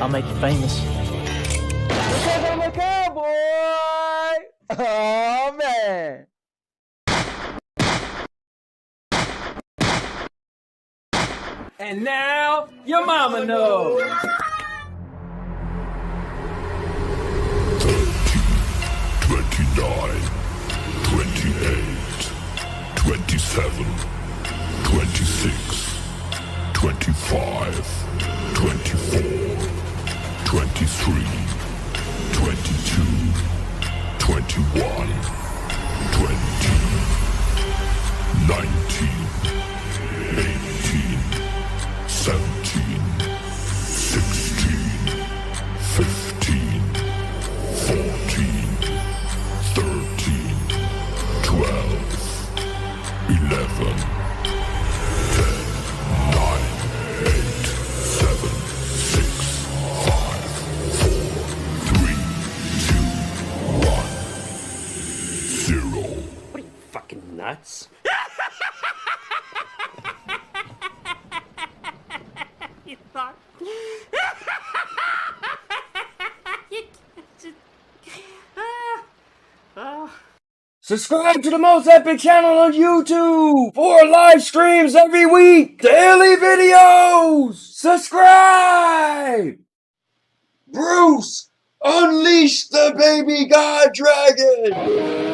I'll make you famous. Because I'm a cowboy! Oh, man. And now, your mama knows. 29, 28, 27, 26, 25, 24, 23, 22, 21, 20, 19, 18, 17, 16, 15, 14, 13, 12, 11, 10, 9, 8, 7, 6, 5, 4, 3, 2, 1, 0. What are you, fucking nuts? You thought... Subscribe to the most epic channel on YouTube for live streams every week. Daily videos. Subscribe. Bruce, unleash the baby god dragon.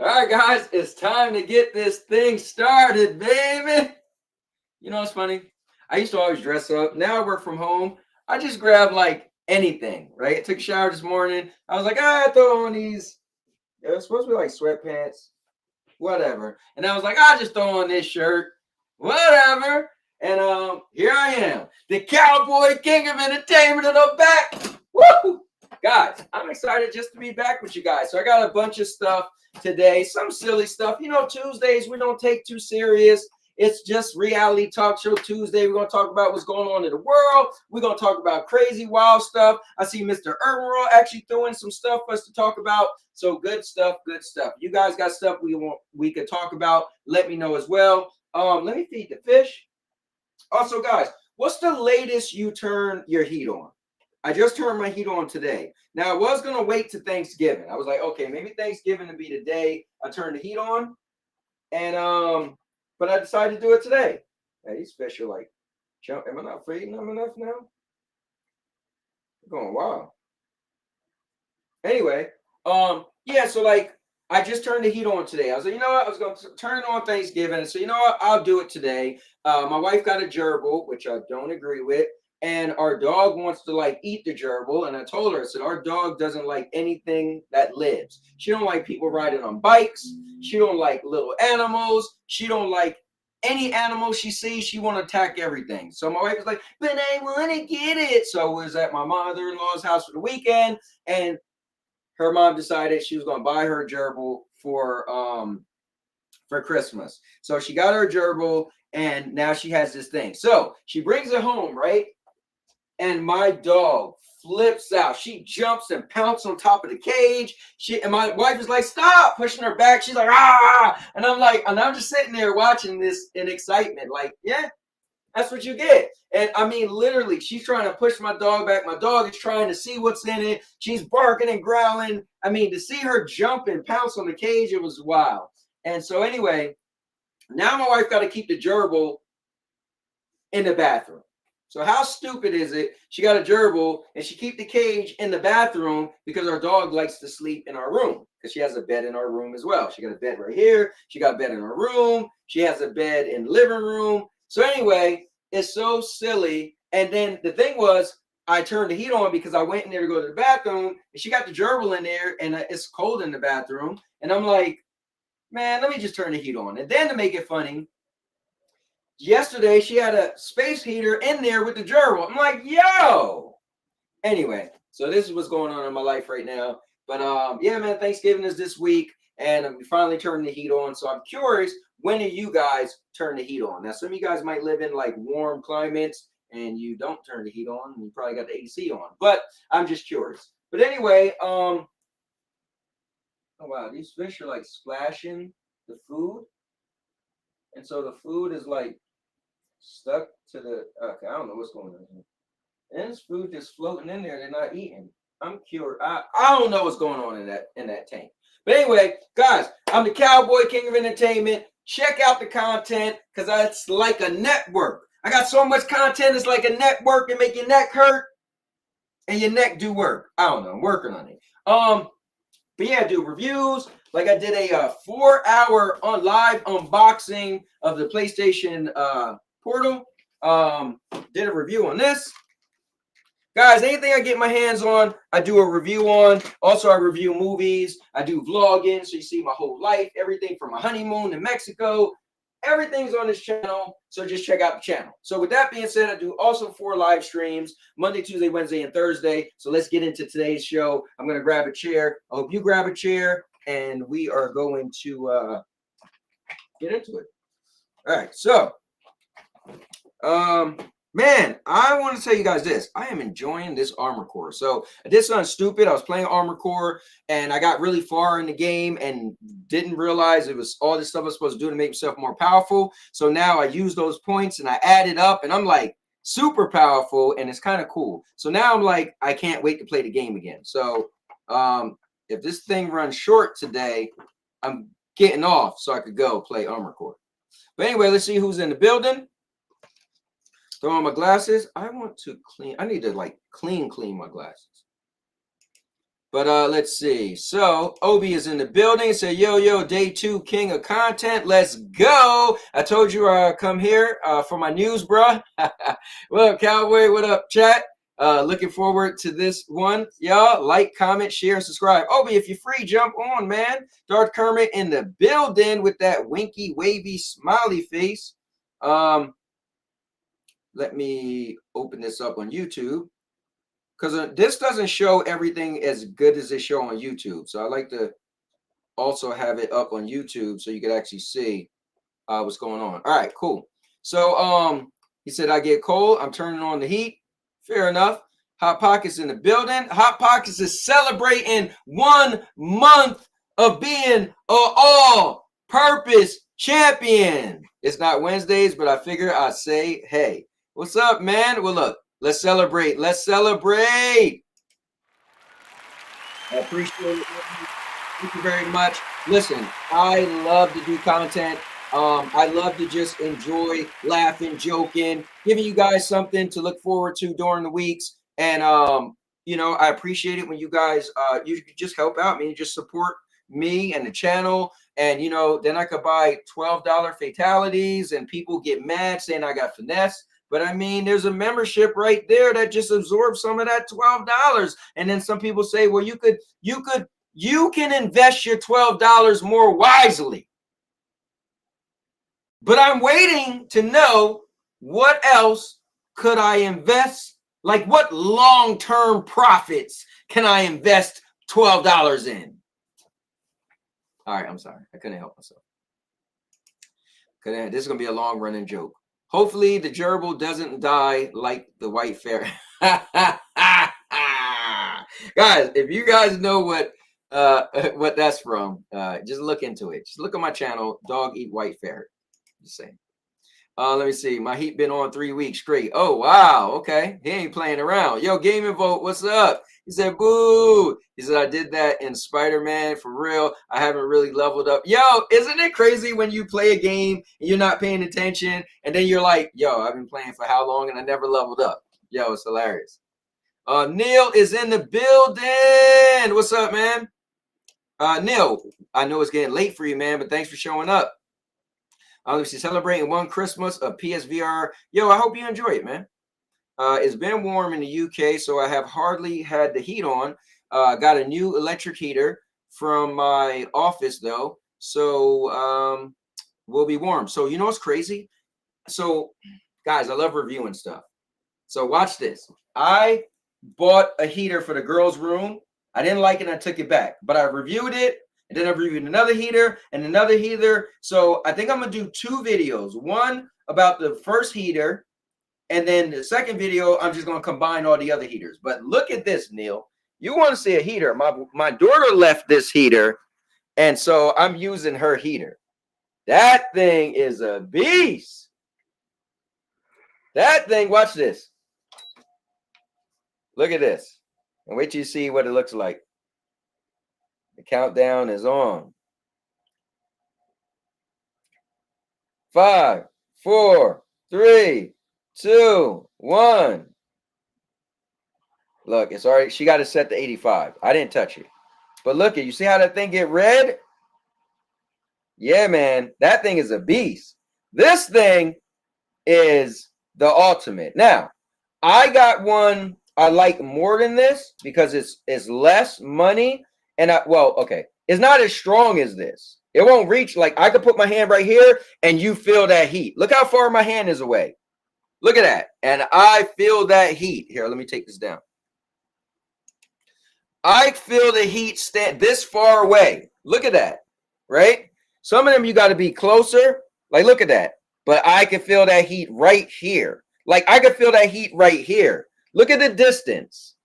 All right, guys, it's time to get this thing started, baby. You know what's funny? I used to always dress up. Now I work from home. I just grab like anything, right? I took a shower this morning. I was like, I throw on these. They're supposed to be like sweatpants, whatever. And I was like, I just throw on this shirt, whatever. And here I am, the Cowboy King of Entertainment in the back. Woo! Guys, I'm excited just to be back with you guys. So I got a bunch of stuff today, some silly stuff. You know, Tuesdays we don't take too serious. It's just reality talk show Tuesday. We're going to talk about what's going on in the world. We're going to talk about crazy, wild stuff. I see Mr. Erwin actually throwing some stuff for us to talk about. So good stuff, good stuff. You guys got stuff we could talk about. Let me know as well. Let me feed the fish. Also, guys, what's the latest you turn your heat on? I just turned my heat on today. Now, I was going to wait to Thanksgiving. I was like, okay, maybe Thanksgiving will be the day I turn the heat on. And, but I decided to do it today. Now, these fish are like, am I not feeding them enough now? They're going wild. Anyway, yeah, so like, I just turned the heat on today. I was like, you know what? I was going to turn it on Thanksgiving. So, you know what? I'll do it today. My wife got a gerbil, which I don't agree with. And our dog wants to like eat the gerbil. And I told her, I said, our dog doesn't like anything that lives. She don't like people riding on bikes. She don't like little animals. She don't like any animal she sees, she want to attack everything. So my wife was like, but I want to get it. So I was at my mother-in-law's house for the weekend, and her mom decided she was going to buy her a gerbil for Christmas. So she got her a gerbil, and now she has this thing. So she brings it home, right? And my dog flips out. She jumps and pounces on top of the cage. And my wife is like, stop, pushing her back. She's like, ah. And I'm like, and I'm just sitting there watching this in excitement. Like, yeah, that's what you get. And I mean, literally, she's trying to push my dog back. My dog is trying to see what's in it. She's barking and growling. I mean, to see her jump and pounce on the cage, it was wild. And so anyway, now my wife got to keep the gerbil in the bathroom. So how stupid is it? She got a gerbil and she keep the cage in the bathroom because our dog likes to sleep in our room because she has a bed in our room as well. She got a bed right here. She got a bed in her room. She has a bed in the living room. So anyway, it's so silly. And then the thing was, I turned the heat on because I went in there to go to the bathroom and she got the gerbil in there and it's cold in the bathroom. And I'm like, man, let me just turn the heat on. And then to make it funny, yesterday, she had a space heater in there with the gerbil. I'm like, yo. Anyway, so this is what's going on in my life right now. But yeah, man, Thanksgiving is this week, and we finally turned the heat on. So I'm curious, when do you guys turn the heat on? Now, some of you guys might live in like warm climates, and you don't turn the heat on, and you probably got the AC on. But I'm just curious. But anyway, oh wow, these fish are like splashing the food, and so the food is like stuck to the, okay, I don't know what's going on here. And this food just floating in there, they're not eating. I'm curious. I don't know what's going on in that tank. But anyway, guys, I'm the Cowboy King of Entertainment. Check out the content because it's like a network. I got so much content, it's like a network and make your neck hurt and your neck do work. I don't know, I'm working on it. But yeah, I do reviews. Like I did a 4-hour on live unboxing of the PlayStation Portal. Did a review on this. Guys, anything I get my hands on, I do a review on. Also, I review movies. I do vlogging, so you see my whole life. Everything from my honeymoon to Mexico. Everything's on this channel, so just check out the channel. So with that being said, I do also 4 live streams, Monday, Tuesday, Wednesday, and Thursday. So let's get into today's show. I'm going to grab a chair. I hope you grab a chair, and we are going to get into it. All right, so man, I want to tell you guys this. I am enjoying this Armor Core. So I did something stupid. I was playing Armor Core and I got really far in the game and didn't realize it was all this stuff I was supposed to do to make myself more powerful. So now I use those points and I add it up and I'm like super powerful and it's kind of cool. So now I'm like, I can't wait to play the game again. So if this thing runs short today, I'm getting off so I could go play Armor Core. But anyway, let's see who's in the building. Throw on my glasses. I want to clean. I need to like clean my glasses. But let's see. So Obi is in the building. Say yo, day 2, king of content. Let's go. I told you come here for my news, bro. What up, Cowboy? What up, chat? Looking forward to this one. Y'all like, comment, share, and subscribe. Obi, if you're free, jump on, man. Darth Kermit in the building with that winky, wavy, smiley face. Let me open this up on YouTube because this doesn't show everything as good as they show on YouTube. So I like to also have it up on YouTube so you can actually see what's going on. All right, cool. So he said, I get cold. I'm turning on the heat. Fair enough. Hot Pockets in the building. Hot Pockets is celebrating 1 month of being an all-purpose champion. It's not Wednesdays, but I figure I'd say, hey. What's up, man? Well, look, let's celebrate. Let's celebrate. I appreciate it. Thank you very much. Listen, I love to do content. I love to just enjoy laughing, joking, giving you guys something to look forward to during the weeks. And, you know, I appreciate it when you guys, you just help out me, just support me and the channel. And, you know, then I could buy $12 fatalities and people get mad saying I got finesse. But I mean, there's a membership right there that just absorbs some of that $12. And then some people say, well, you can invest your $12 more wisely. But I'm waiting to know what else could I invest? Like what long-term profits can I invest $12 in? All right, I'm sorry. I couldn't help myself. This is going to be a long running joke. Hopefully the gerbil doesn't die like the white ferret. Guys, if you guys know what that's from, just look into it. Just look at my channel, Dog Eat White Ferret. Just saying. Let me see. My heat been on 3 weeks straight. Oh, wow. Okay. He ain't playing around. Yo, Game and Vote, what's up? He said, boo. He said, I did that in Spider-Man for real. I haven't really leveled up. Yo, isn't it crazy when you play a game and you're not paying attention and then you're like, yo, I've been playing for how long and I never leveled up? Yo, it's hilarious. Neil is in the building. What's up, man? Neil, I know it's getting late for you, man, but thanks for showing up. Obviously celebrating one Christmas of PSVR. Yo, I hope you enjoy it, man. It's been warm in the UK, so I have hardly had the heat on. Got a new electric heater from my office, though, so we'll be warm. So you know what's crazy? So, guys, I love reviewing stuff. So watch this. I bought a heater for the girls' room. I didn't like it, and I took it back. But I reviewed it. And then I reviewed another heater and another heater. So I think I'm going to do 2 videos. One about the first heater. And then the second video, I'm just going to combine all the other heaters. But look at this, Neil. You want to see a heater. My daughter left this heater. And so I'm using her heater. That thing is a beast. That thing, watch this. Look at this. And wait till you see what it looks like. The countdown is on. 5, 4, 3, 2, 1. Look, it's already, she got it set to 85. I didn't touch it. But look at, you see how that thing get red? Yeah, man, that thing is a beast. This thing is the ultimate. Now, I got one I like more than this because it's less money. And okay, it's not as strong as this. It won't reach, like I could put my hand right here and you feel that heat. Look how far my hand is away. Look at that. And I feel that heat. Here, let me take this down. I feel the heat stand this far away. Look at that, right? Some of them you got to be closer. Like, look at that. But I can feel that heat right here. Like, I can feel that heat right here. Look at the distance.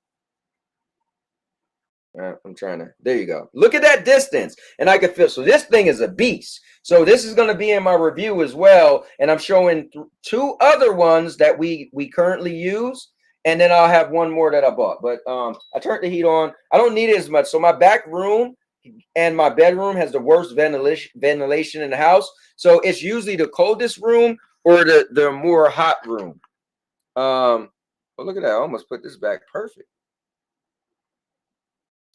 I'm trying to, there you go. Look at that distance. And I can feel, so this thing is a beast. So this is going to be in my review as well. And I'm showing 2 other ones that we currently use. And then I'll have one more that I bought. But I turned the heat on. I don't need it as much. So my back room and my bedroom has the worst ventilation in the house. So it's usually the coldest room or the more hot room. But look at that. I almost put this back perfect.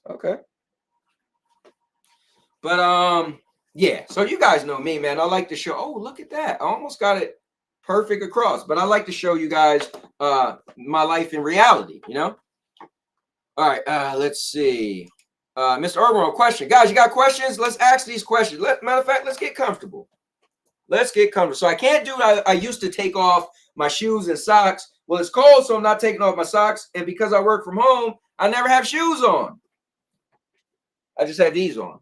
Okay. But yeah, so you guys know me, man. I like to show, oh, look at that. I almost got it perfect across, but I like to show you guys my life in reality, you know? All right, let's see. Mr. Urban, question. Guys, you got questions? Let's ask these questions. Matter of fact, let's get comfortable. Let's get comfortable. So I can't do it. I used to take off my shoes and socks. Well, it's cold, so I'm not taking off my socks. And because I work from home, I never have shoes on. I just have these on.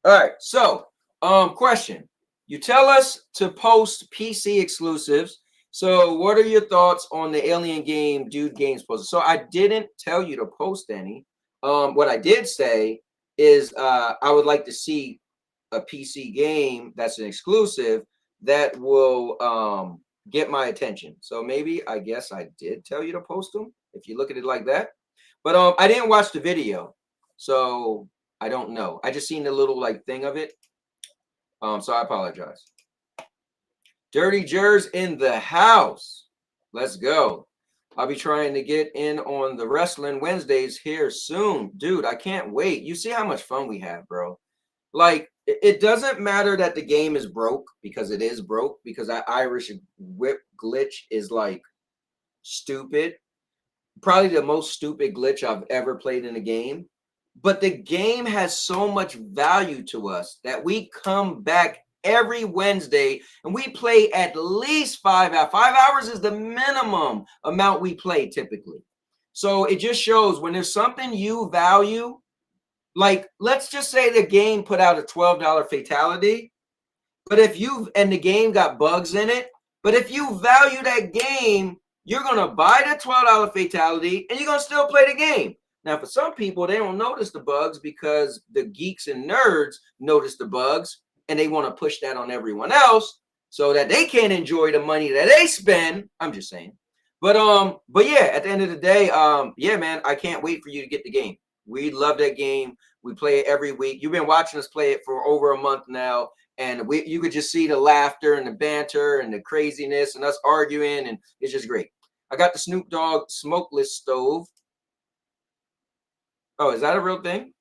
All right. So, question. You tell us to post PC exclusives. So what are your thoughts on the Alien game, Dude Games post? So I didn't tell you to post any. What I did say is I would like to see a PC game that's an exclusive that will get my attention. So maybe, I guess I did tell you to post them if you look at it like that. But I didn't watch the video, so I don't know. I just seen the little like thing of it. So I apologize. Dirty Jers in the house. Let's go. I'll be trying to get in on the Wrestling Wednesdays here soon. Dude, I can't wait. You see how much fun we have, bro. Like, it doesn't matter that the game is broke, because it is broke, because that Irish whip glitch is like stupid. Probably the most stupid glitch I've ever played in a game. But the game has so much value to us that we come back every Wednesday, and we play at least 5 hours. 5 hours is the minimum amount we play typically. So it just shows when there's something you value, like let's just say the game put out a $12 fatality, but if and the game got bugs in it, but if you value that game, you're gonna buy the $12 fatality and you're gonna still play the game. Now, for some people, they don't notice the bugs because the geeks and nerds notice the bugs and they want to push that on everyone else so that they can't enjoy the money that they spend. I'm just saying. But yeah, at the end of the day, yeah, man, I can't wait for you to get the game. We love that game. We play it every week. You've been watching us play it for over a month now, and you could just see the laughter and the banter and the craziness and us arguing, and it's just great. I got the Snoop Dogg smokeless stove. Oh, is that a real thing?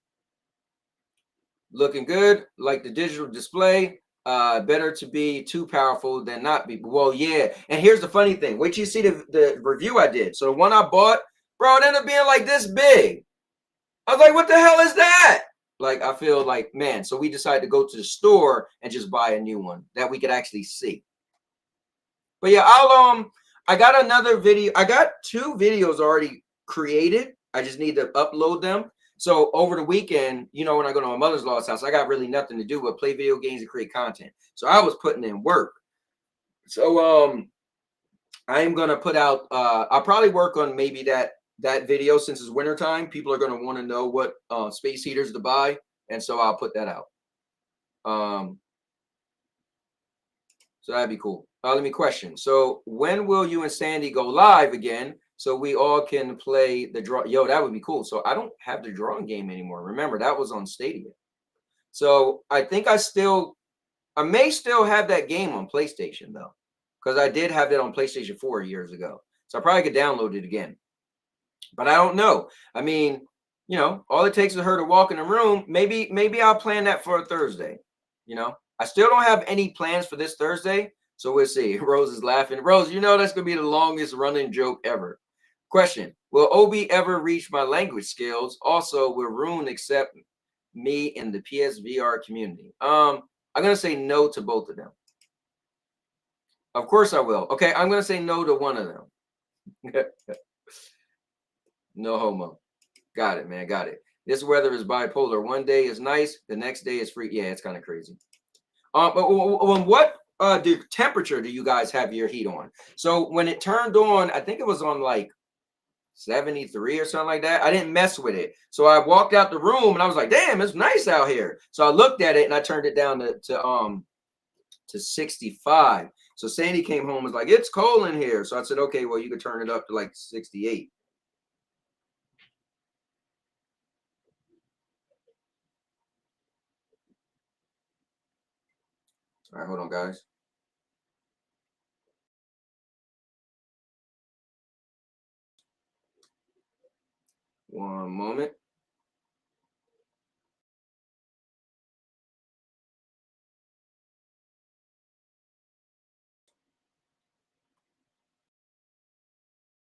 Looking good, like the digital display. Better to be too powerful than not be. Well, yeah. And here's the funny thing. Wait till you see the review I did. So the one I bought, bro, it ended up being like this big. I was like, what the hell is that? Like, I feel like, man. So we decided to go to the store and just buy a new one that we could actually see. But yeah, I got another video. I got 2 videos already created. I just need to upload them. So over the weekend, you know, when I go to my mother-in-law's house, I got really nothing to do but play video games and create content. So I was putting in work. So I am gonna put out. I'll probably work on maybe that video since it's wintertime. People are gonna want to know what space heaters to buy, and so I'll put that out. So that'd be cool. Let me question. So when will you and Sandy go live again so we all can play the draw? Yo, that would be cool. So I don't have the drawing game anymore. Remember, that was on Stadia. So I think I may still have that game on PlayStation though, because I did have that on PlayStation 4 years ago. So I probably could download it again. But I don't know. I mean, you know, all it takes is her to walk in the room. Maybe I'll plan that for a Thursday. You know, I still don't have any plans for this Thursday. So we'll see. Rose is laughing. Rose, you know that's going to be the longest running joke ever. Question. Will Obi ever reach my language skills? Also, will Rune accept me in the PSVR community? I'm going to say no to both of them. Of course I will. Okay, I'm going to say no to one of them. No homo. Got it, man. Got it. This weather is bipolar. One day is nice. The next day is free. Yeah, it's kind of crazy. But what temperature do you guys have your heat on? So when it turned on, I think it was on like 73 or something like that. I didn't mess with it. So I walked out the room and I was like, damn, it's nice out here. So I looked at it and I turned it down to 65. So Sandy came home and was like, it's cold in here. So I said, okay, well, you could turn it up to like 68. All right, hold on, guys. One moment.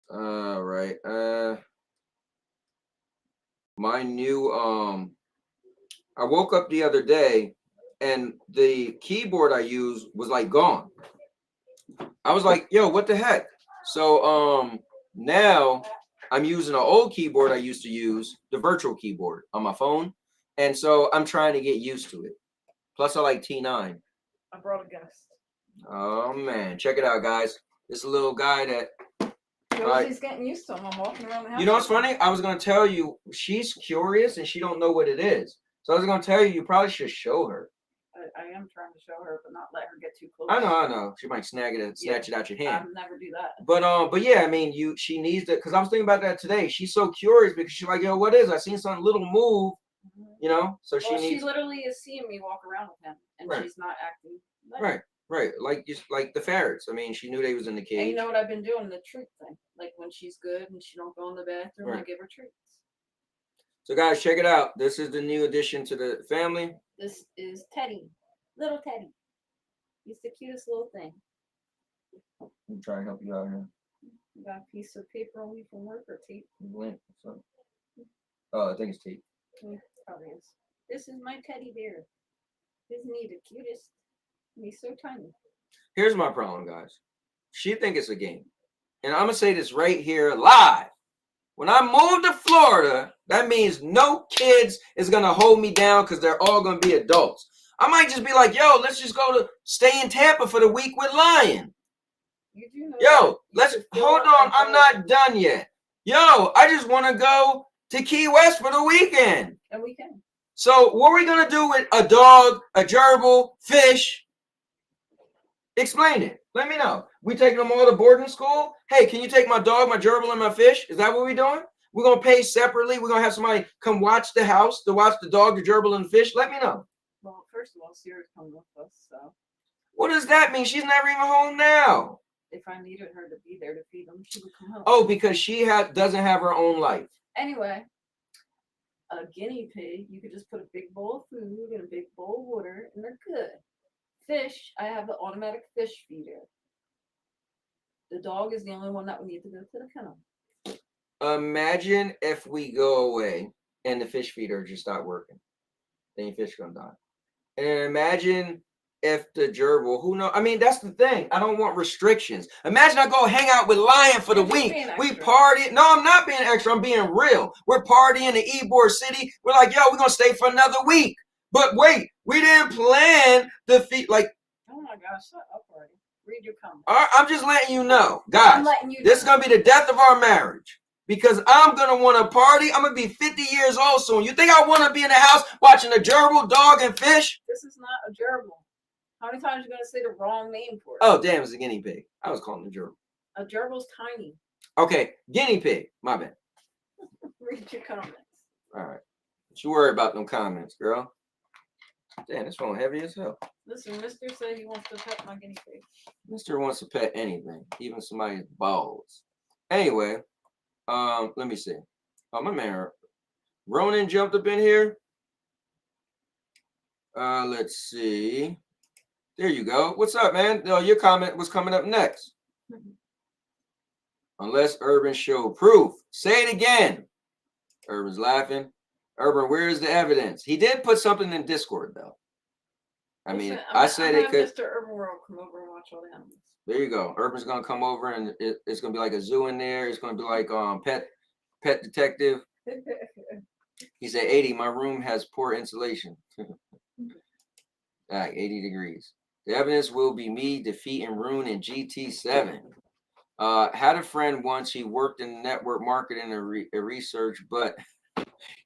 All right. My new I woke up the other day and the keyboard I used was like gone. I was like, yo, what the heck? So now I'm using an old keyboard I used to use, the virtual keyboard on my phone. And so I'm trying to get used to it. Plus I like T9. I brought a guest. Oh man, check it out, guys. This little guy that Rosie's getting used to him. I'm walking around the house. You know what's funny? I was gonna tell you she's curious and she don't know what it is. So I was gonna tell you probably should show her. I am trying to show her, but not let her get too close. I know. She might snatch it out your hand. I'll never do that. But yeah, I mean, she needs to, because I was thinking about that today. She's so curious because she's like, yo, what is? I seen some little move, you know. So she literally is seeing me walk around with him, and she's not acting. Right. Like the ferrets. I mean, she knew they was in the cage. And you know what I've been doing? The treat thing. Like when she's good and she don't go in the bathroom, I give her treats. So guys, check it out. This is the new addition to the family. This is Teddy. Little Teddy. He's the cutest little thing. I'm trying to help you out here. You got a piece of paper on me from work or tape? Oh, I think it's tape. Probably is. This is my teddy bear. Isn't he the cutest? He's so tiny. Here's my problem, guys. She think it's a game. And I'm going to say this right here live. When I move to Florida, that means no kids is going to hold me down because they're all going to be adults. I might just be like, yo, let's just go to stay in Tampa for the week with Lion. You do know Yo, let's hold on. I'm not done yet. Yo, I just want to go to Key West for the weekend. And we can. So what are we going to do with a dog, a gerbil, fish? Explain it. Let me know. We taking them all to boarding school? Hey, can you take my dog, my gerbil, and my fish? Is that what we're doing? We're going to pay separately. We're going to have somebody come watch the house to watch the dog, the gerbil, and the fish? Let me know. Well, first of all, Sierra's coming with us, so. What does that mean? She's never even home now. If I needed her to be there to feed them, she would come home. Oh, because she doesn't have her own life. Anyway, a guinea pig, you could just put a big bowl of food and a big bowl of water, and they're good. Fish, I have the automatic fish feeder. The dog is the only one that would need to go to the kennel. Imagine if we go away and the fish feeder just start working. Then your fish gonna die. And imagine if the gerbil, who knows? I mean, that's the thing. I don't want restrictions. Imagine I go hang out with Lion for the week. We party. No, I'm not being extra. I'm being real. We're partying in Ybor City. We're like, yo, we're gonna stay for another week. But wait, we didn't plan the feed. Like, oh my gosh, shut up already. Read your comments. I'm just letting you know, guys. I'm letting you know. This is gonna be the death of our marriage. Because I'm going to want to party. I'm going to be 50 years old soon. You think I want to be in the house watching a gerbil, dog, and fish? This is not a gerbil. How many times are you going to say the wrong name for it? Oh, damn, it's a guinea pig. I was calling it a gerbil. A gerbil's tiny. Okay, guinea pig. My bad. Read your comments. All right. Don't you worry about them comments, girl. Damn, this phone heavy as hell. Listen, Mr. said he wants to pet my guinea pig. Mr. wants to pet anything, even somebody's balls. Anyway. Let me see. Oh, my man Ronan jumped up in here. Let's see. There you go. What's up, man? No, your comment was coming up next. Unless Urban show proof. Say it again. Urban's laughing. Urban, where is the evidence? He did put something in Discord, though. I mean, I said it could. Mr. Urban World come over and watch all the animals. There you go. Urban's gonna come over, and it's gonna be like a zoo in there. It's gonna be like pet detective. He said 80. My room has poor insulation. Like 80 degrees. The evidence will be me defeating Rune in GT7. Had a friend once. He worked in network marketing and research, but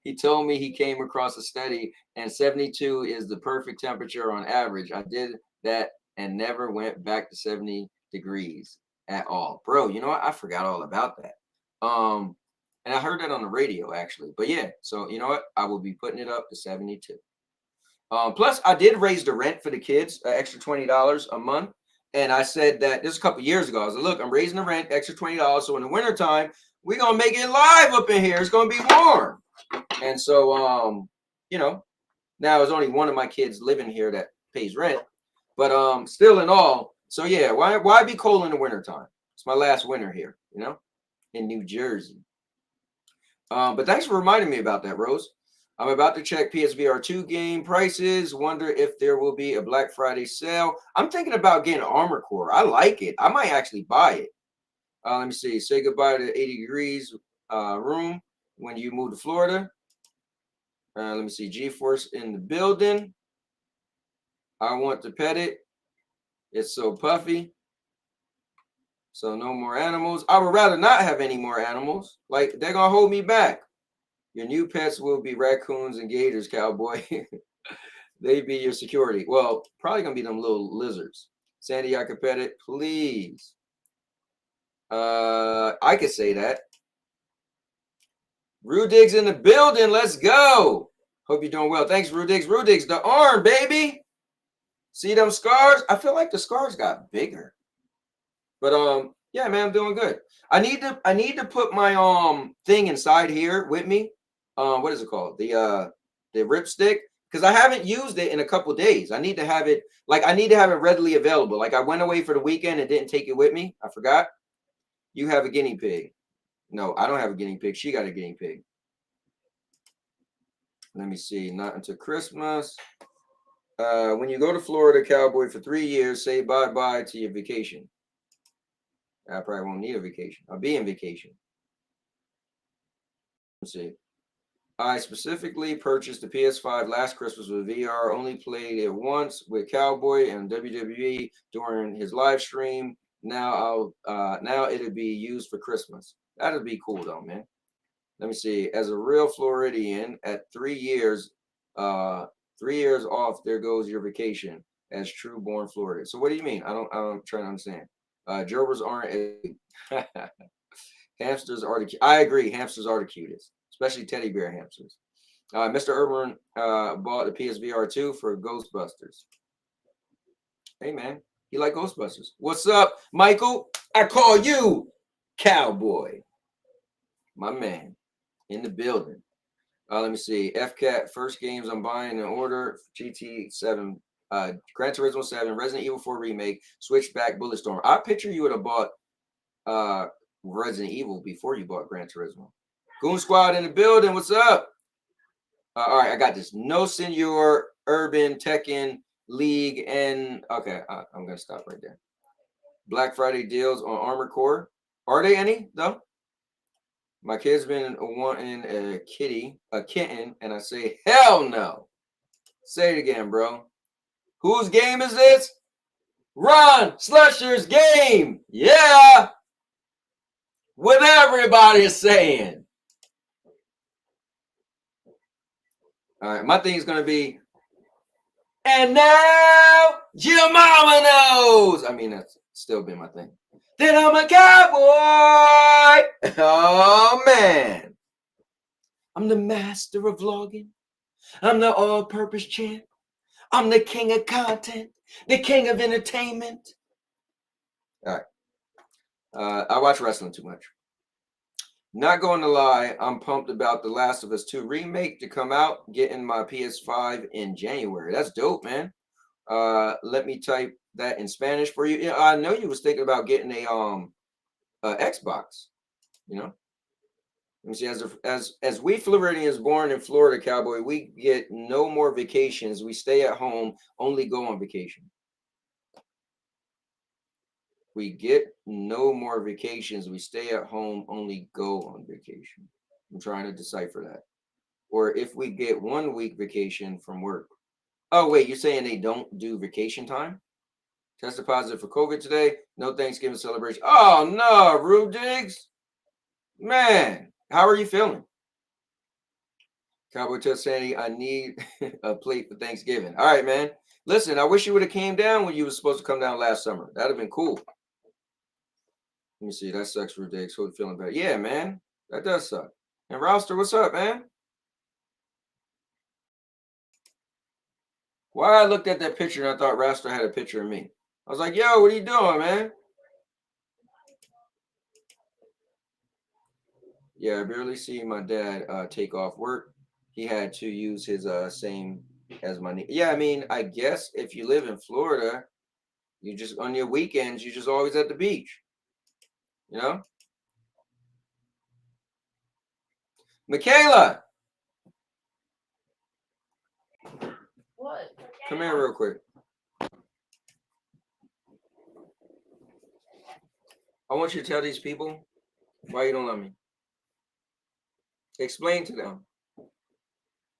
he told me he came across a study and 72 is the perfect temperature on average. I did that and never went back to 70 degrees at all. Bro, you know what? I forgot all about that. And I heard that on the radio, actually. But yeah, so you know what? I will be putting it up to 72. Plus, I did raise the rent for the kids, extra $20 a month. And I said that this a couple years ago. I was like, look, I'm raising the rent, extra $20. So in the wintertime, we're going to make it live up in here. It's going to be warm. And so, you know, now there's only one of my kids living here that pays rent. But still in all, so yeah, why be cold in the wintertime? It's my last winter here, you know, in New Jersey. But thanks for reminding me about that, Rose. I'm about to check PSVR 2 game prices. Wonder if there will be a Black Friday sale. I'm thinking about getting Armor Core. I like it. I might actually buy it. Let me see. Say goodbye to 80 degrees room when you move to Florida. Let me see. GeForce in the building. I want to pet it. It's so puffy. So no more animals. I would rather not have any more animals. Like, they're going to hold me back. Your new pets will be raccoons and gators, Cowboy. They be your security. Well, probably going to be them little lizards. Sandy, I could pet it, please. I could say that. Rudig's in the building. Let's go. Hope you're doing well. Thanks, Rudig's. Rudig's the arm, baby. See them scars? I feel like the scars got bigger. But yeah, man, I'm doing good. I need to put my thing inside here with me. What is it called? The ripstick, because I haven't used it in a couple days. I need to have it readily available. Like, I went away for the weekend and didn't take it with me. I forgot. You have a guinea pig. No, I don't have a guinea pig. She got a guinea pig. Let me see. Not until Christmas. When you go to Florida, Cowboy, for 3 years, say bye-bye to your vacation. I probably won't need a vacation. I'll be in vacation. Let's see. I specifically purchased the PS5 last Christmas with VR. Only played it once with Cowboy and WWE during his live stream. Now it'll be used for Christmas. That'd be cool though, man. Let me see. As a real Floridian, at 3 years, 3 years off, there goes your vacation as true born Florida. So what do you mean? I'm trying to understand. Gerbers aren't hamsters are the I agree, hamsters are the cutest, especially teddy bear hamsters. Mr. Urban bought the PSVR 2 for Ghostbusters. Hey man, you like Ghostbusters? What's up, Michael? I call you Cowboy. My man in the building. Let me see. FCAT first games I'm buying in order: GT7, Gran Turismo 7, Resident Evil 4 remake, Switchback, Bulletstorm. I picture you would have bought Resident Evil before you bought Gran Turismo. Goon Squad in the building. What's up? All right, I got this. No Senor, Urban, Tekken, League, and okay, I'm gonna stop right there. Black Friday deals on Armored Core. Are they any though? My kid's been wanting a kitten, and I say hell no. Say it again, bro. Whose game is this? Ron Slusher's game. Yeah. What everybody is saying. All right, my thing is gonna be, and now your mama knows. I mean, that's still been my thing. Then I'm a cowboy. Oh man, I'm the master of vlogging. I'm the all-purpose champ. I'm the king of content, the king of entertainment. All right, I watch wrestling too much. Not going to lie, I'm pumped about The Last of Us 2 remake to come out, getting my PS5 in January. That's dope, man. Let me type that in Spanish for you. Yeah, I know you was thinking about getting a Xbox, you know. Let me see. As we Floridians born in Florida, Cowboy, we get no more vacations. We stay at home, only go on vacation. We get no more vacations. We stay at home, only go on vacation. I'm trying to decipher that. Or if we get 1 week vacation from work. Oh, wait, you're saying they don't do vacation time? Tested positive for COVID today. No Thanksgiving celebration. Oh, no, Rube Diggs. Man, how are you feeling? Cowboy Test Sandy, I need a plate for Thanksgiving. All right, man. Listen, I wish you would have came down when you were supposed to come down last summer. That'd have been cool. Let me see. That sucks, Rube Diggs. Hope you're feeling better. Yeah, man. That does suck. And Roster, what's up, man? Why I looked at that picture and I thought Roster had a picture of me. I was like, yo, what are you doing, man? Yeah, I barely see my dad take off work. He had to use his same as my knee. Yeah, I mean, I guess if you live in Florida, you just on your weekends, you're just always at the beach. You know? Michaela! What? Come here real quick. I want you to tell these people why you don't love me. Explain to them.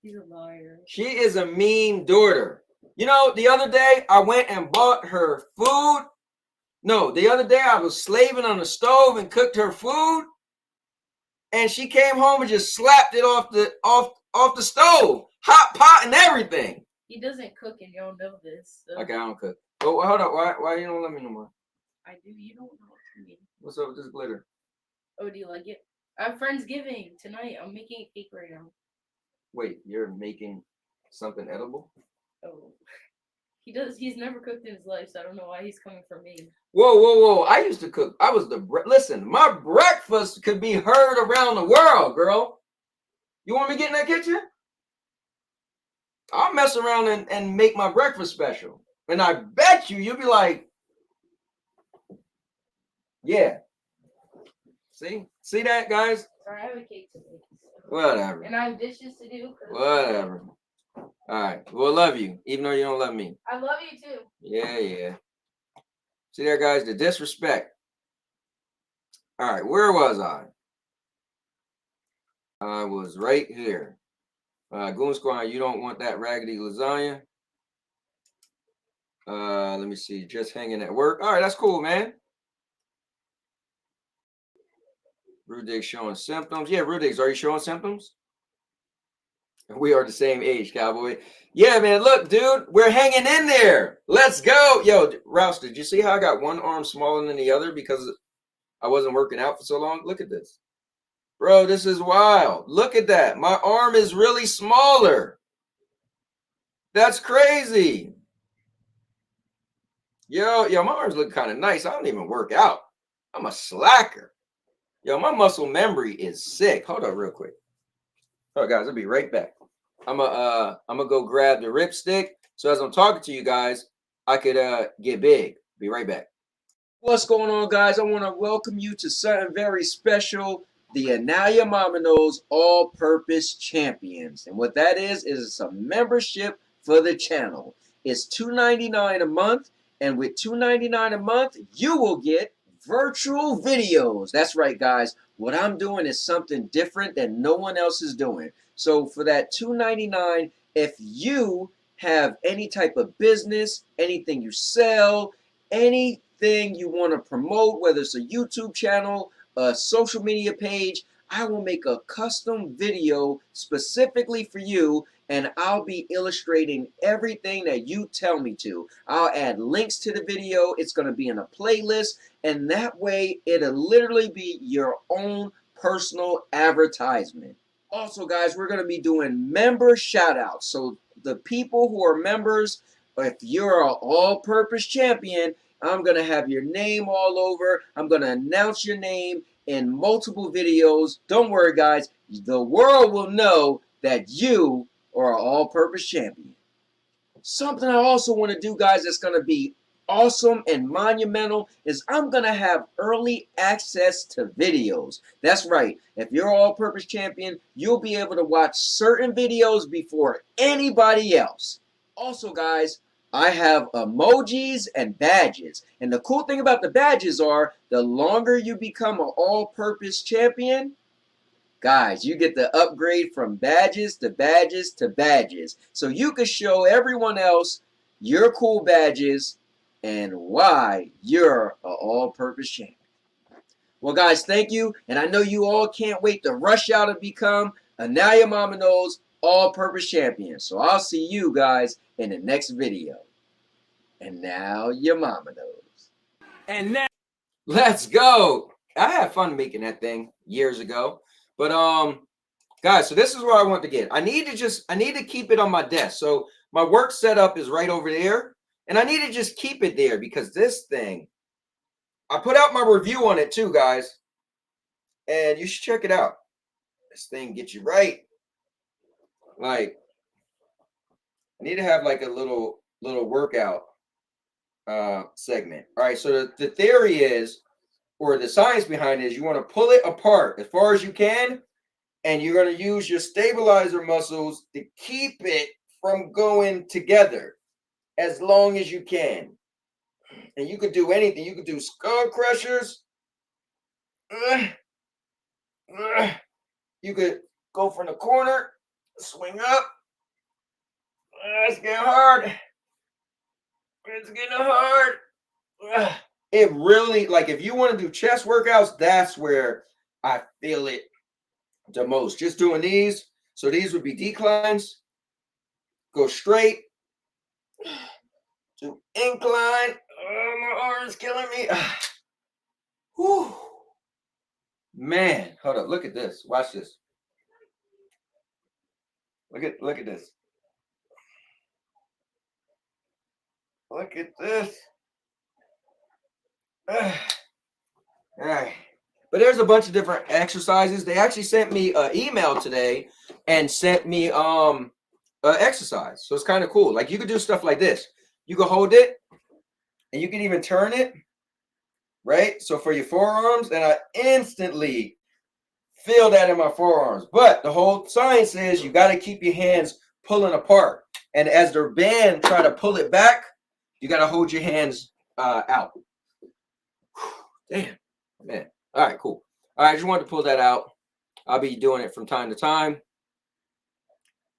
He's a liar. She is a mean daughter. You know, the other day I went and bought her food. No, the other day I was slaving on the stove and cooked her food. And she came home and just slapped it off the stove. Hot pot and everything. He doesn't cook and you don't know this. So. Okay, I don't cook. Oh, hold up. Why you don't love me no more? I do. You don't know what I mean. What's up with this glitter? Oh, do you like it? I have Friendsgiving tonight. I'm making a cake right now. Wait, you're making something edible? Oh. He does. He's never cooked in his life, so I don't know why he's coming for me. Whoa. I used to cook. I was listen, my breakfast could be heard around the world, girl. You want me to get in that kitchen? I'll mess around and make my breakfast special. And I bet you'll be like, yeah. See that, guys? Sorry, I have a cake to make. So. Whatever. And I have dishes to do. Whatever. All right. Well, love you, even though you don't love me. I love you too. Yeah. See there, guys, the disrespect. All right, where was I? I was right here. Goon Squad, you don't want that raggedy lasagna. Let me see. Just hanging at work. All right, that's cool, man. Rudig's showing symptoms. Yeah, Rudig's, are you showing symptoms? We are the same age, Cowboy. Yeah, man. Look, dude, we're hanging in there. Let's go. Yo, Rouse, did you see how I got one arm smaller than the other because I wasn't working out for so long? Look at this. Bro, this is wild. Look at that. My arm is really smaller. That's crazy. Yo, my arms look kind of nice. I don't even work out. I'm a slacker. Yo, my muscle memory is sick. Hold on real quick. Oh, guys, I'll be right back. I'm gonna go grab the ripstick. So as I'm talking to you guys, I could get big. Be right back. What's going on, guys? I want to welcome you to something very special. The And Now Your Mama Knows All-Purpose Champions. And what that is a membership for the channel. It's $2.99 a month. And with $2.99 a month, you will get virtual videos. That's right, guys. What I'm doing is something different that no one else is doing. So for that $2.99, if you have any type of business, anything you sell, anything you want to promote, whether it's a YouTube channel, a social media page, I will make a custom video specifically for you, and I'll be illustrating everything that you tell me to. I'll add links to the video. It's going to be in a playlist, and that way it'll literally be your own personal advertisement. Also, guys, we're going to be doing member shout outs. So the people who are members, if you're an all-purpose champion, I'm going to have your name all over. I'm going to announce your name in multiple videos. Don't worry, guys. The world will know that you are an all-purpose champion. Something I also want to do, guys, that's going to be awesome and monumental is I'm going to have early access to videos. That's right. If you're an all-purpose champion, you'll be able to watch certain videos before anybody else. Also, guys, I have emojis and badges. And the cool thing about the badges are the longer you become an all-purpose champion, guys, you get the upgrade from badges to badges to badges. So you can show everyone else your cool badges and why you're an all-purpose champion. Well, guys, thank you. And I know you all can't wait to rush out and become a Now Your Mama Knows all-purpose champion. So I'll see you guys in the next video. And now your mama knows. And now, Let's go. I had fun making that thing years ago. But guys, so this is where I want to get. I need to keep it on my desk. So my work setup is right over there. And I need to just keep it there because this thing, I put out my review on it too, guys. And you should check it out. This thing gets you right. Like, I need to have like a little workout segment. All right, so the theory is, or the science behind it is, you want to pull it apart as far as you can, and you're going to use your stabilizer muscles to keep it from going together as long as you can. And you could do anything. You could do skull crushers. You could go from the corner, swing up. It's getting hard. It's getting hard. It really, like, if you want to do chest workouts, that's where I feel it the most. Just doing these. So these would be declines. Go straight. To incline. Oh, my arm's killing me. Whew. Man, hold up. Look at this. Watch this. Look at this. Look at this. All right. But there's a bunch of different exercises. They actually sent me an email today and sent me exercise. So it's kind of cool. Like, you could do stuff like this. You can hold it and you can even turn it, right? So for your forearms, and I instantly feel that in my forearms. But the whole science is you got to keep your hands pulling apart. And as their band try to pull it back, you got to hold your hands out. Damn, man. All right, cool. All right, I just wanted to pull that out. I'll be doing it from time to time.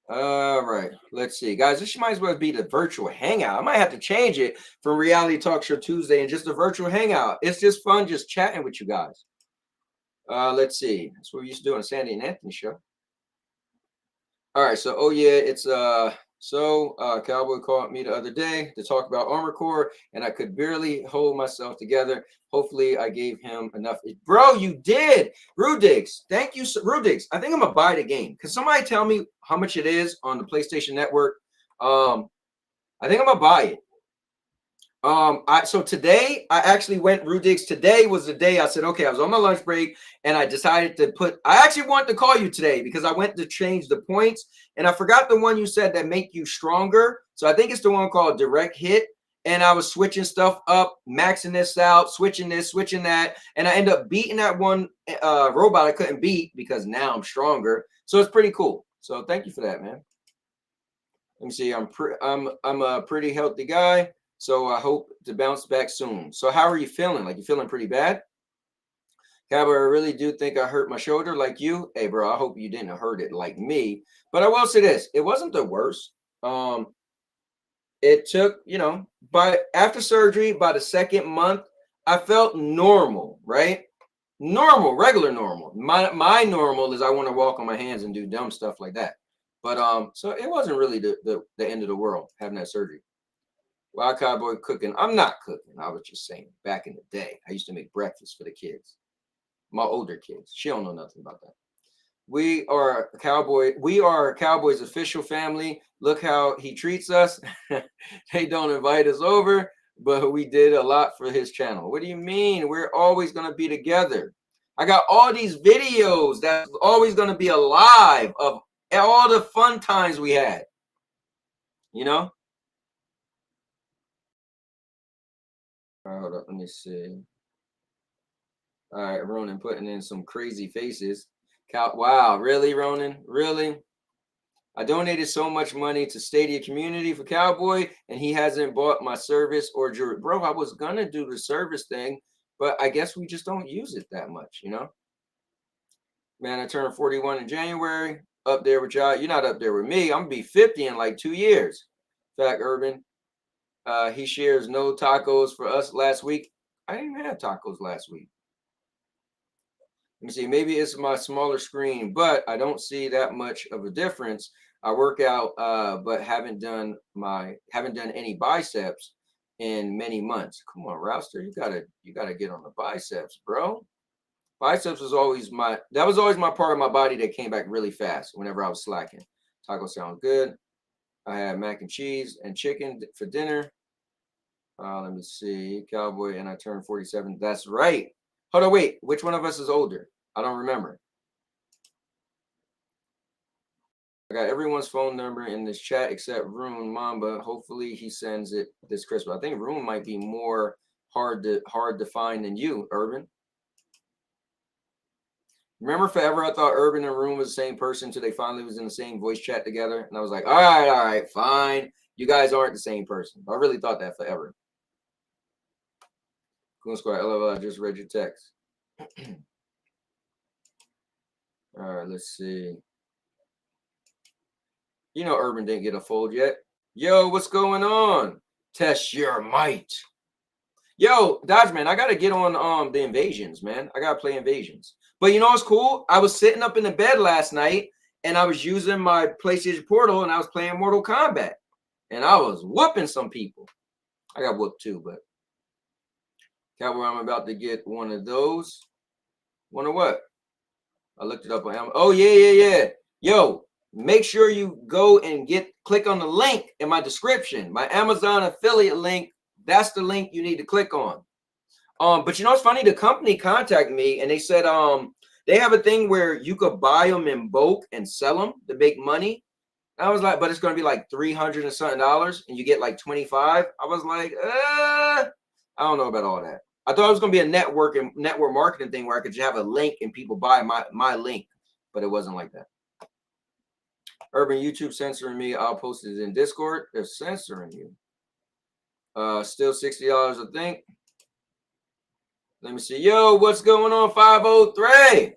All right, let's see, guys. This might as well be the virtual hangout. I might have to change it from Reality Talk Show Tuesday and just a virtual hangout. It's just fun just chatting with you guys. Let's see. That's what we used to do on the Sandy and Anthony show. All right, so it's Cowboy called me the other day to talk about Armor Core, and I could barely hold myself together. Hopefully, I gave him enough. Bro, you did. Rudigs, thank you, Rudigs. I think I'm gonna buy the game. Can somebody tell me how much it is on the PlayStation Network? I think I'm gonna buy it. So today I actually went Rudigs. Today was the day I said, okay, I was on my lunch break and I decided to I actually wanted to call you today because I went to change the points and I forgot the one you said that make you stronger. So I think it's the one called Direct Hit. And I was switching stuff up, maxing this out, switching this, switching that. And I ended up beating that one robot I couldn't beat because now I'm stronger. So it's pretty cool. So thank you for that, man. Let me see. I'm a pretty healthy guy. So I hope to bounce back soon. So how are you feeling? Like, you feeling pretty bad? Cowboy, I really do think I hurt my shoulder like you. Hey, bro, I hope you didn't hurt it like me. But I will say this. It wasn't the worst. It took, but after surgery, by the second month, I felt normal, right? Normal, regular normal. My normal is I want to walk on my hands and do dumb stuff like that. But so it wasn't really the end of the world having that surgery. Why Cowboy cooking? I'm not cooking. I was just saying, back in the day, I used to make breakfast for the kids, my older kids. She don't know nothing about that. We are Cowboy's official family. Look how he treats us. They don't invite us over, but we did a lot for his channel. What do you mean? We're always going to be together. I got all these videos that's always going to be alive of all the fun times we had, All right, hold up, let me see. All right, Ronan putting in some crazy faces. Wow, really, Ronan? Really? I donated so much money to Stadia Community for Cowboy, and he hasn't bought my service or jewelry. Bro, I was going to do the service thing, but I guess we just don't use it that much, Man, I turned 41 in January. Up there with y'all. You're not up there with me. I'm going to be 50 in like 2 years. Fact, Urban. He shares no tacos for us last week. I didn't even have tacos last week. Let me see. Maybe it's my smaller screen, but I don't see that much of a difference. I work out, but haven't done any biceps in many months. Come on, Rouster, you gotta get on the biceps, bro. Biceps was always my part of my body that came back really fast whenever I was slacking. Taco sound good. I had mac and cheese and chicken for dinner. Let me see. Cowboy, and I turned 47. That's right. Hold on, wait. Which one of us is older? I don't remember. I got everyone's phone number in this chat except Rune Mamba. Hopefully he sends it this Christmas. I think Rune might be more hard to find than you, Urban. Remember forever I thought Urban and Rune was the same person until they finally was in the same voice chat together. And I was like, all right, fine. You guys aren't the same person. I really thought that forever. Cool Squad, LOL, I just read your text. All right, let's see. Urban didn't get a fold yet. Yo, what's going on? Test your might. Yo, Dodgeman, I got to get on the invasions, man. I got to play invasions. But you know what's cool? I was sitting up in the bed last night, and I was using my PlayStation Portal, and I was playing Mortal Kombat. And I was whooping some people. I got whooped too, but Cowboy, I'm about to get one of those. One of what? I looked it up on Amazon. Oh, yeah. Yo, make sure you go and click on the link in my description. My Amazon affiliate link. That's the link you need to click on. But you know what's funny? The company contacted me and they said they have a thing where you could buy them in bulk and sell them to make money. And I was like, but it's going to be like $300 and something and you get like 25. I was like, I don't know about all that. I thought it was going to be a network marketing thing where I could just have a link and people buy my link, but it wasn't like that. Urban YouTube censoring me. I'll post it in Discord. They're censoring you. Still $60, I think. Let me see. Yo, what's going on? 503.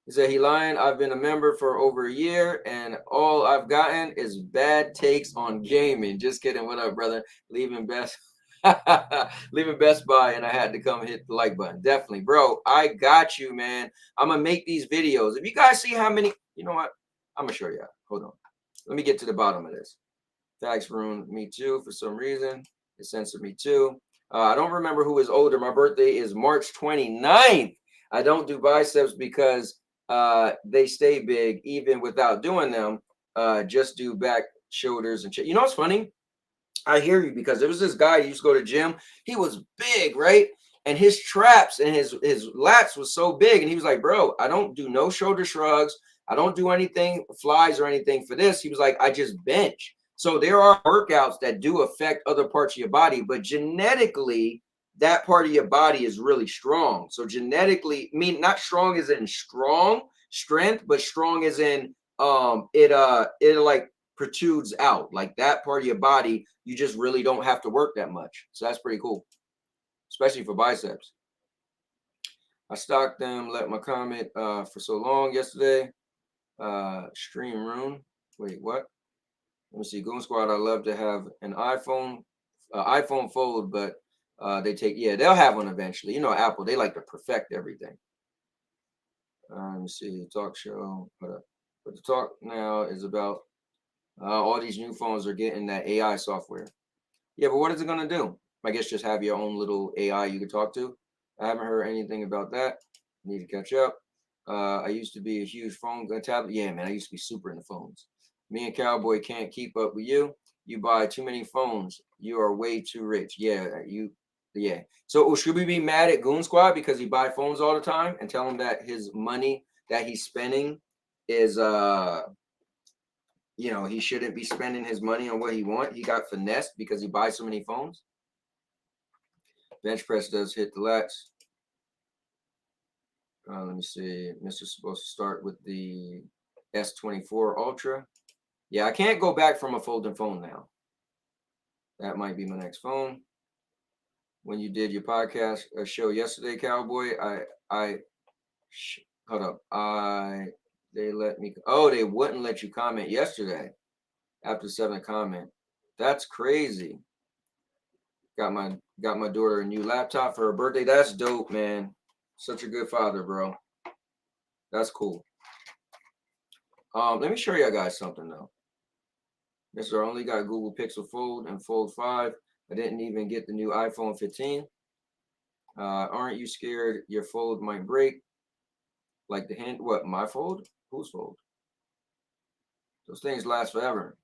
He said he lying. I've been a member for over a year, and all I've gotten is bad takes on gaming. Just kidding. What up, brother? Leaving Best Buy, and I had to come hit the like button. Definitely, bro. I got you, man. I'm gonna make these videos. If you guys see how many, you know what? I'm gonna show you. Hold on. Let me get to the bottom of this. Facts ruined me too for some reason. It censored me too. I don't remember who is older. My birthday is March 29th. I don't do biceps because they stay big even without doing them. Just do back, shoulders, and you know what's funny? I hear you, because there was this guy who used to go to gym. He was big, right? And his traps and his lats was so big. And he was like, bro, I don't do no shoulder shrugs. I don't do anything, flies or anything for this. He was like, I just bench. So there are workouts that do affect other parts of your body, but genetically, that part of your body is really strong. So genetically, I mean, not strong as in strong strength, but strong as in it like protrudes out. Like that part of your body, you just really don't have to work that much. So that's pretty cool, especially for biceps. I stalked them, let my comment for so long yesterday. Stream room. Wait, what? Let me see. Goon Squad, I love to have an iPhone Fold, but they take, yeah, they'll have one eventually. You know, Apple, they like to perfect everything. Let me see. Talk show. But the talk now is about all these new phones are getting that AI software. Yeah, but what is it going to do? I guess just have your own little AI you can talk to. I haven't heard anything about that. Need to catch up. I used to be a huge phone tablet. Yeah, man, I used to be super into phones. Me and Cowboy can't keep up with you. You buy too many phones. You are way too rich. Yeah. So should we be mad at Goon Squad because he buy phones all the time and tell him that his money that he's spending is he shouldn't be spending his money on what he wants. He got finessed because he buys so many phones. Bench press does hit the lats. Let me see. Mr. supposed to start with the S24 Ultra. Yeah, I can't go back from a folding phone now. That might be my next phone. When you did your podcast show yesterday, Cowboy, hold up. They wouldn't let you comment yesterday after 7 comment. That's crazy. Got my daughter a new laptop for her birthday. That's dope, man. Such a good father, bro. That's cool. Let me show you guys something though. Mister, I only got Google Pixel Fold and Fold 5. I didn't even get the new iPhone 15. Aren't you scared your fold might break? Like the hand? What, my fold? Whose fold? Those things last forever.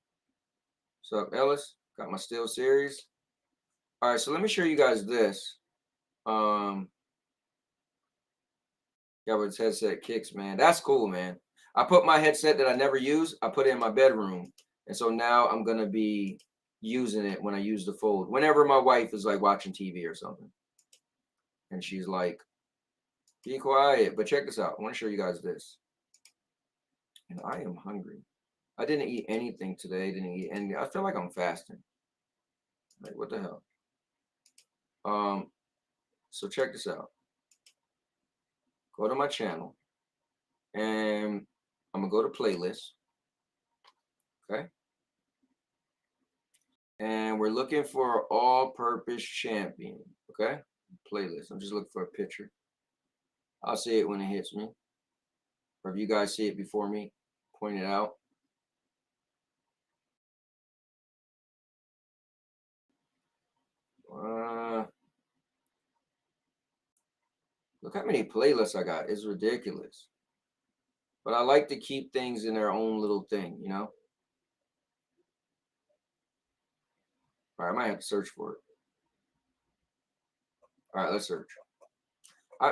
What's up, Ellis? Got my Steel Series. All right, so let me show you guys this. Yeah, but its headset kicks, man. That's cool, man. I put my headset that I never use, I put it in my bedroom. And so now I'm going to be using it when I use the fold. Whenever my wife is like watching TV or something. And she's like, be quiet. But check this out. I want to show you guys this. And I am hungry. I didn't eat anything today. Didn't eat anything. I feel like I'm fasting. Like, what the hell? So check this out. Go to my channel. And I'm going to go to playlist. Okay. And we're looking for all-purpose champion. Okay. Playlist. I'm just looking for a picture. I'll see it when it hits me. Or if you guys see it before me, point it out. Look how many playlists I got. It's ridiculous. But I like to keep things in their own little thing, you know? All right, I might have to search for it. All right, let's search.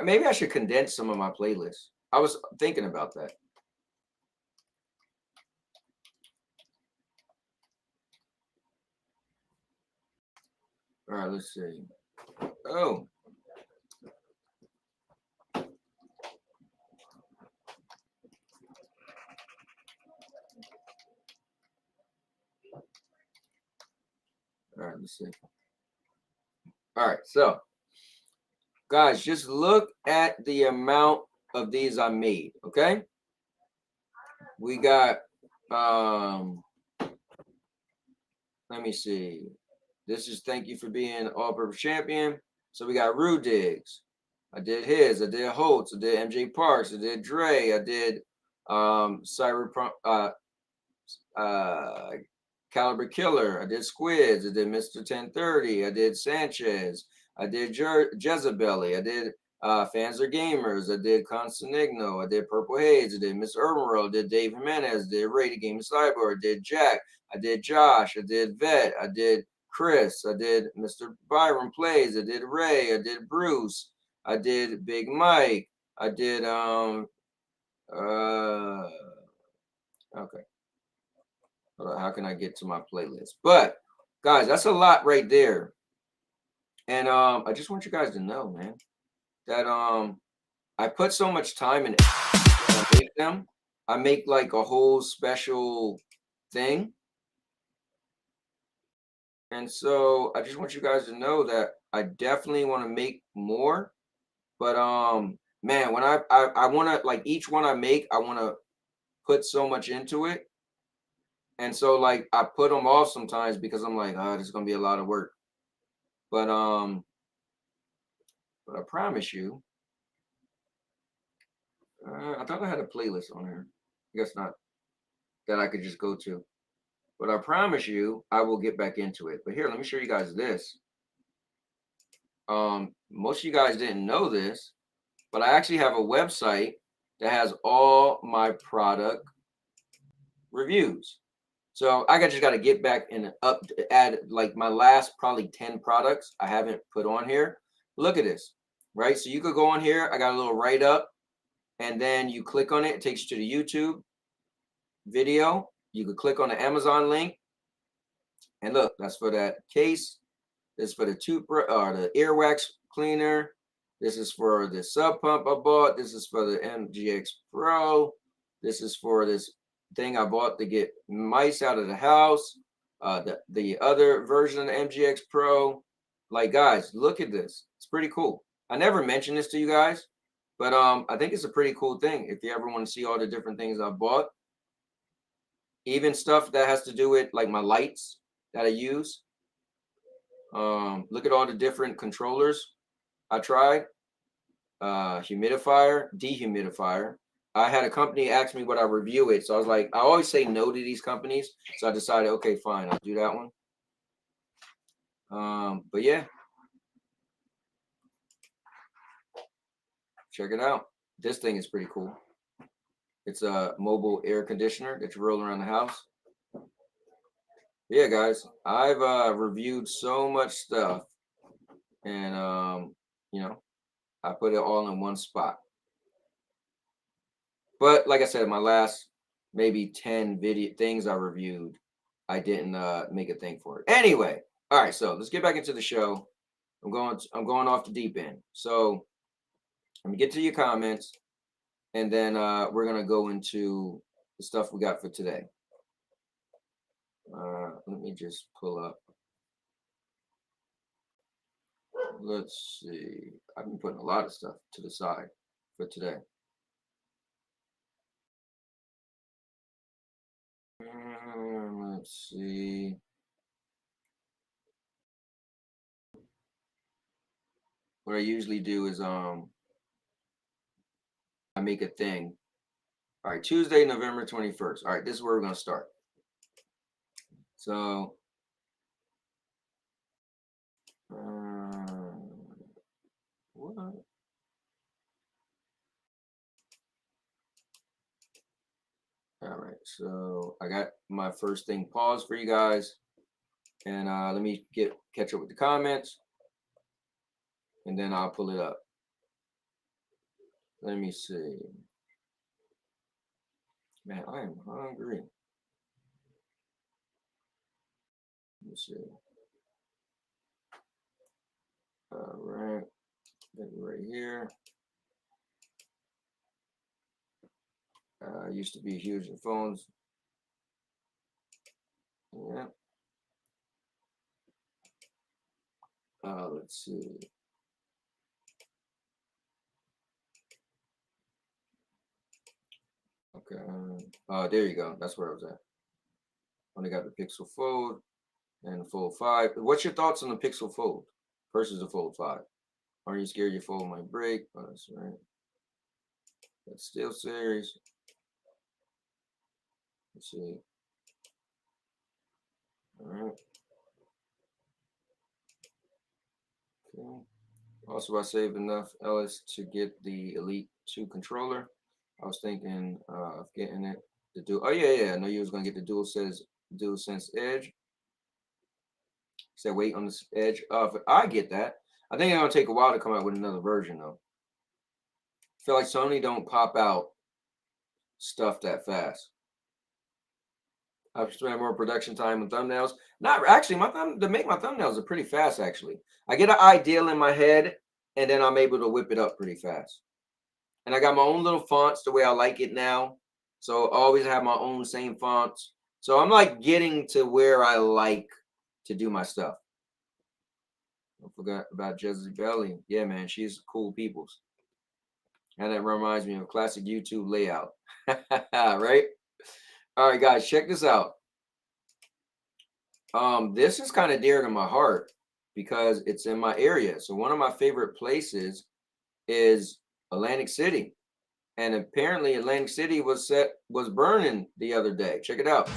Maybe I should condense some of my playlists. I was thinking about that. All right, let's see. Oh. Let's see. All right, so guys, just look at the amount of these I made. Okay, we got let me see. This is thank you for being all-purpose champion. So we got Rue Diggs. I did his. I did Holtz. I did MJ Parks. I did Dre. I did Cyberpunk. Caliber Killer. I did Squids. I did Mr. 1030. I did Sanchez. I did Jezebelly. I did Fans Are Gamers. I did Constantigno. I did Purple Haze. I did Miss Urban World. I did Dave Jimenez. I did Ray the Game Cyborg. I did Jack. I did Josh. I did Vet. I did Chris. I did Mr. Byron Plays. I did Ray. I did Bruce. I did Big Mike. I did okay. How can I get to my playlist? But guys, that's a lot right there. And I just want you guys to know, man, that I put so much time in to make them. I make like a whole special thing. And so I just want you guys to know that I definitely want to make more. But man, when I want to, like, each one I make, I want to put so much into it. And so, like, I put them off sometimes because I'm like, oh, this is gonna be a lot of work. But I promise you, I thought I had a playlist on here. I guess not, that I could just go to. But I promise you, I will get back into it. But here, let me show you guys this. Most of you guys didn't know this, but I actually have a website that has all my product reviews. So I just got to get back and add like my last probably 10 products I haven't put on here. Look at this, right? So you could go on here. I got a little write up, and then you click on it. It takes you to the YouTube video. You could click on the Amazon link, and look, that's for that case. This is for the toothbrush or the earwax cleaner. This is for the sub pump I bought. This is for the MGX Pro. This is for this thing I bought to get mice out of the house. The other version of the MGX Pro. Like, guys, look at this. It's pretty cool. I never mentioned this to you guys, but I think it's a pretty cool thing if you ever want to see all the different things I bought. Even stuff that has to do with like my lights that I use. Look at all the different controllers I tried. Humidifier, dehumidifier. I had a company ask me what I review it. So I was like, I always say no to these companies. So I decided, okay, fine, I'll do that one. But yeah. Check it out. This thing is pretty cool. It's a mobile air conditioner that you roll around the house. Yeah, guys, I've reviewed so much stuff, and you know, I put it all in one spot. But like I said, my last maybe 10 video things I reviewed, I didn't make a thing for it. Anyway, all right, so let's get back into the show. I'm going off the deep end. So let me get to your comments, and then we're gonna go into the stuff we got for today. Let me just pull up. Let's see. I've been putting a lot of stuff to the side for today. Let's see. What I usually do is I make a thing. All right, Tuesday, November 21st. All right, this is where we're gonna start. So what? All right, so I got my first thing paused for you guys, and let me catch up with the comments, and then I'll pull it up. Let me see. Man, I am hungry. Let me see. All right, right here. Used to be huge in phones. Yeah. Let's see. Okay. There you go. That's where I was at. Only got the Pixel Fold and the Fold 5. What's your thoughts on the Pixel Fold versus the Fold 5? Are you scared your fold might break? Oh, that's right. That's still series. Let's see. All right. Okay. Also, I saved enough Ellis to get the Elite 2 controller. I was thinking of getting it to do. Oh yeah. I know you was gonna get the DualSense Edge. Said wait on the Edge. I get that. I think it's gonna take a while to come out with another version though. I feel like Sony don't pop out stuff that fast. I've spent more production time on thumbnails. Not actually, to make my thumbnails are pretty fast actually. I get an ideal in my head and then I'm able to whip it up pretty fast. And I got my own little fonts the way I like it now. So I always have my own same fonts. So I'm like getting to where I like to do my stuff. I forgot about Jezzy Belly. Yeah, man, she's cool peoples. And that reminds me of a classic YouTube layout. Right? All right, guys, check this out. This is kind of dear to my heart because it's in my area. So one of my favorite places is Atlantic City. And apparently Atlantic City was burning the other day. Check it out.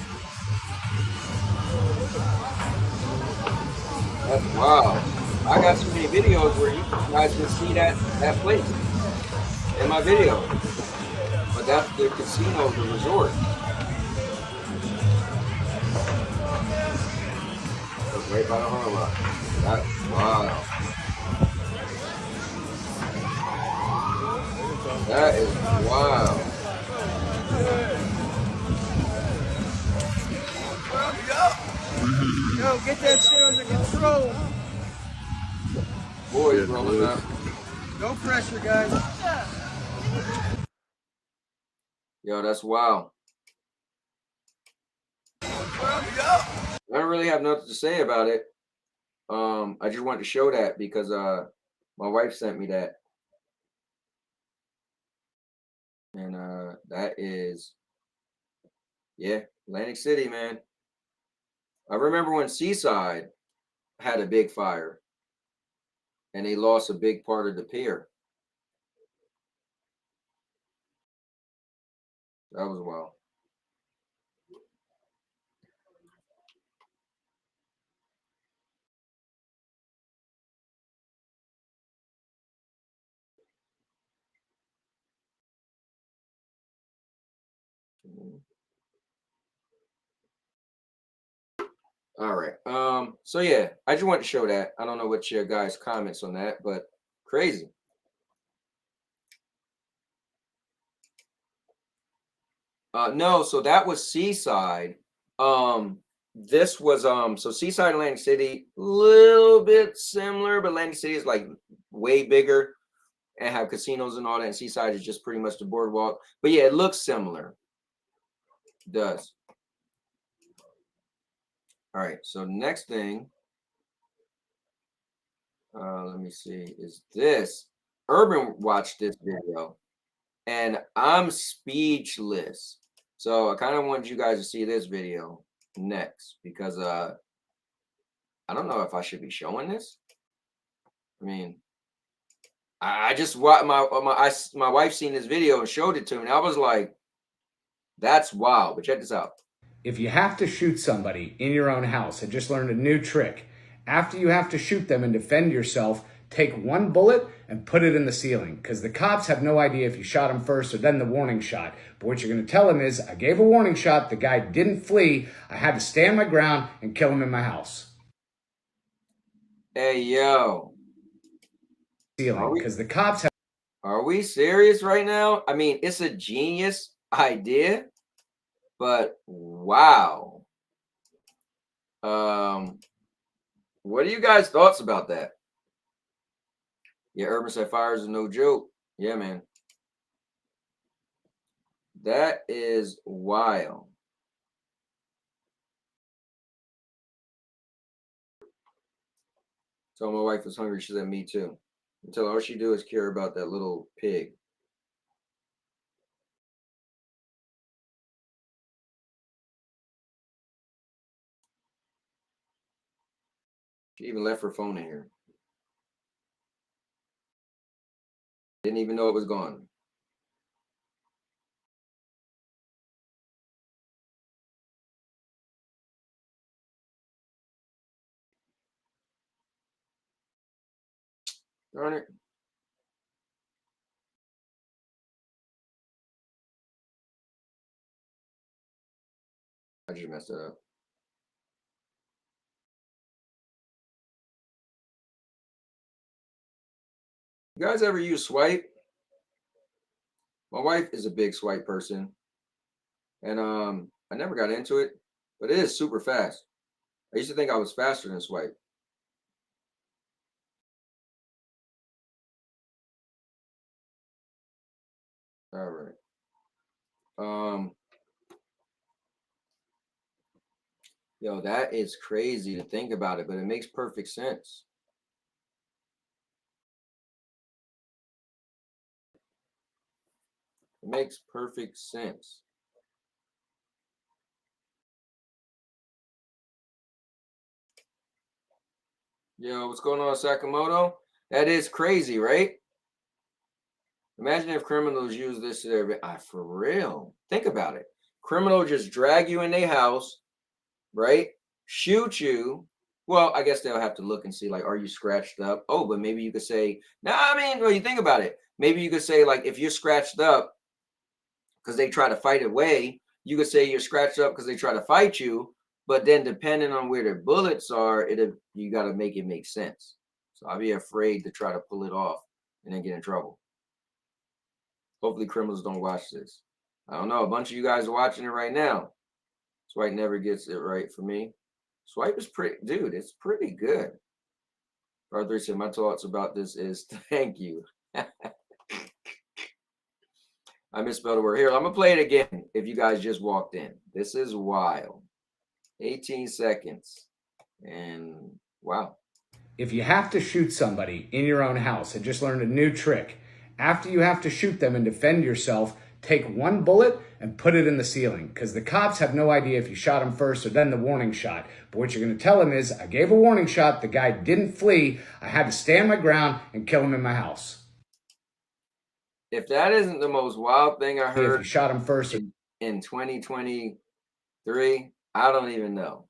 That's wow. I got so many videos where you guys can see that place in my video. But that's the casino, the resort. That's right by the Hard Rock. That's wow. That is wild. Yo, get that shit under control. Boys rolling up. No pressure, guys. Yo, that's wild. I don't really have nothing to say about it. I just wanted to show that because my wife sent me that. And that is, yeah, Atlantic City, man. I remember when Seaside had a big fire and they lost a big part of the pier. That was wild. All right. So yeah, I just want to show that. I don't know what your guys' comments on that, but crazy. No, so that was Seaside. This was so Seaside, Atlantic City, little bit similar, but Atlantic City is like way bigger and have casinos and all that. And Seaside is just pretty much the boardwalk. But yeah, it looks similar. It does. All right, so next thing, let me see, is this. Urban watched this video, and I'm speechless. So I kind of wanted you guys to see this video next because I don't know if I should be showing this. I mean, I just my wife seen this video and showed it to me, and I was like, that's wild. But check this out. If you have to shoot somebody in your own house and just learned a new trick, after you have to shoot them and defend yourself, take one bullet and put it in the ceiling because the cops have no idea if you shot him first or then the warning shot. But what you're going to tell them is, I gave a warning shot, the guy didn't flee, I had to stand my ground and kill him in my house. Hey, yo. Ceiling, because the cops have... Are we serious right now? I mean, it's a genius idea, but wow. What are you guys' thoughts about that? Yeah, Urban said fires is no joke. Yeah, man. That is wild. Told my wife was hungry. She said, me too. Until all she do is care about that little pig. She even left her phone in here. Didn't even know it was gone. Darn it. I just messed it up. You guys ever use Swipe? My wife is a big Swipe person. And I never got into it, but it is super fast. I used to think I was faster than Swipe. All right. Yo, that is crazy to think about it, but it makes perfect sense. It makes perfect sense. Yo, what's going on, Sakamoto? That is crazy, right? Imagine if criminals use this to their for real. Think about it. Criminal just drag you in their house, right? Shoot you. Well, I guess they'll have to look and see, like, are you scratched up? Oh, but maybe you could say, no, I mean, well, you think about it. Maybe you could say, like, if you're scratched up because they try to fight away, you could say you're scratched up because they try to fight you. But then depending on where their bullets are, you got to make it make sense. So I'd be afraid to try to pull it off and then get in trouble. Hopefully criminals don't watch this. I don't know. A bunch of you guys are watching it right now. Swipe never gets it right for me. Swipe is pretty, dude, it's pretty good. R3 said, my thoughts about this is thank you. I misspelled a word. Here, I'm going to play it again if you guys just walked in. This is wild. 18 seconds. And wow. If you have to shoot somebody in your own house and just learned a new trick, after you have to shoot them and defend yourself, take one bullet and put it in the ceiling, because the cops have no idea if you shot him first or then the warning shot. But what you're going to tell them is, I gave a warning shot, the guy didn't flee, I had to stand my ground and kill him in my house. If that isn't the most wild thing I heard if you shot him first in 2023, I don't even know.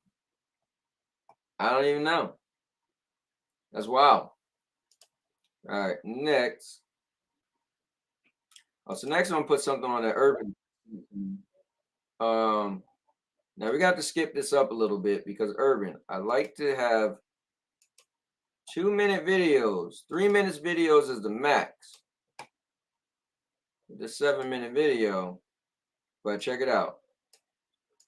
I don't even know. That's wild. All right, next. Oh, so next I'm gonna put something on the urban. Now we got to skip this up a little bit because urban. I like to have 2-minute videos. 3 minutes videos is the max. This 7-minute video, but check it out.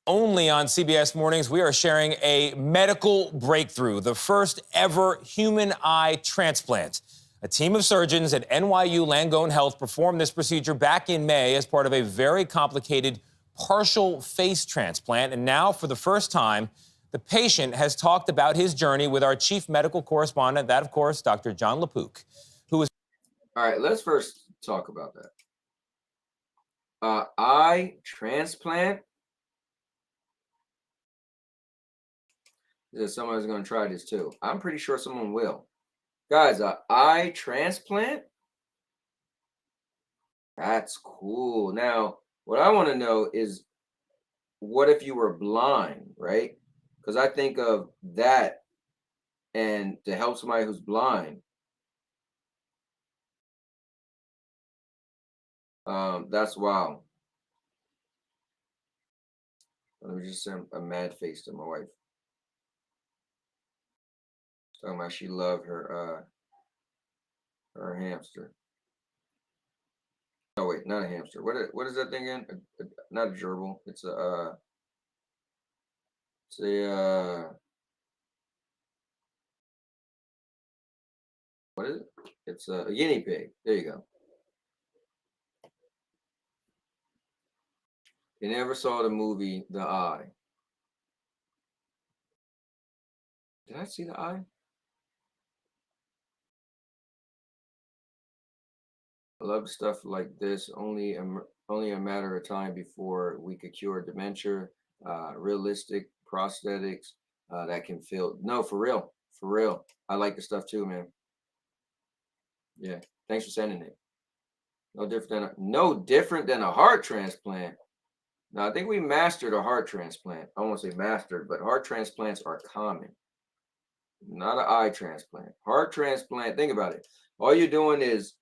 Only on CBS Mornings, we are sharing a medical breakthrough, the first ever human eye transplant. A team of surgeons at NYU Langone Health performed this procedure back in May as part of a very complicated partial face transplant. And now, for the first time, the patient has talked about his journey with our chief medical correspondent, that, of course, Dr. John LaPook, who is... All right, let's first talk about that. Eye transplant. Someone's going to try this too. I'm pretty sure someone will. Guys, eye transplant? That's cool. Now, what I want to know is, what if you were blind, right? Because I think of that, and to help somebody who's blind, that's wow. Let me just send a mad face to my wife. Talking about she loved her hamster. Oh wait, not a hamster. What is that thing again? Not a gerbil. It's a what is it? It's a guinea pig. There you go. You never saw the movie The Eye. Did I see The Eye? I love stuff like this. Only a matter of time before we could cure dementia, realistic prosthetics that can feel. No, for real. For real. I like the stuff too, man. Yeah. Thanks for sending it. No different than a heart transplant. Now, I think we mastered a heart transplant. I won't say mastered, but heart transplants are common. Not an eye transplant. Heart transplant, think about it. All you're doing is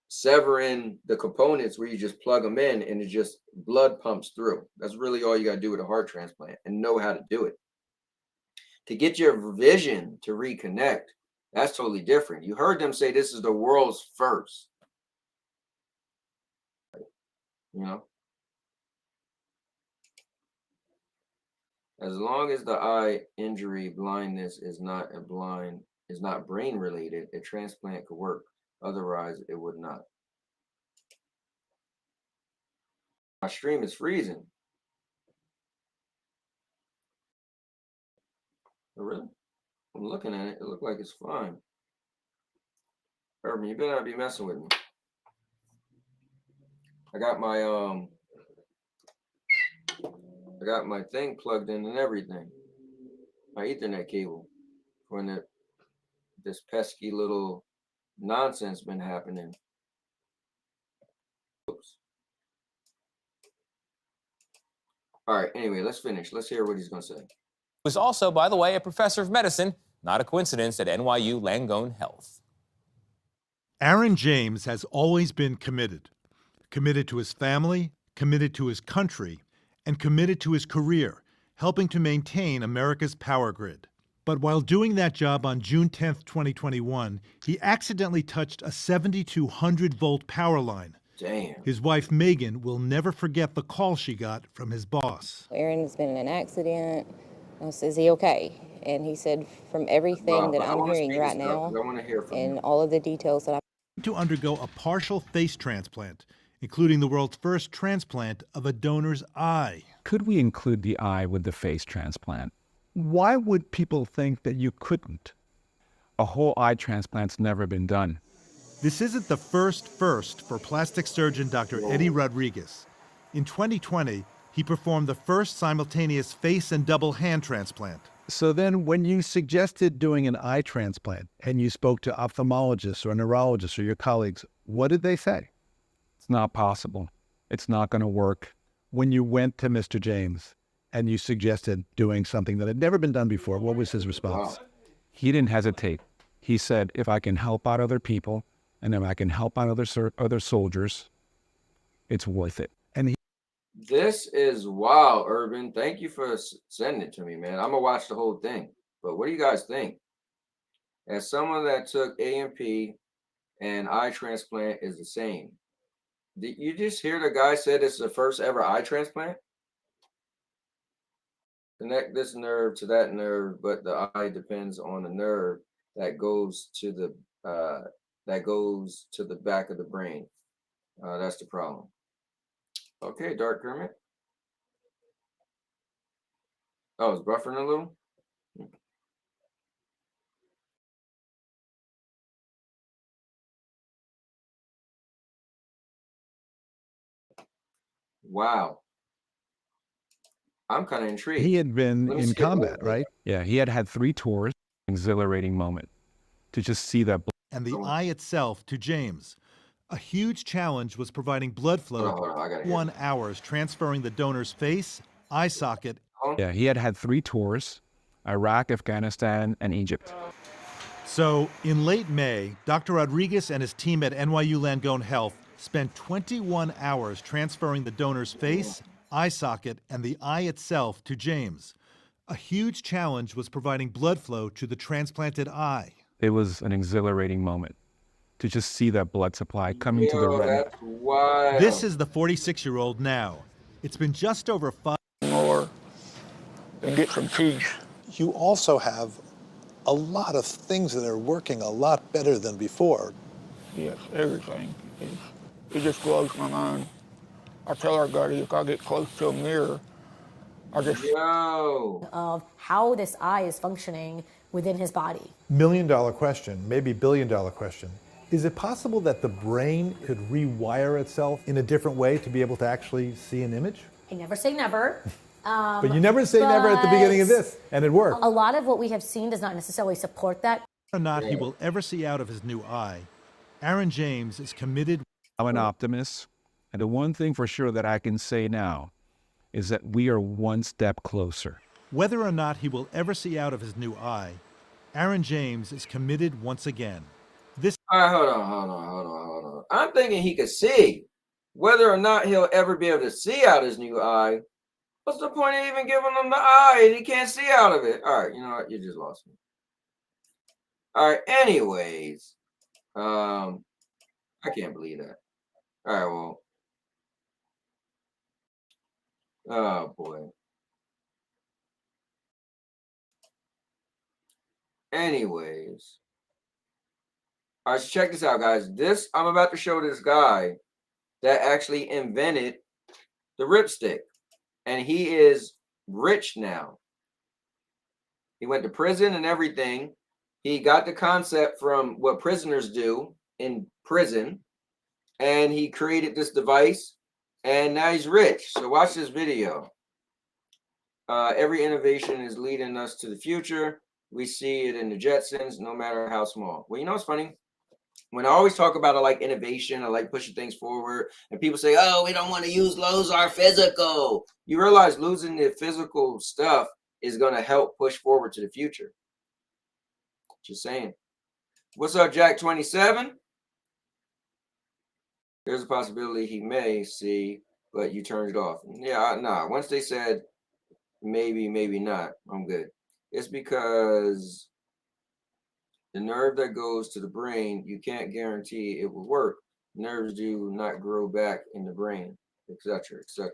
severing the components where you just plug them in and it just blood pumps through. That's really all you got to do with a heart transplant and know how to do it. To get your vision to reconnect, that's totally different. You heard them say this is the world's first. You know? As long as the eye injury blindness is not brain related, a transplant could work. Otherwise, it would not. My stream is freezing. Oh, really? I'm looking at it. It looks like it's fine. Urban, you better not be messing with me. I got my thing plugged in and everything. My Ethernet cable. When this pesky little nonsense been happening. Oops. All right, anyway, let's finish. Let's hear what he's going to say. Was also, by the way, a professor of medicine, not a coincidence, at NYU Langone Health. Aaron James has always been committed to his family, committed to his country, and committed to his career, helping to maintain America's power grid. But while doing that job on June 10th, 2021, he accidentally touched a 7,200-volt power line. Damn. His wife, Megan, will never forget the call she got from his boss. Aaron's been in an accident. I said, is he okay? And he said, from everything that I'm hearing right now and all of the details that to undergo a partial face transplant, including the world's first transplant of a donor's eye. Could we include the eye with the face transplant? Why would people think that you couldn't? A whole eye transplant's never been done. This isn't the first for plastic surgeon Dr. Eddie Rodriguez. In 2020, he performed the first simultaneous face and double hand transplant. So then when you suggested doing an eye transplant and you spoke to ophthalmologists or neurologists or your colleagues, what did they say? It's not possible. It's not going to work. When you went to Mr. James and you suggested doing something that had never been done before, what was his response? Wow. He didn't hesitate. He said, if I can help out other people and if I can help out other soldiers, it's worth it. And this is wow, Urban. Thank you for sending it to me, man. I'm going to watch the whole thing. But what do you guys think? As someone that took A&P and eye transplant is the same. Did you just hear the guy said it's the first ever eye transplant? Connect this nerve to that nerve, but the eye depends on the nerve that goes to the back of the brain. That's the problem. Okay, Dark Kermit. Oh, it's buffering a little. Wow. I'm kind of intrigued. he had been in combat, right? Yeah, he had 3 tours. Exhilarating moment to just see that. And the eye itself to James. A huge challenge was providing blood flow 1 hours, transferring the donor's face, eye socket. Yeah, he had 3 tours, Iraq, Afghanistan, and Egypt. So in late May, Dr. Rodriguez and his team at NYU Langone Health spent 21 hours transferring the donor's face, eye socket, and the eye itself to James. A huge challenge was providing blood flow to the transplanted eye. It was an exhilarating moment to just see that blood supply coming to the retina. This is the 46-year-old now. It's been just over 5 more and get some peace. You also have a lot of things that are working a lot better than before. Yes, everything. It just blows my mind. I tell our guy, if I get close to a mirror, I just... of how this eye is functioning within his body. $1 million question, maybe $1 billion question. Is it possible that the brain could rewire itself in a different way to be able to actually see an image? I never say never. But you never say never at the beginning of this, and it worked. A lot of what we have seen does not necessarily support that. Whether or not he will ever see out of his new eye, Aaron James is committed. I'm an optimist, and the one thing for sure that I can say now is that we are one step closer. Whether or not he will ever see out of his new eye, Aaron James is committed once again. All right, hold on. I'm thinking he could see. Whether or not he'll ever be able to see out his new eye, what's the point of even giving him the eye if he can't see out of it? All right, you know what? You just lost me. All right, anyways. I can't believe that. All right, well. Oh, boy. Anyways. All right, so check this out, guys. I'm about to show this guy that actually invented the ripstick. And he is rich now. He went to prison and everything. He got the concept from what prisoners do in prison. And he created this device. And now he's rich. So watch this video. Every innovation is leading us to the future. We see it in the Jetsons, no matter how small. Well, you know what's funny? When I always talk about I like innovation, I like pushing things forward, and people say, oh, we don't want to lose our physical. You realize losing the physical stuff is going to help push forward to the future. Just saying. What's up, Jack 27? There's a possibility he may see, but you turned it off. Yeah, nah. Once they said maybe, maybe not, I'm good. It's because the nerve that goes to the brain, you can't guarantee it will work. Nerves do not grow back in the brain, etc., etc.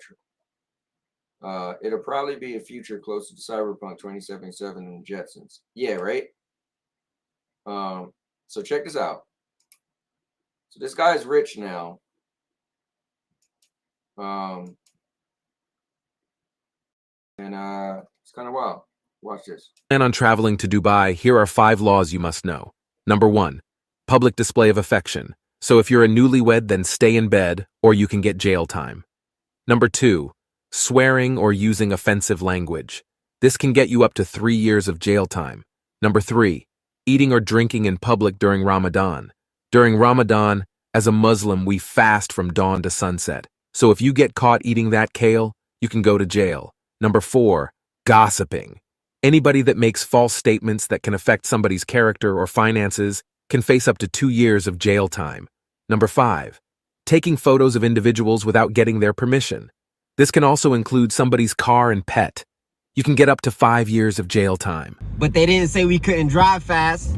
It'll probably be a future closer to Cyberpunk 2077 and Jetsons. Yeah, right? So check this out. So this guy's rich now. It's kind of wild. Watch this. Plan on traveling to Dubai, here are 5 laws you must know. Number 1, public display of affection. So if you're a newlywed, then stay in bed, or you can get jail time. Number 2, swearing or using offensive language. This can get you up to 3 years of jail time. Number 3, eating or drinking in public during Ramadan. During Ramadan, as a Muslim, we fast from dawn to sunset. So if you get caught eating that kale, you can go to jail. Number 4, gossiping. Anybody that makes false statements that can affect somebody's character or finances can face up to 2 years of jail time. Number 5, taking photos of individuals without getting their permission. This can also include somebody's car and pet. You can get up to 5 years of jail time. But they didn't say we couldn't drive fast.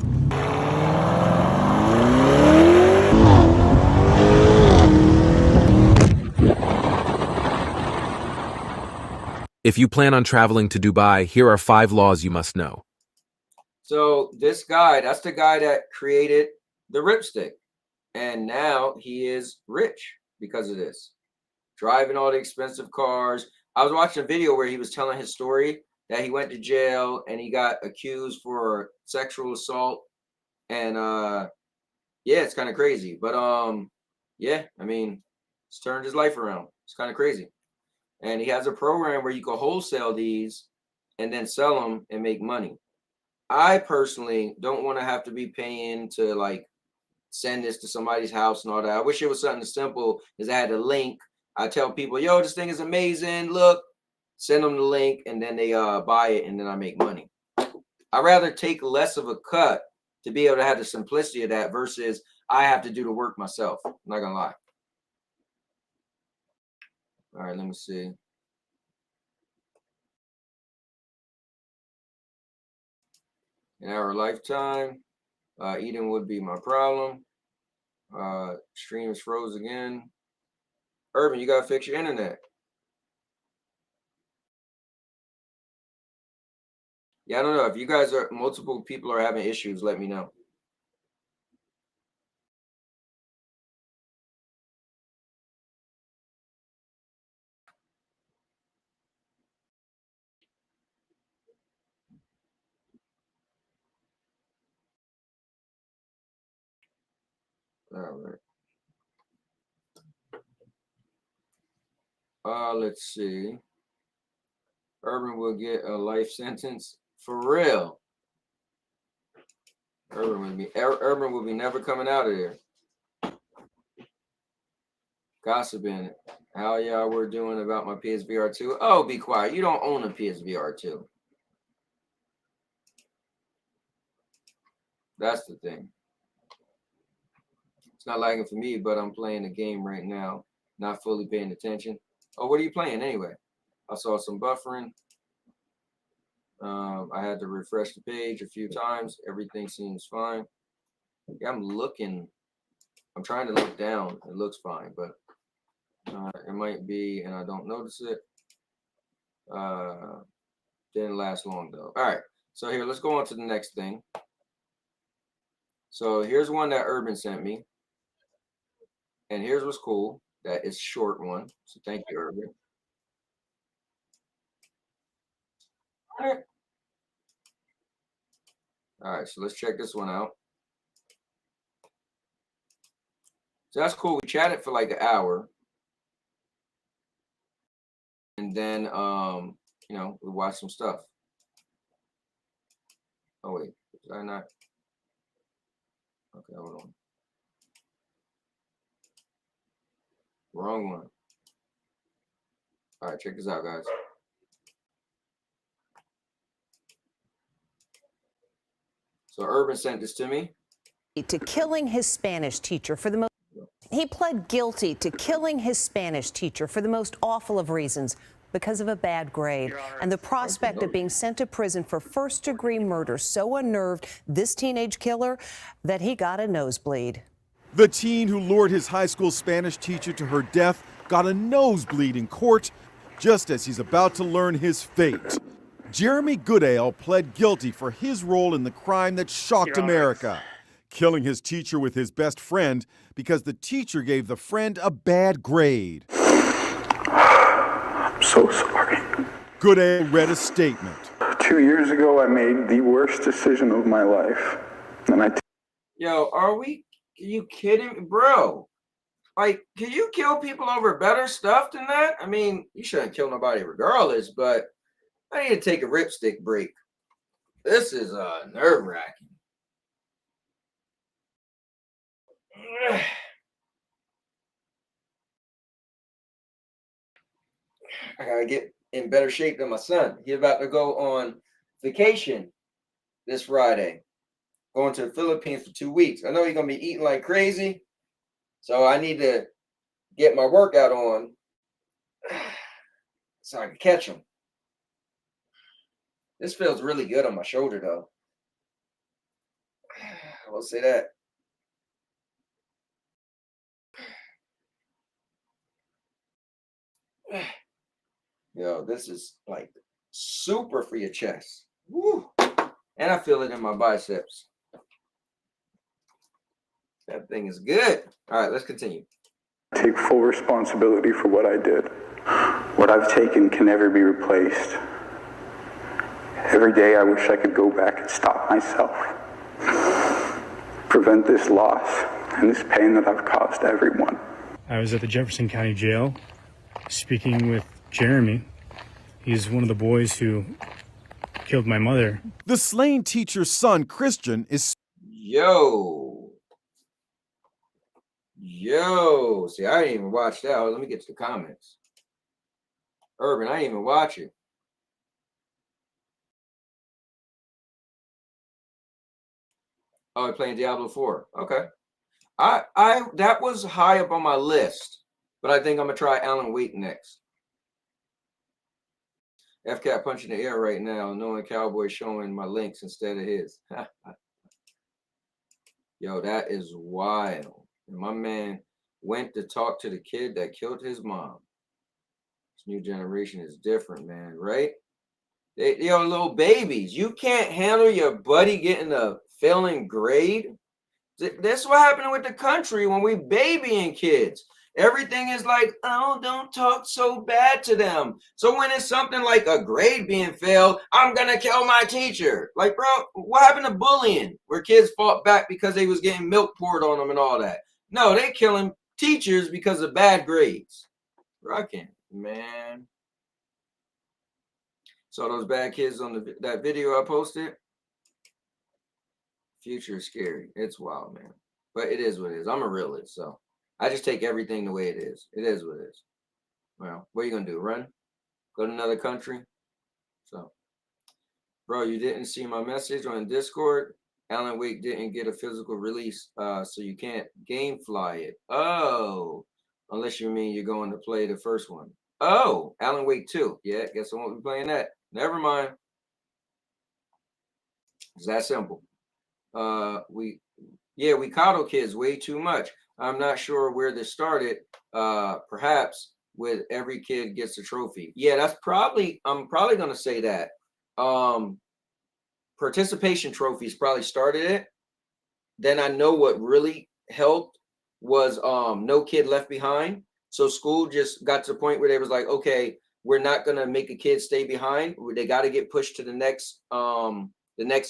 If you plan on traveling to Dubai, here are 5 laws you must know. So this guy, that's the guy that created the ripstick. And now he is rich because of this. Driving all the expensive cars. I was watching a video where he was telling his story that he went to jail and he got accused for sexual assault. And yeah, it's kind of crazy. But yeah, I mean, it's turned his life around. It's kind of crazy. And he has a program where you can wholesale these and then sell them and make money. I personally don't want to have to be paying to like send this to somebody's house and all that. I wish it was something as simple as I had a link. I tell people, yo, this thing is amazing. Look, send them the link and then they buy it and then I make money. I'd rather take less of a cut to be able to have the simplicity of that versus I have to do the work myself. I'm not going to lie. All right, let me see. In our lifetime, eating would be my problem. Stream is froze again. Urban, you got to fix your internet. Yeah, I don't know. If you guys are, multiple people are having issues, let me know. All right. Let's see. Urban will get a life sentence for real. Urban will be never coming out of there. Gossiping how y'all were doing about my PSVR 2. Oh, be quiet. You don't own a PSVR 2. That's the thing. It's not lagging for me, but I'm playing the game right now, not fully paying attention. Oh, what are you playing anyway? I saw some buffering. I had to refresh the page a few times. Everything seems fine. Yeah, I'm trying to look down. It looks fine, but it might be, and I don't notice it. Didn't last long though. All right, so here, let's go on to the next thing. So here's one that Urban sent me. And here's what's cool. That is short one. So thank you, Urban. All right, so let's check this one out. So that's cool. We chatted for like an hour. And then you know, we watched some stuff. Oh wait, did I not? Okay, hold on. Wrong one. All right, check this out, guys. So Urban sent this to me. To killing his Spanish teacher for the most. He pled guilty to killing his Spanish teacher for the most awful of reasons, because of a bad grade. And the prospect of being sent to prison for first-degree murder so unnerved this teenage killer that he got a nosebleed. The teen who lured his high school Spanish teacher to her death got a nosebleed in court just as he's about to learn his fate. Jeremy Goodale pled guilty for his role in the crime that shocked America, killing his teacher with his best friend because the teacher gave the friend a bad grade. I'm so sorry. Goodale read a statement. 2 years ago, I made the worst decision of my life. And Yo, are you kidding me? Bro, like, can you kill people over better stuff than that? I mean, you shouldn't kill nobody regardless, but I need to take a ripstick break. This is nerve-wracking. I gotta get in better shape than my son. He's about to go on vacation this Friday, going to the Philippines for 2 weeks. I know he's gonna be eating like crazy, so I need to get my workout on so I can catch him. This feels really good on my shoulder, though. I will say that. Yo, this is like super for your chest. Woo. And I feel it in my biceps. That thing is good. All right, let's continue. I take full responsibility for what I did. What I've taken can never be replaced. Every day I wish I could go back and stop myself. Prevent this loss and this pain that I've caused everyone. I was at the Jefferson County Jail speaking with Jeremy. He's one of the boys who killed my mother. The slain teacher's son, Christian, is... Yo. See, I didn't even watch that. Let me get to the comments. Urban, I didn't even watch it. Oh, I'm playing Diablo 4. Okay. I that was high up on my list, but I think I'm gonna try Alan Wake next. FCat punching the air right now, knowing Cowboy showing my links instead of his. Yo, that is wild. And my man went to talk to the kid that killed his mom. This new generation is different, man, right? They are little babies. You can't handle your buddy getting a failing grade. That's what happened with the country when we babying kids. Everything is like, oh, don't talk so bad to them. So when it's something like a grade being failed, I'm going to kill my teacher. Like, bro, what happened to bullying? Where kids fought back because they was getting milk poured on them and all that. No, they killing teachers because of bad grades. Bro, I can't, man. Saw those bad kids on that video I posted. Future is scary. It's wild, man. But it is what it is. I'm a realist, so I just take everything the way it is. It is what it is. Well, what are you gonna do? Run? Go to another country? So, bro, you didn't see my message on Discord. Alan Wake didn't get a physical release, so you can't game fly it. Oh, unless you mean you're going to play the first one. Oh, Alan Wake 2. Yeah, guess I won't be playing that. Never mind. It's that simple. We coddle kids way too much. I'm not sure where this started. Perhaps with every kid gets a trophy. Yeah, I'm probably gonna say that. Participation trophies probably started it. Then I know what really helped was no kid left behind. So school just got to the point where they was like, okay, we're not gonna make a kid stay behind. They got to get pushed to the next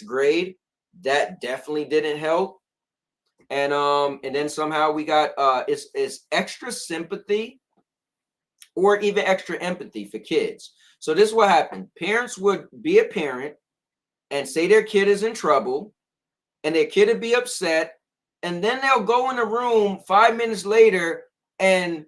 grade. That definitely didn't help. And then somehow we got it's extra sympathy or even extra empathy for kids. So this is what happened. Parents would be a parent and say their kid is in trouble, and their kid would be upset, and then they'll go in the room 5 minutes later and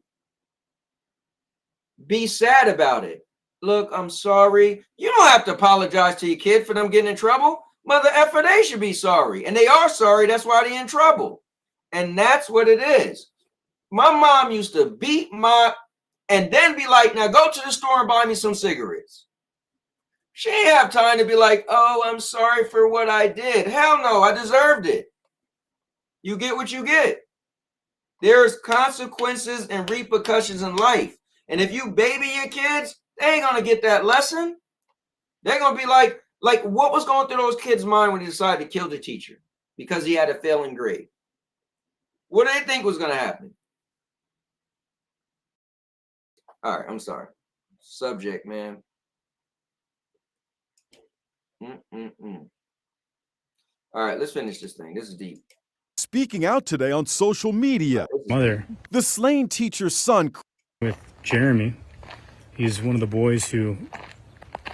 be sad about it. Look, I'm sorry. You don't have to apologize to your kid for them getting in trouble. Mother effer, they should be sorry. And they are sorry. That's why they're in trouble. And that's what it is. My mom used to beat and then be like, now go to the store and buy me some cigarettes. She ain't have time to be like, oh, I'm sorry for what I did. Hell no, I deserved it. You get what you get. There's consequences and repercussions in life. And if you baby your kids, they ain't gonna get that lesson. They're gonna be like what was going through those kids' mind when he decided to kill the teacher because he had a failing grade? What do they think was gonna happen? All right, I'm sorry. Subject, man. All right, let's finish this thing. This is deep. Speaking out today on social media, Mother. The slain teacher's son. With Jeremy. He's one of the boys who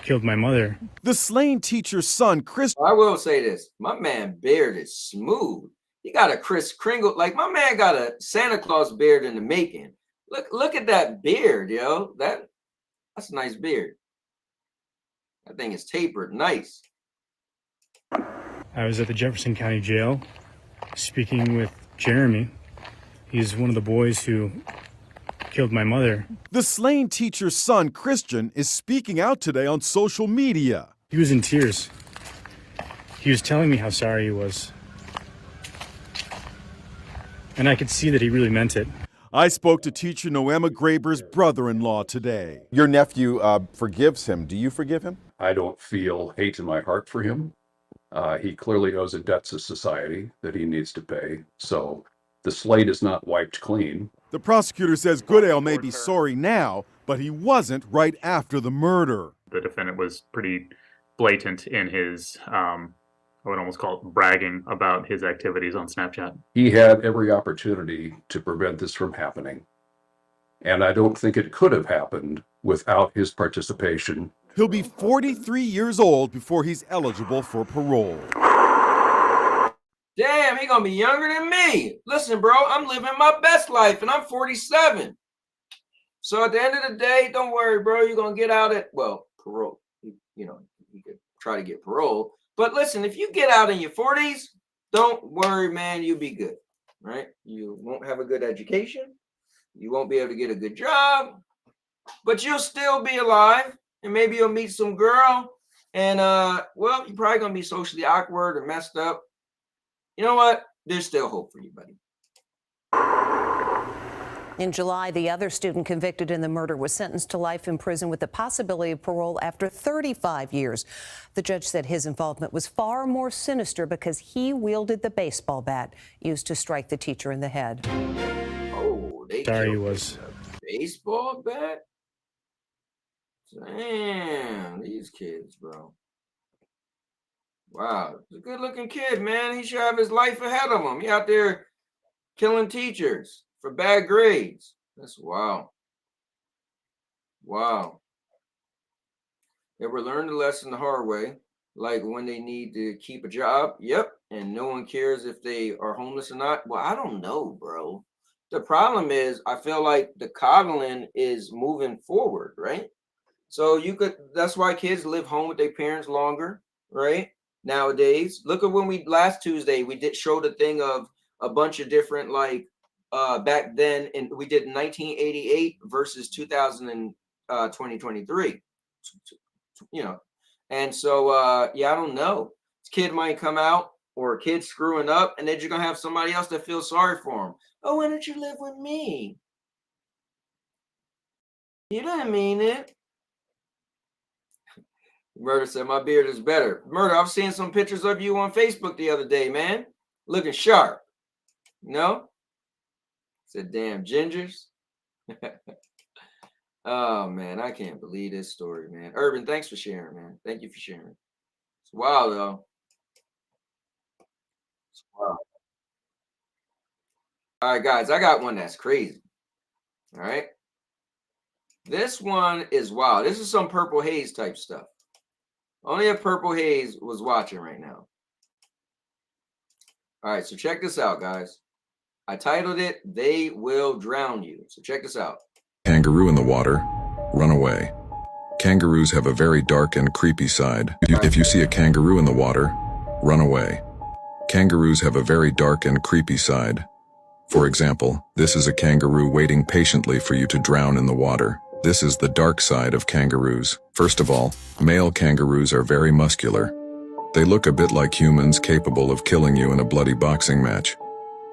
killed my mother. The slain teacher's son, Chris. I will say this. My man beard is smooth. He got a Kris Kringle. Like, my man got a Santa Claus beard in the making. Look at that beard, yo. That's a nice beard. That thing is tapered. Nice. I was at the Jefferson County Jail speaking with Jeremy. He's one of the boys who killed my mother. The slain teacher's son, Christian, is speaking out today on social media. He was in tears. He was telling me how sorry he was. And I could see that he really meant it. I spoke to teacher Noema Graber's brother-in-law today. Your nephew forgives him. Do you forgive him? I don't feel hate in my heart for him. He clearly owes a debt to society that he needs to pay. So the slate is not wiped clean. The prosecutor says Goodale may be sorry now, but he wasn't right after the murder. The defendant was pretty blatant in his, I would almost call it bragging about his activities on Snapchat. He had every opportunity to prevent this from happening. And I don't think it could have happened without his participation. He'll be 43 years old before he's eligible for parole. Damn, he gonna be younger than me. Listen, bro, I'm living my best life and I'm 47. So at the end of the day, don't worry, bro. You're gonna get out at, well, parole. You could try to get parole. But listen, if you get out in your 40s, don't worry, man, you'll be good. Right? You won't have a good education. You won't be able to get a good job, but you'll still be alive. And maybe you'll meet some girl. And well, you're probably gonna be socially awkward or messed up. You know what? There's still hope for you, buddy. In July, the other student convicted in the murder was sentenced to life in prison with the possibility of parole after 35 years. The judge said his involvement was far more sinister because he wielded the baseball bat used to strike the teacher in the head. Oh, they Sorry he killed was. a baseball bat? Damn, these kids, bro. Wow, he's a good-looking kid, man. He should have his life ahead of him. He out there killing teachers for bad grades. That's wow. Wow. They were learning the lesson the hard way, like when they need to keep a job. Yep. And no one cares if they are homeless or not. Well, I don't know, bro. The problem is, I feel like the coddling is moving forward, right? So that's why kids live home with their parents longer, right? Nowadays, look at when last Tuesday, we did show the thing of a bunch of different, like, back then, and we did 1988 versus 2000 and 2023, and so, yeah, I don't know. This kid might come out, or a kid screwing up, and then you're going to have somebody else that feels sorry for him. Oh, why don't you live with me? You didn't mean it. Murder said, my beard is better. Murder, I was seeing some pictures of you on Facebook the other day, man. Looking sharp. No? Said, damn gingers. Oh, man, I can't believe this story, man. Urban, thanks for sharing, man. Thank you for sharing. It's wild, though. It's wild. All right, guys, I got one that's crazy. All right. This one is wild. This is some Purple Haze type stuff. Only if Purple Haze was watching right now. All right, so check this out, guys. I titled it, They Will Drown You. So check this out. Kangaroo in the water, run away. Kangaroos have a very dark and creepy side. If you see a kangaroo in the water, run away. Kangaroos have a very dark and creepy side. For example, this is a kangaroo waiting patiently for you to drown in the water. This is the dark side of kangaroos. First of all, male kangaroos are very muscular. They look a bit like humans, capable of killing you in a bloody boxing match.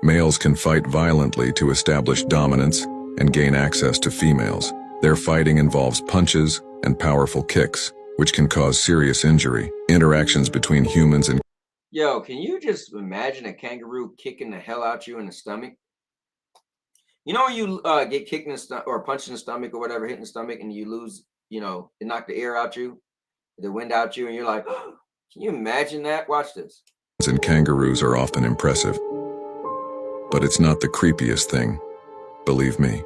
Males can fight violently to establish dominance and gain access to females. Their fighting involves punches and powerful kicks, which can cause serious injury. Interactions between humans and Yo, can you just imagine a kangaroo kicking the hell out you in the stomach? You know when you get kicked in the stomach or punched in the stomach or whatever, hit in the stomach, and you lose, it knocked the air out you, the wind out you, and you're like, oh, can you imagine that? Watch this. kangaroos are often impressive. But it's not the creepiest thing. Believe me.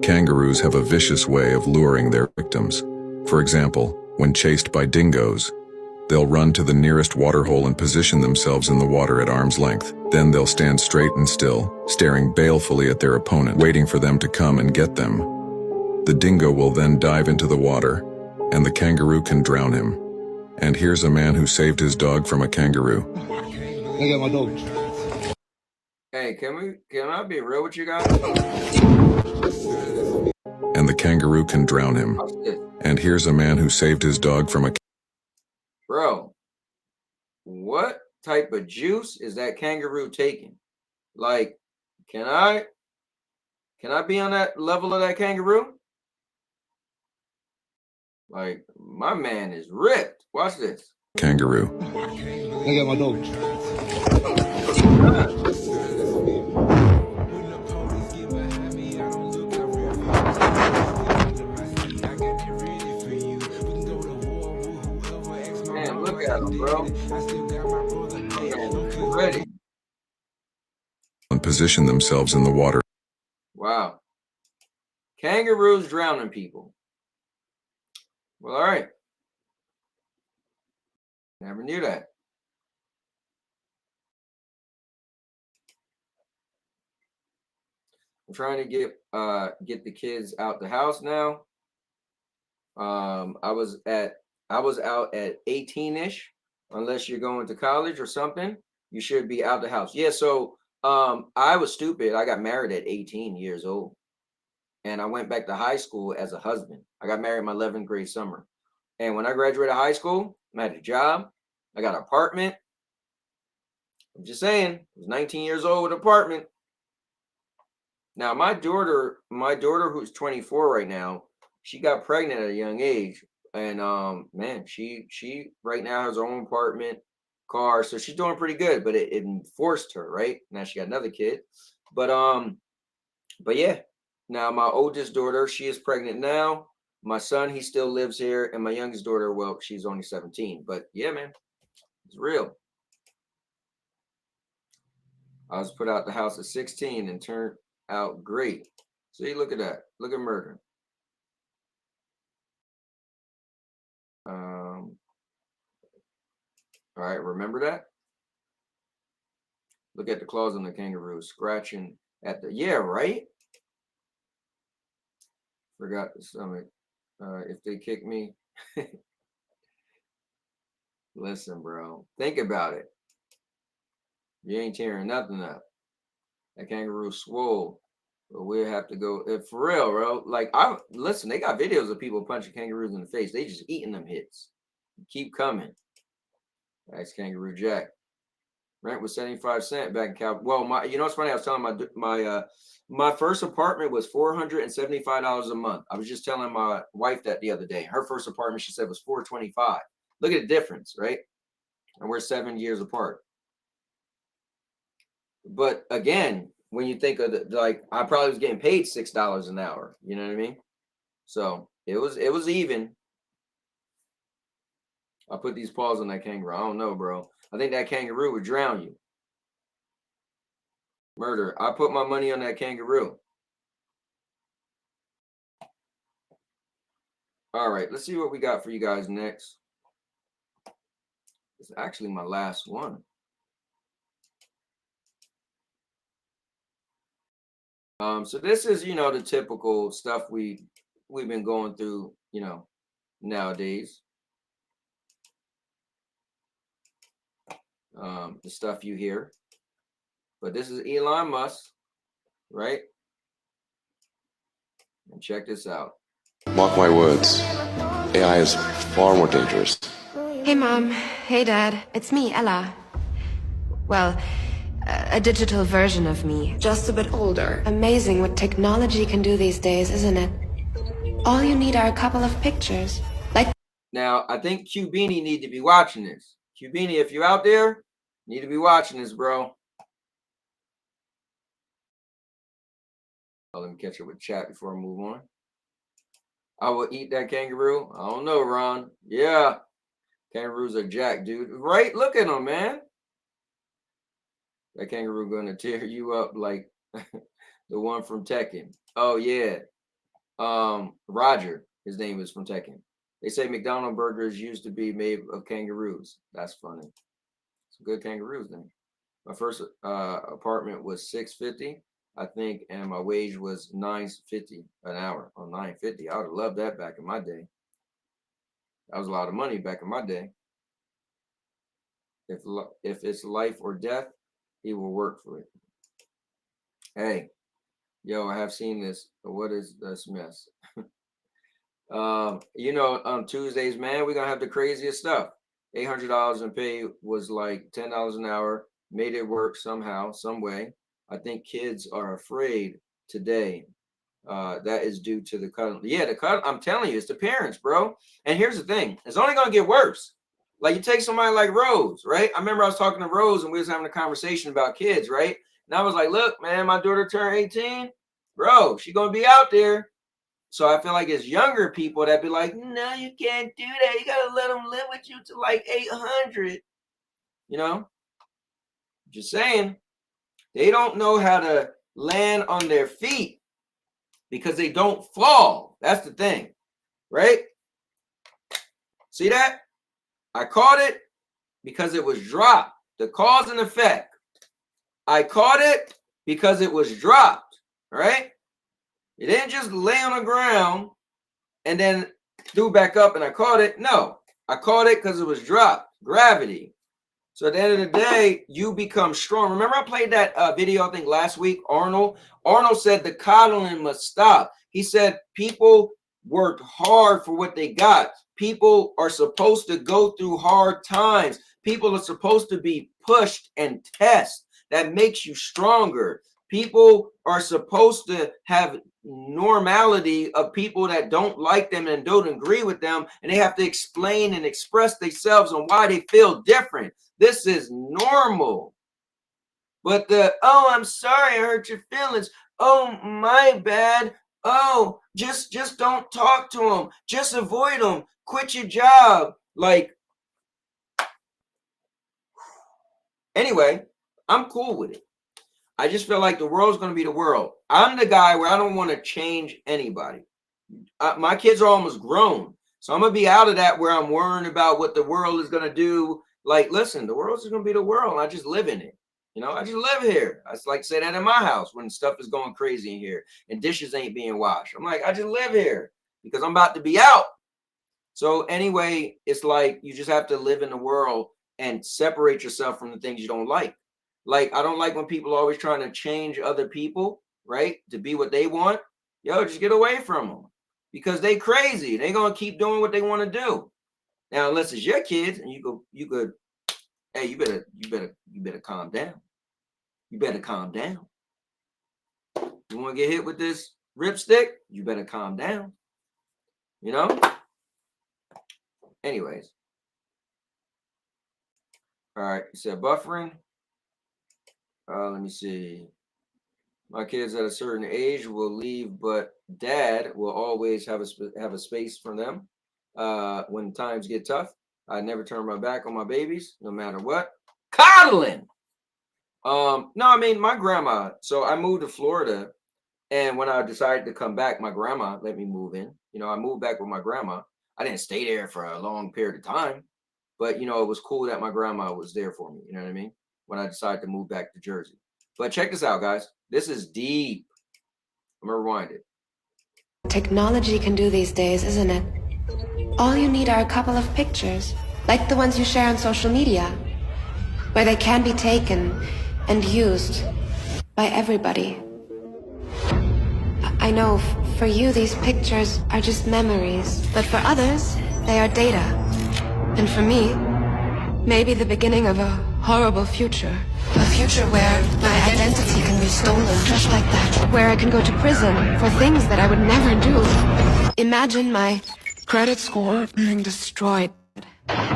Kangaroos have a vicious way of luring their victims. For example, when chased by dingoes, they'll run to the nearest waterhole and position themselves in the water at arm's length. Then they'll stand straight and still, staring balefully at their opponent, waiting for them to come and get them. The dingo will then dive into the water, and the kangaroo can drown him. And here's a man who saved his dog from a kangaroo. I got my dog. Hey, can I be real with you guys? And the kangaroo can drown him. And here's a man who saved his dog from a... Bro, what type of juice is that kangaroo taking? Like, can I be on that level of that kangaroo? Like, my man is ripped. Watch this. Kangaroo. I got my dog. Man, look at him, bro. Man, ready. And position themselves in the water. Wow. Kangaroos drowning people. Well, all right. Never knew that. I'm trying to get the kids out the house now. I was out at 18-ish. Unless you're going to college or something, you should be out the house. Yeah, so I was stupid. I got married at 18 years old. And I went back to high school as a husband. I got married my 11th grade summer. And when I graduated high school, I had a job. I got an apartment. I'm just saying, I was 19 years old with an apartment. Now, my daughter who's 24 right now, she got pregnant at a young age. And man, she right now has her own apartment, car. So she's doing pretty good, but it forced her, right? Now she got another kid. But yeah. Now, my oldest daughter, she is pregnant now. My son, he still lives here. And my youngest daughter, well, she's only 17. But yeah, man, it's real. I was put out the house at 16 and turned out great. See, look at that. Look at murder. All right, remember that? Look at the claws on the kangaroo, scratching at the, yeah, right? Forgot the stomach. If they kick me, listen, bro, think about it. You ain't tearing nothing up. That kangaroo swole. But we'll have to go, if for real, bro. Like, listen, they got videos of people punching kangaroos in the face. They just eating them hits. Keep coming. That's Kangaroo Jack. Rent was 75 cents back in Cowboy. Well, you know what's funny? I was telling my first apartment was $475 a month. I was just telling my wife that the other day. Her first apartment, she said, was $425. Look at the difference, right? And we're 7 years apart. But again, when you think of like, I probably was getting paid $6 an hour. You know what I mean? So it was even. I put these paws on that kangaroo. I don't know, bro. I think that kangaroo would drown you. Murder. I put my money on that kangaroo. All right, let's see what we got for you guys next. It's actually my last one. So this is, the typical stuff we've been going through, nowadays. The stuff you hear. But this is Elon Musk, right? And check this out. Mark my words, AI is far more dangerous. Hey, Mom. Hey, Dad. It's me, Ella. Well, a digital version of me. Just a bit older. Amazing what technology can do these days, isn't it? All you need are a couple of pictures. Now, I think Q Beanie need to be watching this. Q Beanie, if you're out there, need to be watching this, bro. Let me catch up with chat before I move on. I will eat that kangaroo. I don't know, Ron. Yeah. Kangaroos are jacked, dude. Right? Look at them, man. That kangaroo gonna tear you up like the one from Tekken. Oh yeah. Roger, his name is from Tekken. They say McDonald's burgers used to be made of kangaroos. That's funny. Some good kangaroos then. My first apartment was $650, I think, and my wage was $9.50 an hour. Oh, $9.50. I would have loved that back in my day. That was a lot of money back in my day. If it's life or death, he will work for it. Hey, yo, I have seen this. What is this mess? On Tuesdays, man, we're gonna have the craziest stuff. $800 in pay was like $10 an hour. Made it work somehow, some way. I think kids are afraid today. That is due to the cut. Yeah, the cut. I'm telling you, it's the parents, bro. And here's the thing: it's only gonna get worse. Like, you take somebody like Rose, right? I remember I was talking to Rose and we was having a conversation about kids, right? And I was like, look, man, my daughter turned 18. Bro, she's going to be out there. So I feel like it's younger people that be like, no, you can't do that. You got to let them live with you to like 800. Just saying. They don't know how to land on their feet because they don't fall. That's the thing, right? See that? I caught it because it was dropped. The cause and effect. I caught it because it was dropped, right? It didn't just lay on the ground and then threw back up and I caught it. No, I caught it because it was dropped. Gravity. So at the end of the day, you become strong. Remember I played that video, I think last week, Arnold? Arnold said the coddling must stop. He said people worked hard for what they got. People are supposed to go through hard times. People are supposed to be pushed and tested. That makes you stronger. People are supposed to have normality of people that don't like them and don't agree with them, and they have to explain and express themselves on why they feel different. This is normal. But oh, I'm sorry, I hurt your feelings. Oh, my bad. Oh, just don't talk to them. Just avoid them. Quit your job. Like, anyway, I'm cool with it. I just feel like the world's going to be the world. I'm the guy where I don't want to change anybody. My kids are almost grown. So I'm going to be out of that where I'm worrying about what the world is going to do. Like, listen, the world's going to be the world. I just live in it. You know, I just live here. I just like to say that in my house when stuff is going crazy in here and dishes ain't being washed. I'm like, I just live here because I'm about to be out. So anyway, it's like you just have to live in the world and separate yourself from the things you don't like. Like, I don't like when people are always trying to change other people, right? To be what they want. Yo, just get away from them because they crazy. They gonna keep doing what they want to do. Now, unless it's your kids and you could, hey, you better calm down. You better calm down. You want to get hit with this ripstick? You better calm down. You know? Anyways. All right, you said buffering. Let me see. My kids at a certain age will leave, but dad will always have a space for them. When times get tough, I never turn my back on my babies, no matter what. Coddling. No, I mean my grandma. So I moved to Florida, and when I decided to come back, my grandma let me move in. You know, I moved back with my grandma. I didn't stay there for a long period of time, but you know, it was cool that my grandma was there for me. You know what I mean? When I decided to move back to Jersey. But check this out, guys. This is deep. I'm gonna rewind it. Technology can do these days, isn't it? All you need are a couple of pictures, like the ones you share on social media, where they can be taken and used by everybody. I know for you these pictures are just memories, but for others, they are data. And for me, maybe the beginning of a horrible future. A future where my identity can be stolen just like that. Where I can go to prison for things that I would never do. Imagine my credit score being destroyed.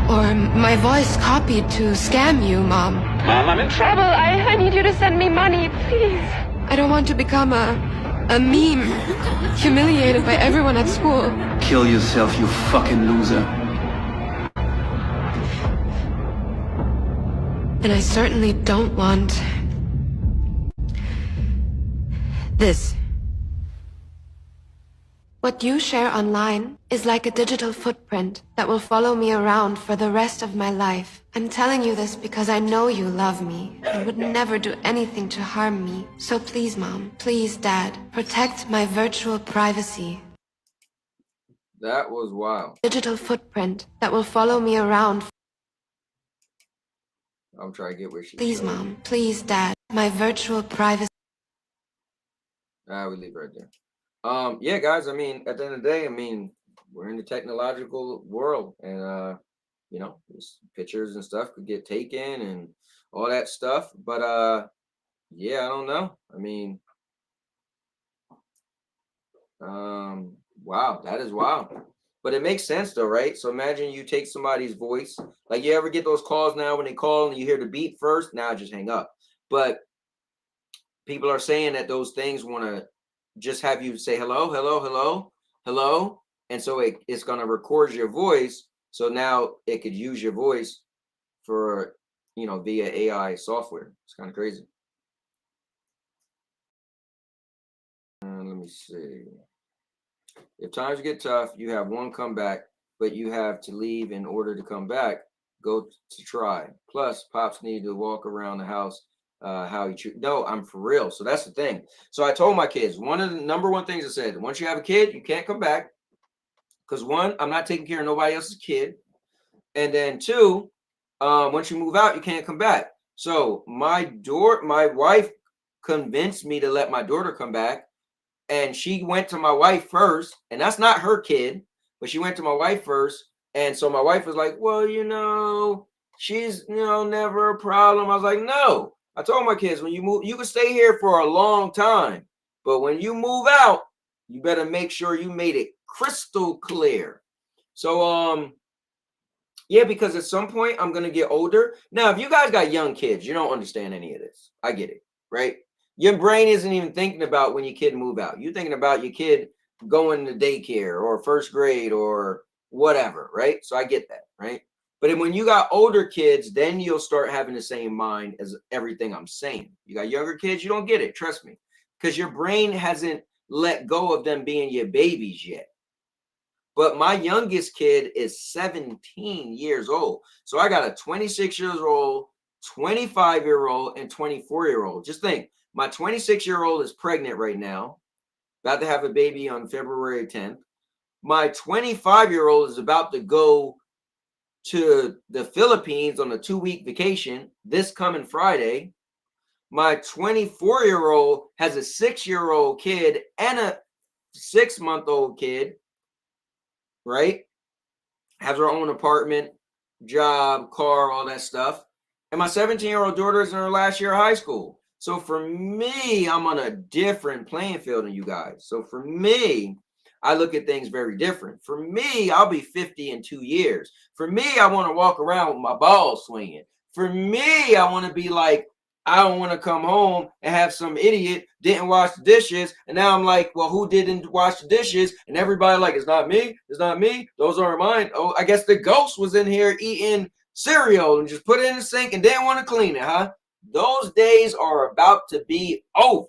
Or my voice copied to scam you, Mom. Mom, I'm in trouble. I need you to send me money, please. I don't want to become a meme, humiliated by everyone at school. Kill yourself, you fucking loser. And I certainly don't want this. What you share online is like a digital footprint that will follow me around for the rest of my life. I'm telling you this because I know you love me and would never do anything to harm me. So please, Mom, please, Dad, protect my virtual privacy. That was wild. Digital footprint that will follow me around. I'm trying to get where she's Please, Mom, please, Dad, my virtual privacy. We leave right there. Yeah, guys, I mean, at the end of the day, I mean, we're in the technological world and, you know, pictures and stuff could get taken and all that stuff. But, yeah, I don't know. I mean, wow, that is wild. But it makes sense though, right? So imagine you take somebody's voice. Like you ever get those calls now when they call and you hear the beep first, now just hang up. But people are saying that those things want to just have you say hello, hello, hello, hello. And so it's going to record your voice. So now it could use your voice for, you know, via AI software. It's kind of crazy. Let me see. If times get tough, you have one comeback, but you have to leave in order to come back. Go to try. Plus, pops need to walk around the house how he choose. No, I'm for real. So that's the thing. So I told my kids, one of the number one things I said, once you have a kid, you can't come back. Because one, I'm not taking care of nobody else's kid. And then two, once you move out, you can't come back. So my wife convinced me to let my daughter come back. And she went to my wife first, and that's not her kid, but she went to my wife first. And so my wife was like, well, you know, she's, you know, never a problem. I was like, no. I told my kids, when you move, you can stay here for a long time, but when you move out, you better make sure you made it crystal clear. So, yeah, because at some point I'm going to get older. Now, if you guys got young kids, you don't understand any of this. I get it, right? Your brain isn't even thinking about when your kid move out. You're thinking about your kid going to daycare or first grade or whatever, right? So I get that, right? But then when you got older kids, then you'll start having the same mind as everything I'm saying. You got younger kids, you don't get it, trust me, because your brain hasn't let go of them being your babies yet. But my youngest kid is 17 years old. So I got a 26-year-old, 25-year-old, and 24-year-old. Just think, my 26-year-old is pregnant right now, about to have a baby on February 10th. My 25-year-old is about to go to the Philippines on a 2-week vacation this coming Friday. My 24-year-old has a 6-year-old kid and a 6-month-old kid, right? Has her own apartment, job, car, all that stuff. And my 17-year-old daughter is in her last year of high school. So for me, I'm on a different playing field than you guys. So for me, I look at things very different. For me, I'll be 50 in 2 years. For me, I want to walk around with my balls swinging. For me, I want to be like, I don't want to come home and have some idiot didn't wash the dishes. And now I'm like, well, who didn't wash the dishes? And everybody like, it's not me. It's not me. Those aren't mine. Oh, I guess the ghost was in here eating cereal and just put it in the sink and didn't want to clean it, huh? Those days are about to be over.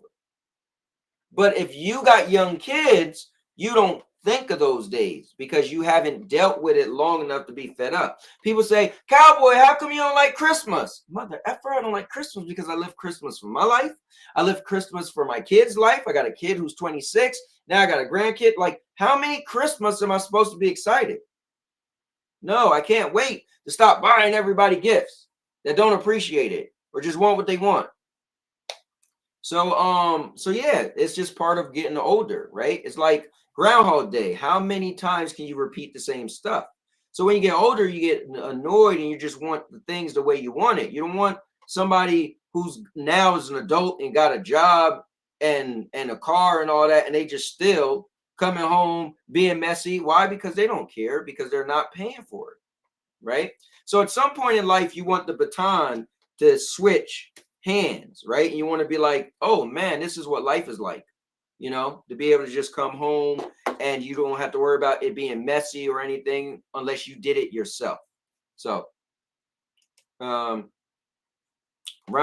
But if you got young kids, you don't think of those days because you haven't dealt with it long enough to be fed up. People say, Cowboy, how come you don't like Christmas? Mother effer, I don't like Christmas because I live Christmas for my life. I live Christmas for my kid's life. I got a kid who's 26. Now I got a grandkid. Like, how many Christmas am I supposed to be excited? No, I can't wait to stop buying everybody gifts that don't appreciate it or just want what they want. So yeah, it's just part of getting older, right? It's like Groundhog Day. How many times can you repeat the same stuff? So when you get older, you get annoyed and you just want the things the way you want it. You don't want somebody who's now is an adult and got a job and a car and all that, and they just still coming home being messy. Why? Because they don't care, because they're not paying for it, right? So at some point in life, you want the baton to switch hands, right? And you want to be like, oh man, this is what life is like, you know, to be able to just come home and you don't have to worry about it being messy or anything unless you did it yourself. So Ron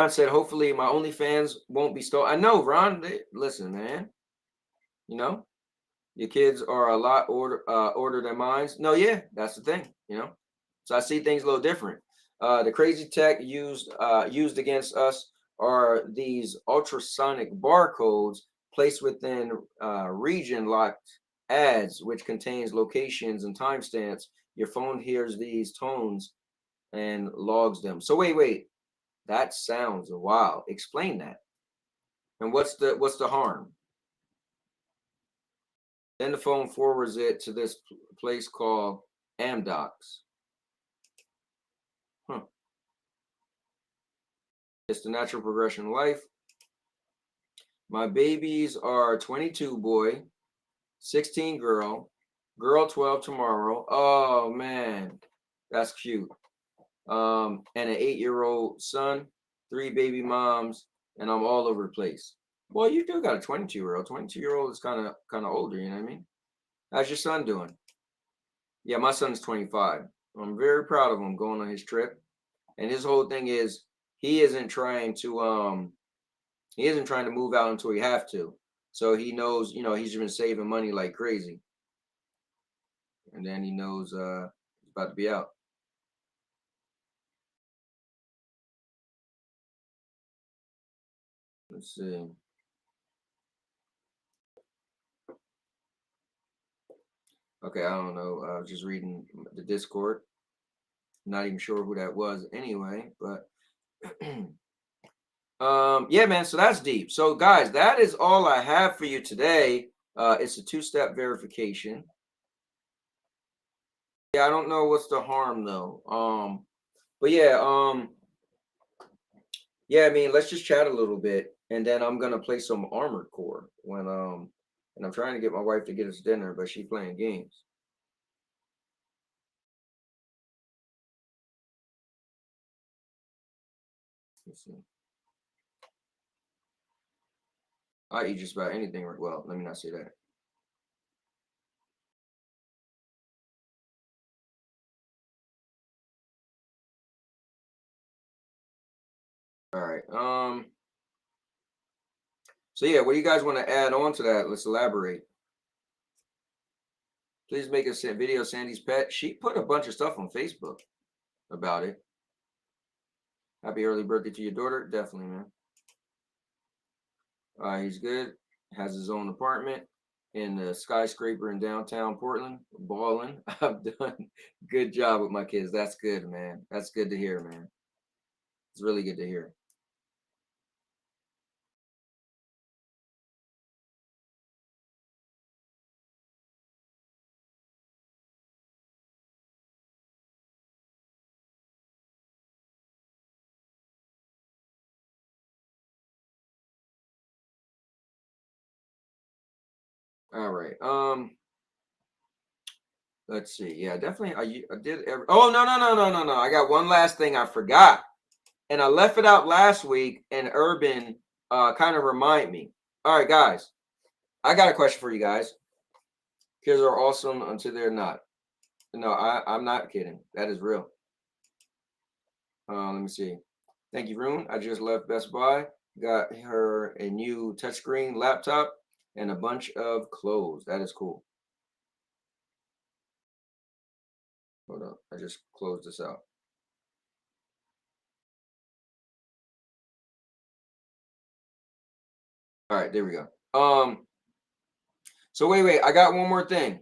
said, hopefully my OnlyFans won't be stolen. I know, Ron, listen, man, you know, your kids are a lot older than mine. No, yeah, that's the thing, you know. So I see things a little different. The crazy tech used against us are these ultrasonic barcodes placed within region locked ads, which contains locations and timestamps. Your phone hears these tones and logs them. So wait, that sounds wild. Explain that. And what's the harm? Then the phone forwards it to this place called Amdocs. Huh. It's the natural progression of life. My babies are 22 boy, 16 girl, girl 12 tomorrow. Oh man, that's cute. And an 8-year-old son, 3 baby moms, and I'm all over the place. Well, you do got a 22-year-old. 22-year-old is kind of older, you know what I mean? How's your son doing? Yeah, my son's 25. I'm very proud of him going on his trip. And his whole thing is he isn't trying to move out until he have to. So he knows, you know, he's been saving money like crazy. And then he knows he's about to be out. Let's see. Okay, I don't know. I was just reading the Discord. Not even sure who that was anyway, but yeah, man, so that's deep. So guys, that is all I have for you today. It's a 2-step verification. Yeah, I don't know what's the harm though. But yeah, yeah, I mean, let's just chat a little bit, and then I'm gonna play some Armored Core when and I'm trying to get my wife to get us dinner, but she's playing games. Let's see. I eat just about anything. Well, let me not say that. All right. So yeah, what do you guys want to add on to that? Let's elaborate. Please make a video, Sandy's pet. She put a bunch of stuff on Facebook about it. Happy early birthday to your daughter. Definitely, man. He's good. Has his own apartment in the skyscraper in downtown Portland. Balling. I've done good job with my kids. That's good, man. That's good to hear, man. It's really good to hear. All right. Let's see. Yeah, definitely. I did. Oh no. I got one last thing I forgot, and I left it out last week. And Urban kind of remind me. All right, guys. I got a question for you guys. Kids are awesome until they're not. No, I'm not kidding. That is real. Let me see. Thank you, Rune. I just left Best Buy. Got her a new touchscreen laptop and a bunch of clothes. That is cool. Hold on. I just closed this out. All right, there we go. So wait. I got one more thing.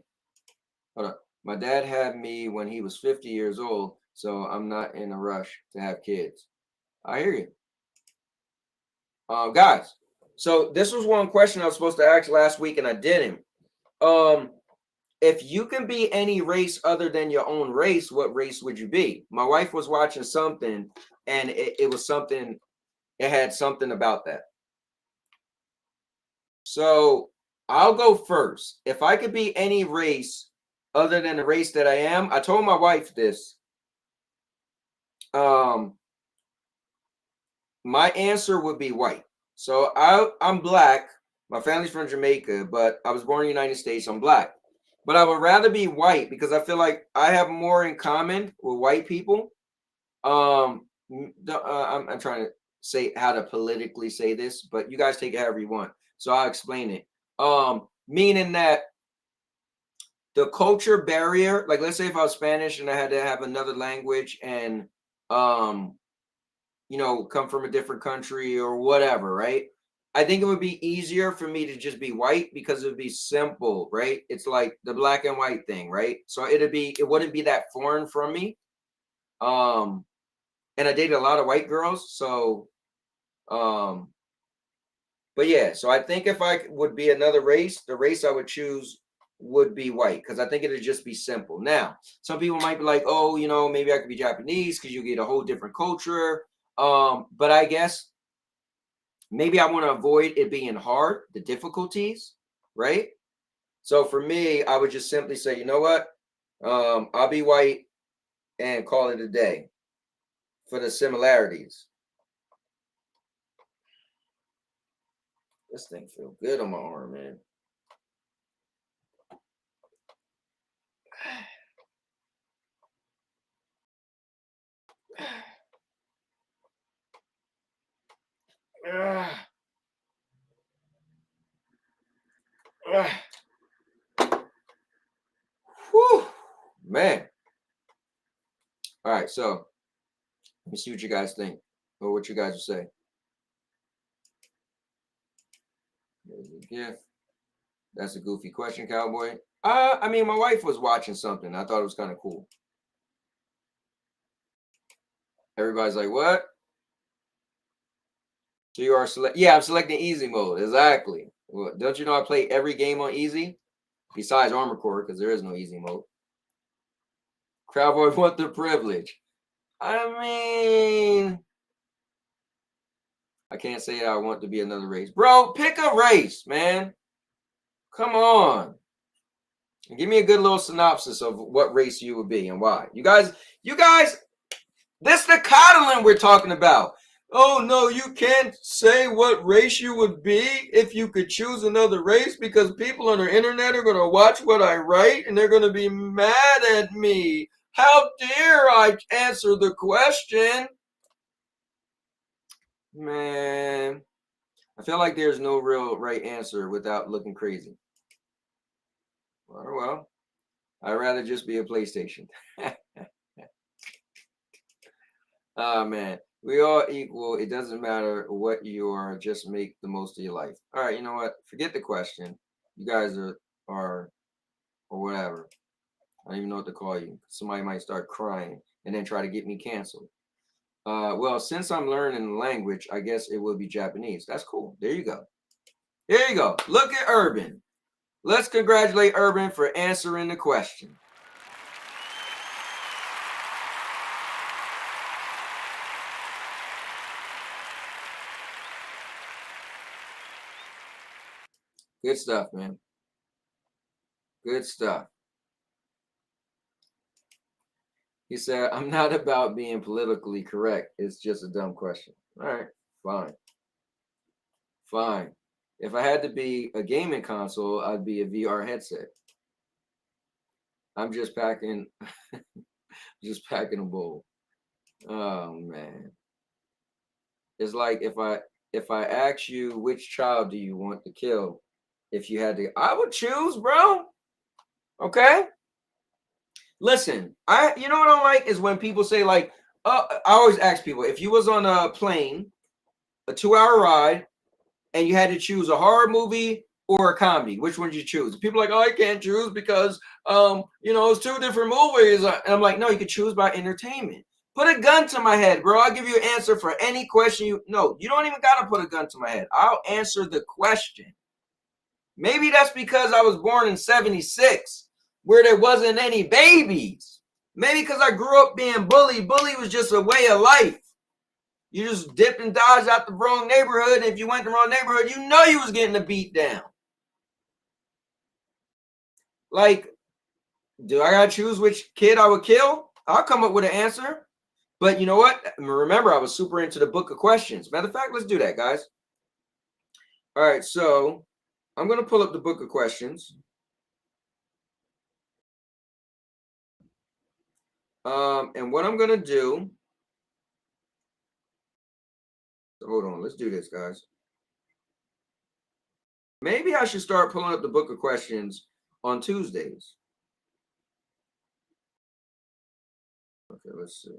Hold on. My dad had me when he was 50 years old, so I'm not in a rush to have kids. I hear you. Guys, so this was one question I was supposed to ask last week and I didn't. If you can be any race other than your own race, what race would you be? My wife was watching something and it was something, it had something about that. So I'll go first. If I could be any race other than the race that I am, I told my wife this. My answer would be white. So I'm black. My family's from Jamaica, but I was born in the United States. I'm black. But I would rather be white because I feel like I have more in common with white people. I'm trying to say how to politically say this, but you guys take it however you want. So I'll explain it. Meaning that the culture barrier, like let's say if I was Spanish and I had to have another language and you know, come from a different country or whatever, right? I think it would be easier for me to just be white because it would be simple, right? It's like the black and white thing, right? So it wouldn't be that foreign from me. And I dated a lot of white girls, so but yeah, so I think if I would be another race, the race I would choose would be white because I think it'd just be simple. Now, some people might be like, oh, you know, maybe I could be Japanese because you get a whole different culture. But I guess maybe I want to avoid it being hard, the difficulties, right? So for me, I would just simply say, you know what? I'll be white and call it a day for the similarities. This thing feels good on my arm, man. Whew, man. All right, so let me see what you guys think or what you guys will say. There's a gift. That's a goofy question, Cowboy. I mean, my wife was watching something. I thought it was kind of cool. Everybody's like, what? So you are I'm selecting easy mode. Exactly. Well, don't you know I play every game on easy? Besides Armor Core, because there is no easy mode. Cowboy want the privilege. I mean, I can't say I want to be another race. Bro, pick a race, man. Come on. And give me a good little synopsis of what race you would be and why. You guys, this is the coddling we're talking about. Oh, no, you can't say what race you would be if you could choose another race because people on the internet are going to watch what I write and they're going to be mad at me. How dare I answer the question? Man, I feel like there's no real right answer without looking crazy. Well, I'd rather just be a PlayStation. Oh man, we all equal. It doesn't matter what you are. Just make the most of your life. All right, you know what? Forget the question. You guys are or whatever. I don't even know what to call you. Somebody might start crying and then try to get me canceled. Well, since I'm learning the language, I guess it will be Japanese. That's cool. There you go. There you go. Look at Urban. Let's congratulate Urban for answering the question. Good stuff, man. Good stuff. He said, I'm not about being politically correct. It's just a dumb question. All right, fine. Fine. If I had to be a gaming console, I'd be a VR headset. I'm just packing a bowl. Oh man. It's like if I ask you which child do you want to kill, if you had to, I would choose, bro. Okay. Listen, you know what I like is when people say like, I always ask people, if you was on a plane, a 2-hour ride, and you had to choose a horror movie or a comedy, which one would you choose? People are like, oh, I can't choose because it's 2 different movies. And I'm like, no, you could choose by entertainment. Put a gun to my head, bro. I'll give you an answer for any question you don't even gotta put a gun to my head. I'll answer the question. Maybe that's because I was born in 76, where there wasn't any babies. Maybe because I grew up being bullied. Bully was just a way of life. You just dipped and dodged out the wrong neighborhood. And if you went the wrong neighborhood, you know you was getting a beat down. Like, do I gotta choose which kid I would kill? I'll come up with an answer. But you know what? Remember, I was super into the book of questions. Matter of fact, let's do that, guys. All right, so I'm going to pull up the book of questions. And what I'm going to do, hold on, let's do this, guys. Maybe I should start pulling up the book of questions on Tuesdays. Okay, let's see.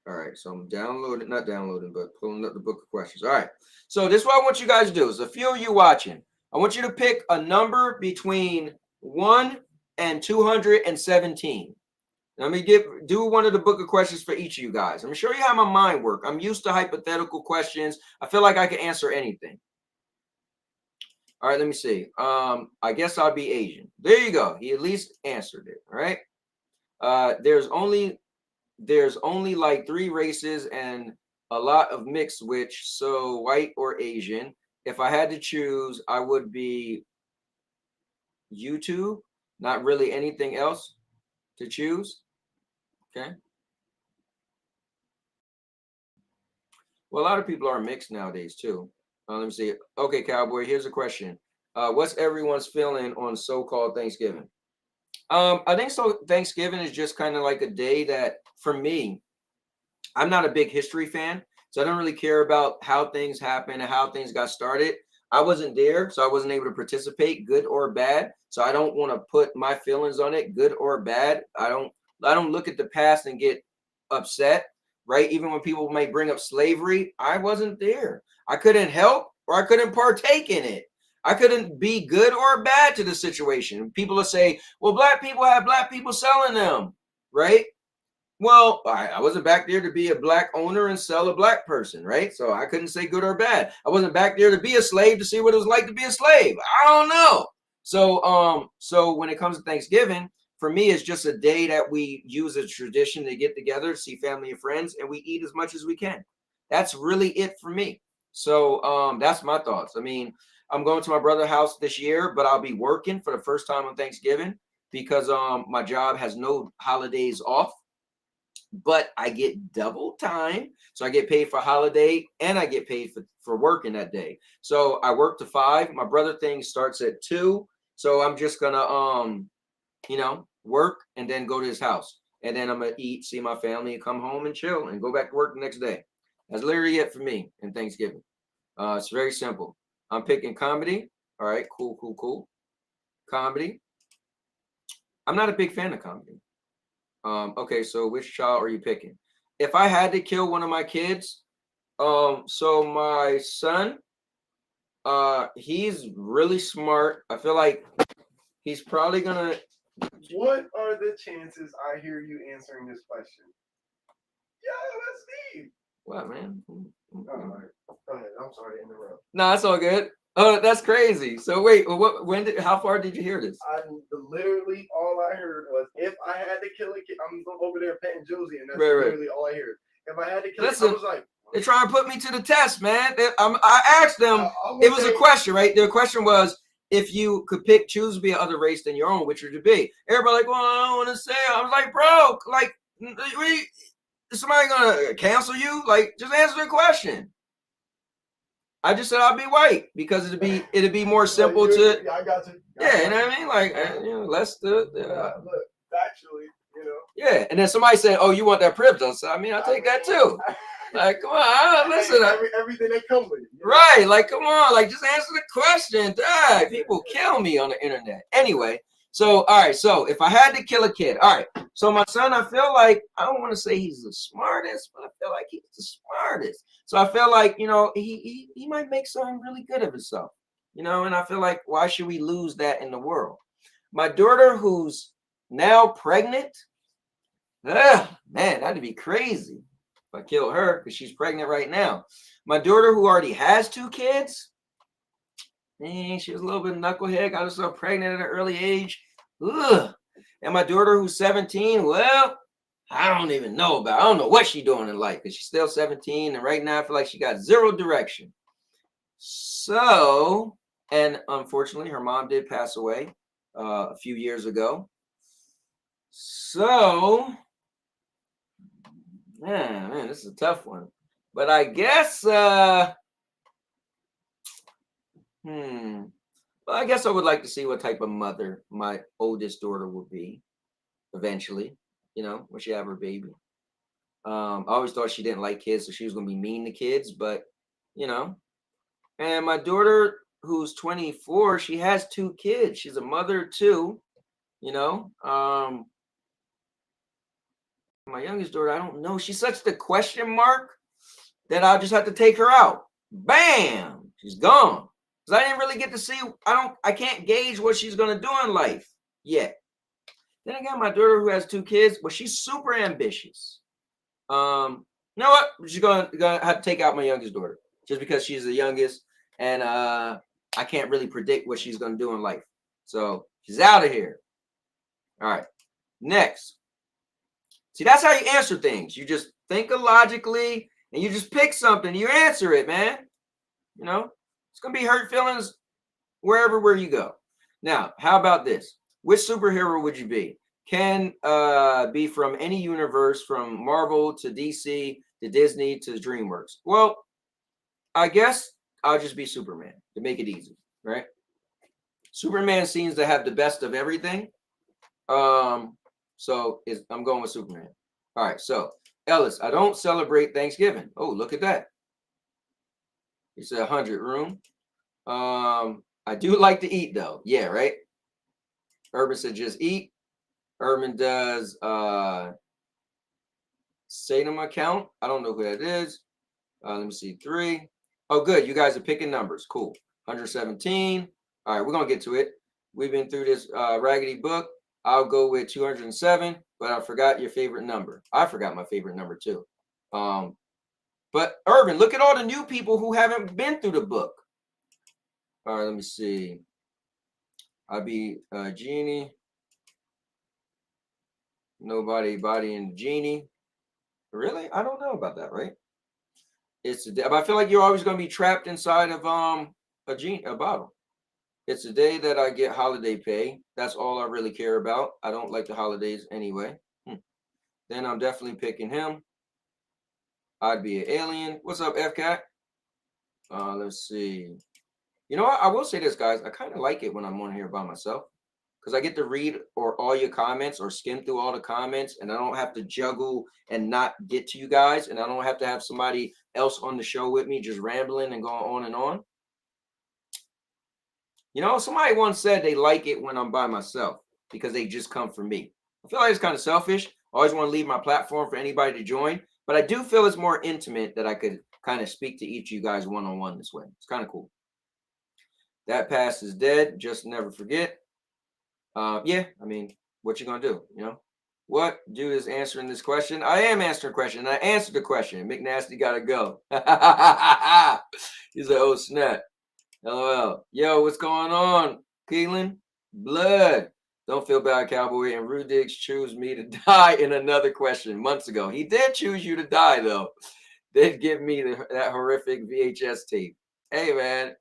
All right, so I'm not downloading, but pulling up the book of questions. All right, so this is what I want you guys to do. Is a few of you watching, I want you to pick a number between 1 and 217. Let me do one of the book of questions for each of you guys. I'm going to show you how my mind works. I'm used to hypothetical questions. I feel like I can answer anything. All right, let me see. I guess I'll be Asian. There you go. He at least answered it. All right. There's only like 3 races and a lot of mixed, which so white or Asian. If I had to choose, I would be YouTube. Not really anything else to choose. Okay. Well, a lot of people are mixed nowadays too. Let me see. Okay, Cowboy, here's a question. What's everyone's feeling on so-called Thanksgiving? I think so. Thanksgiving is just kind of like a day that, for me, I'm not a big history fan, so I don't really care about how things happen and how things got started. I wasn't there, so I wasn't able to participate, good or bad. So I don't want to put my feelings on it, good or bad. I don't look at the past and get upset, right? Even when people may bring up slavery, I wasn't there. I couldn't help or I couldn't partake in it. I couldn't be good or bad to the situation. People will say, well, black people have black people selling them, right? Well, I wasn't back there to be a black owner and sell a black person, right? So I couldn't say good or bad. I wasn't back there to be a slave to see what it was like to be a slave. I don't know. So when it comes to Thanksgiving, for me, it's just a day that we use as a tradition to get together, see family and friends, and we eat as much as we can. That's really it for me. So that's my thoughts. I mean, I'm going to my brother's house this year, but I'll be working for the first time on Thanksgiving because my job has no holidays off. But I get double time. So I get paid for holiday and I get paid for working that day. So I work to 5. My brother thing starts at 2. So I'm just gonna work and then go to his house. and then I'm gonna eat, see my family, and come home and chill and go back to work the next day. That's literally it for me in Thanksgiving. It's very simple. I'm picking comedy. All right, cool. Comedy. I'm not a big fan of comedy. Okay, so which child are you picking? If I had to kill one of my kids, so my son, he's really smart. I feel like he's probably gonna. What are the chances I hear you answering this question? Yeah, that's Steve. What, man? All right. Go ahead. I'm sorry to interrupt. No, that's all good. Oh, that's crazy. So wait, how far did you hear this? Literally all I heard was, if I had to kill a kid, I'm over there petting Josie, and that's Right. literally all I heard. If I had to kill Listen, I was like, they're trying to put me to the test, man. I asked them. It was a question, right? Their question was, if you could choose to be another race than your own, which would you be? Everybody like, well, I don't want to say. I was like, bro, like, is somebody gonna cancel you? Like, just answer the question. I just said I'll be white because it'd be more simple to. Yeah, I got you. Yeah, you know what I mean? Like, let's do it. Look, factually, Yeah, and then somebody said, "Oh, you want that privilege?" I mean, I'll take that too. Like, come on, listen. Everything that comes with it. Right, like, come on, like, just answer the question. Dang, people kill me on the internet. Anyway, so, all right, so if I had to kill a kid, all right, so my son, I feel like, I don't want to say he's the smartest, but I feel like he's the smartest. So I feel like, he might make something really good of himself, and I feel like, why should we lose that in the world? My daughter, who's now pregnant, man, that'd be crazy if I kill her because she's pregnant right now. My daughter, who already has 2 kids, she was a little bit knucklehead, got herself pregnant at an early age. Ugh. And my daughter, who's 17, well, I don't know what she's doing in life because she's still 17. And right now, I feel like she got 0 direction. So, and unfortunately, her mom did pass away a few years ago. So, man, this is a tough one. But I guess, well, I guess I would like to see what type of mother my oldest daughter will be eventually, when she have her baby. I always thought she didn't like kids, so she was going to be mean to kids, but, and my daughter, who's 24, she has 2 kids. She's a mother too, my youngest daughter, I don't know. She's such the question mark that I'll just have to take her out. Bam! She's gone. Because I didn't really get to see, I can't gauge what she's going to do in life yet. Then again, my daughter, who has 2 kids, well, she's super ambitious. You know what? She's gonna have to take out my youngest daughter just because she's the youngest, and I can't really predict what she's gonna do in life. So she's out of here. All right. Next. See, that's how you answer things. You just think logically, and you just pick something. You answer it, man. It's gonna be hurt feelings where you go. Now, how about this? Which superhero would you be? Can be from any universe, from Marvel to DC to Disney to DreamWorks. Well, I guess I'll just be Superman to make it easy, right? Superman seems to have the best of everything. So I'm going with Superman. All right, so Ellis, I don't celebrate Thanksgiving. Oh, look at that. It's 100 room. I do like to eat though. Yeah, right. Urban said just eat. Urban does Satum account. I don't know who that is. Let me see. 3. Oh, good. You guys are picking numbers. Cool. 117. All right, we're gonna get to it. We've been through this raggedy book. I'll go with 207, but I forgot your favorite number. I forgot my favorite number too. But Urban, look at all the new people who haven't been through the book. All right, let me see. I'll be Genie. Nobody bodying Genie. Really? I don't know about that, right? It's a day, but I feel like you're always going to be trapped inside of a bottle. It's the day that I get holiday pay. That's all I really care about. I don't like the holidays anyway. Then I'm definitely picking him. I'd be an alien. What's up, FCAT? Let's see. You know what? I will say this, guys. I kind of like it when I'm on here by myself. because I get to read or all your comments or skim through all the comments, and I don't have to juggle and not get to you guys, and I don't have to have somebody else on the show with me just rambling and going on and on. You know, somebody once said they like it when I'm by myself because they just come for me. I feel like it's kind of selfish. I always want to leave my platform for anybody to join, but I do feel it's more intimate that I could kind of speak to each of you guys one-on-one this way. It's kind of cool. That past is dead. Just never forget. Yeah, I mean, what you gonna do? You know, what dude is answering this question? I am answering a question, and I answered the question. McNasty gotta go. He's like, oh snap. LOL. Yo, what's going on, Keelan? Blood. Don't feel bad, Cowboy. And Rudix chose me to die in another question months ago. He did choose you to die, though. Did give me that horrific VHS tape. Hey, man.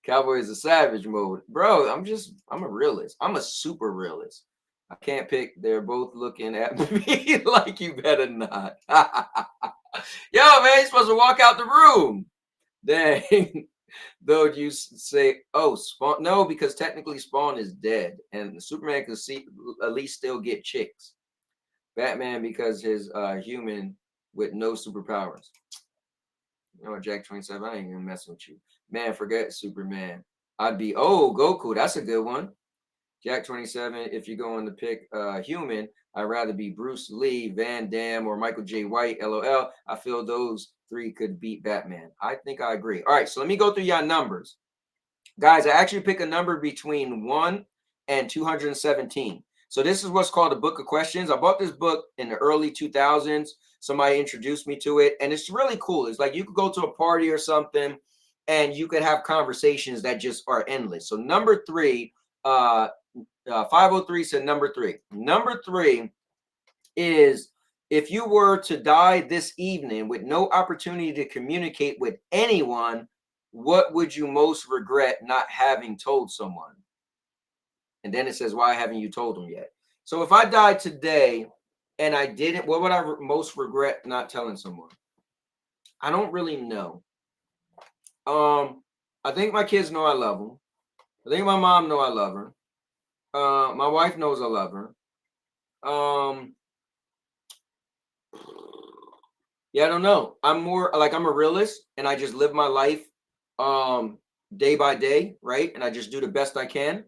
Cowboy is a savage mode. Bro, I'm a realist. I'm a super realist. I can't pick. They're both looking at me like you better not. Yo, man, you're supposed to walk out the room. Dang. Though you say, oh, Spawn. No, because technically Spawn is dead. And Superman can see at least still get chicks. Batman because his human with no superpowers. You know what, Jack 27, I ain't even messing with you. Man, forget Superman. I'd be, oh, Goku, that's a good one. Jack 27, if you're going to pick human, I'd rather be Bruce Lee, Van Damme, or Michael J. White, LOL. I feel those three could beat Batman. I think I agree. All right, so let me go through your numbers. Guys, I actually pick a number between 1 and 217. So this is what's called a book of questions. I bought this book in the early 2000s. Somebody introduced me to it, and it's really cool. It's like you could go to a party or something, and you could have conversations that just are endless. So number 3, 503 said number 3. Number 3 is, if you were to die this evening with no opportunity to communicate with anyone, what would you most regret not having told someone? And then it says, why haven't you told them yet? So if I died today and I didn't, what would I most regret not telling someone? I don't really know. I think my kids know I love them. I think my mom know I love her. My wife knows I love her. Yeah, I don't know. I'm more like, I'm a realist and I just live my life day by day, right? And I just do the best I can.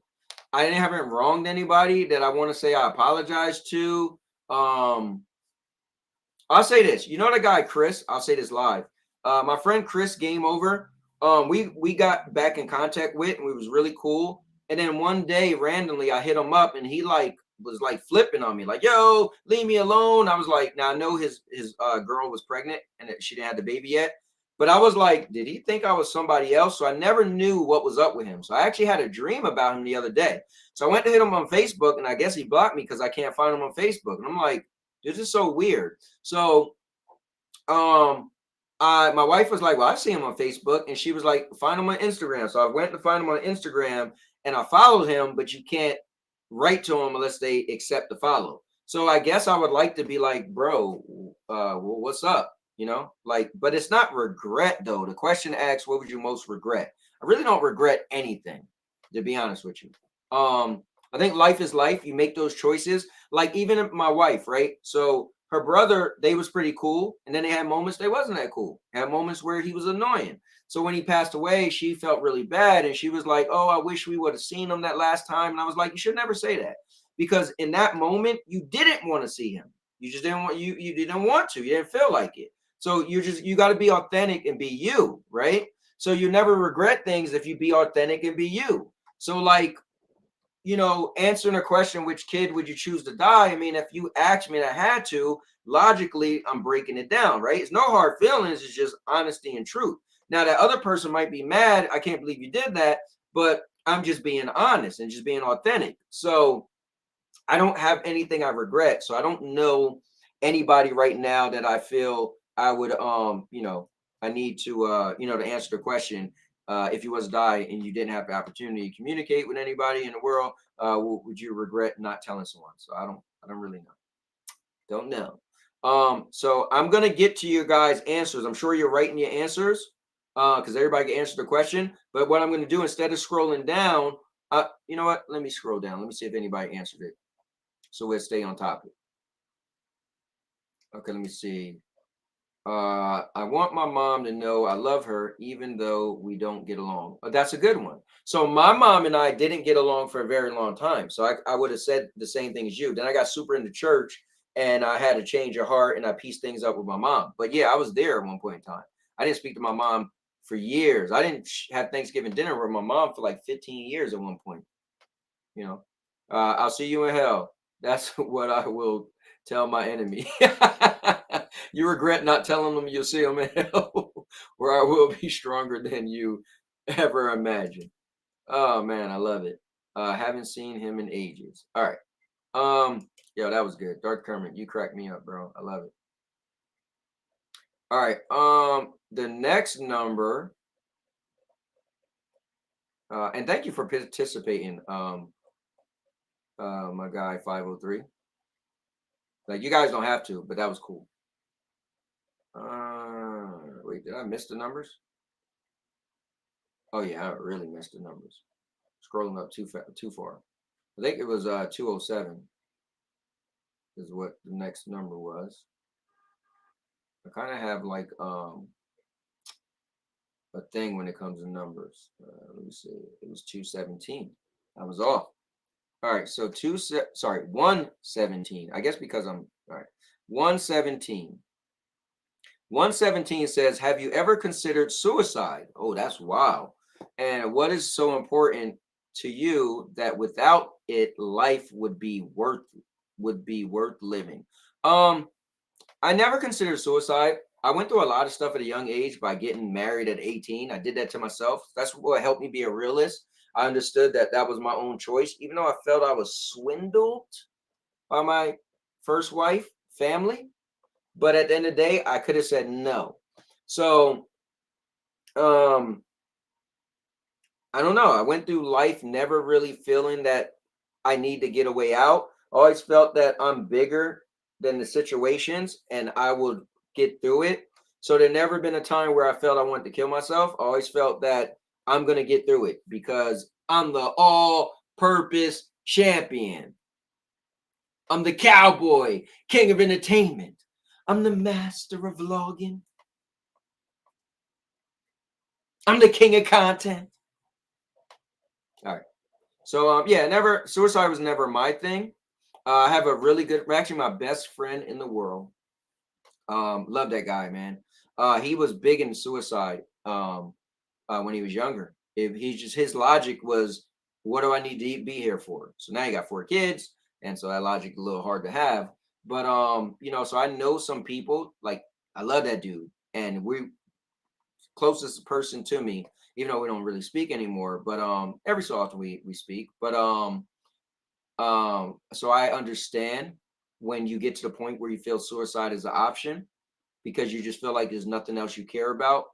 I haven't wronged anybody that I want to say I apologize to. I'll say this. You know the guy Chris? I'll say this live. My friend Chris, Game Over. We got back in contact with, and we was really cool. And then one day, randomly, I hit him up, and he was flipping on me, like, "Yo, leave me alone." I was like, "Now I know his girl was pregnant, and she didn't have the baby yet." But I was like, did he think I was somebody else? So I never knew what was up with him. So I actually had a dream about him the other day. So I went to hit him on Facebook, and I guess he blocked me because I can't find him on Facebook. And I'm like, this is so weird. So my wife was like, well, I see him on Facebook. And she was like, find him on Instagram. So I went to find him on Instagram, and I followed him, but you can't write to him unless they accept the follow. So I guess I would like to be like, bro, what's up? You know, like, but it's not regret though. The question asks, what would you most regret? I really don't regret anything, to be honest with you. I think life is life. You make those choices. Like even my wife, right? So her brother, they was pretty cool. And then they had moments they wasn't that cool. Had moments where he was annoying. So when he passed away, she felt really bad. And she was like, oh, I wish we would have seen him that last time. And I was like, you should never say that. Because in that moment, you didn't want to see him. You just didn't want, you didn't want to. You didn't feel like it. So you got to be authentic and be you, right? So you never regret things if you be authentic and be you. So like, you know, answering a question, which kid would you choose to die? I mean, if you asked me and I had to, logically, I'm breaking it down, right? It's no hard feelings. It's just honesty and truth. Now, that other person might be mad. I can't believe you did that. But I'm just being honest and just being authentic. So I don't have anything I regret. So I don't know anybody right now that I feel I would, you know, I need to, you know, to answer the question. If you was to die and you didn't have the opportunity to communicate with anybody in the world, would you regret not telling someone? So I don't really know. Don't know. So I'm gonna get to your guys' answers. I'm sure you're writing your answers because everybody can answer the question. But what I'm gonna do, instead of scrolling down, You know what? Let me scroll down. Let me see if anybody answered it. So we'll stay on topic. Okay, let me see. I want my mom to know I love her, even though we don't get along. That's a good one. So my mom and I didn't get along for a very long time. So I would have said the same thing as you. Then I got super into church and I had to change her heart and I pieced things up with my mom. But yeah, I was there at one point in time. I didn't speak to my mom for years. I didn't have Thanksgiving dinner with my mom for like 15 years at one point. You know, I'll see you in hell. That's what I will tell my enemy. You regret not telling them you'll see them in hell, where I will be stronger than you ever imagined. Oh man, I love it. Haven't seen him in ages. All right. Yo, that was good. Dark Kermit, you cracked me up, bro. I love it. All right. The next number, and thank you for participating. My guy 503. Like you guys don't have to, but that was cool. Wait, did I miss the numbers? Oh yeah, I really missed the numbers. Scrolling up too far. I think it was 207 is what the next number was. I kind of have like a thing when it comes to numbers. Let me see. It was 217. I was off. All right, so 117. I guess because I'm all right. 117. 117 says, have you ever considered suicide? Oh, that's wow. And what is so important to you that without it, life would be worth living? I never considered suicide. I went through a lot of stuff at a young age by getting married at 18. I did that to myself. That's what helped me be a realist. I understood that that was my own choice, even though I felt I was swindled by my first wife, family. But at the end of the day, I could have said no. So, I don't know. I went through life never really feeling that I need to get a way out. I always felt that I'm bigger than the situations and I would get through it. So there never been a time where I felt I wanted to kill myself. I always felt that I'm going to get through it because I'm the all-purpose champion. I'm the cowboy, king of entertainment. I'm the master of vlogging. I'm the king of content. All right. So yeah, suicide was never my thing. I have a really good, actually my best friend in the world. Love that guy, man. He was big into suicide when he was younger. If his logic was, what do I need to be here for? So now he got 4 kids, and so that logic a little hard to have. But so I know some people, like I love that dude, and we closest person to me, even though we don't really speak anymore, but every so often we speak. But so I understand when you get to the point where you feel suicide is an option because you just feel like there's nothing else you care about.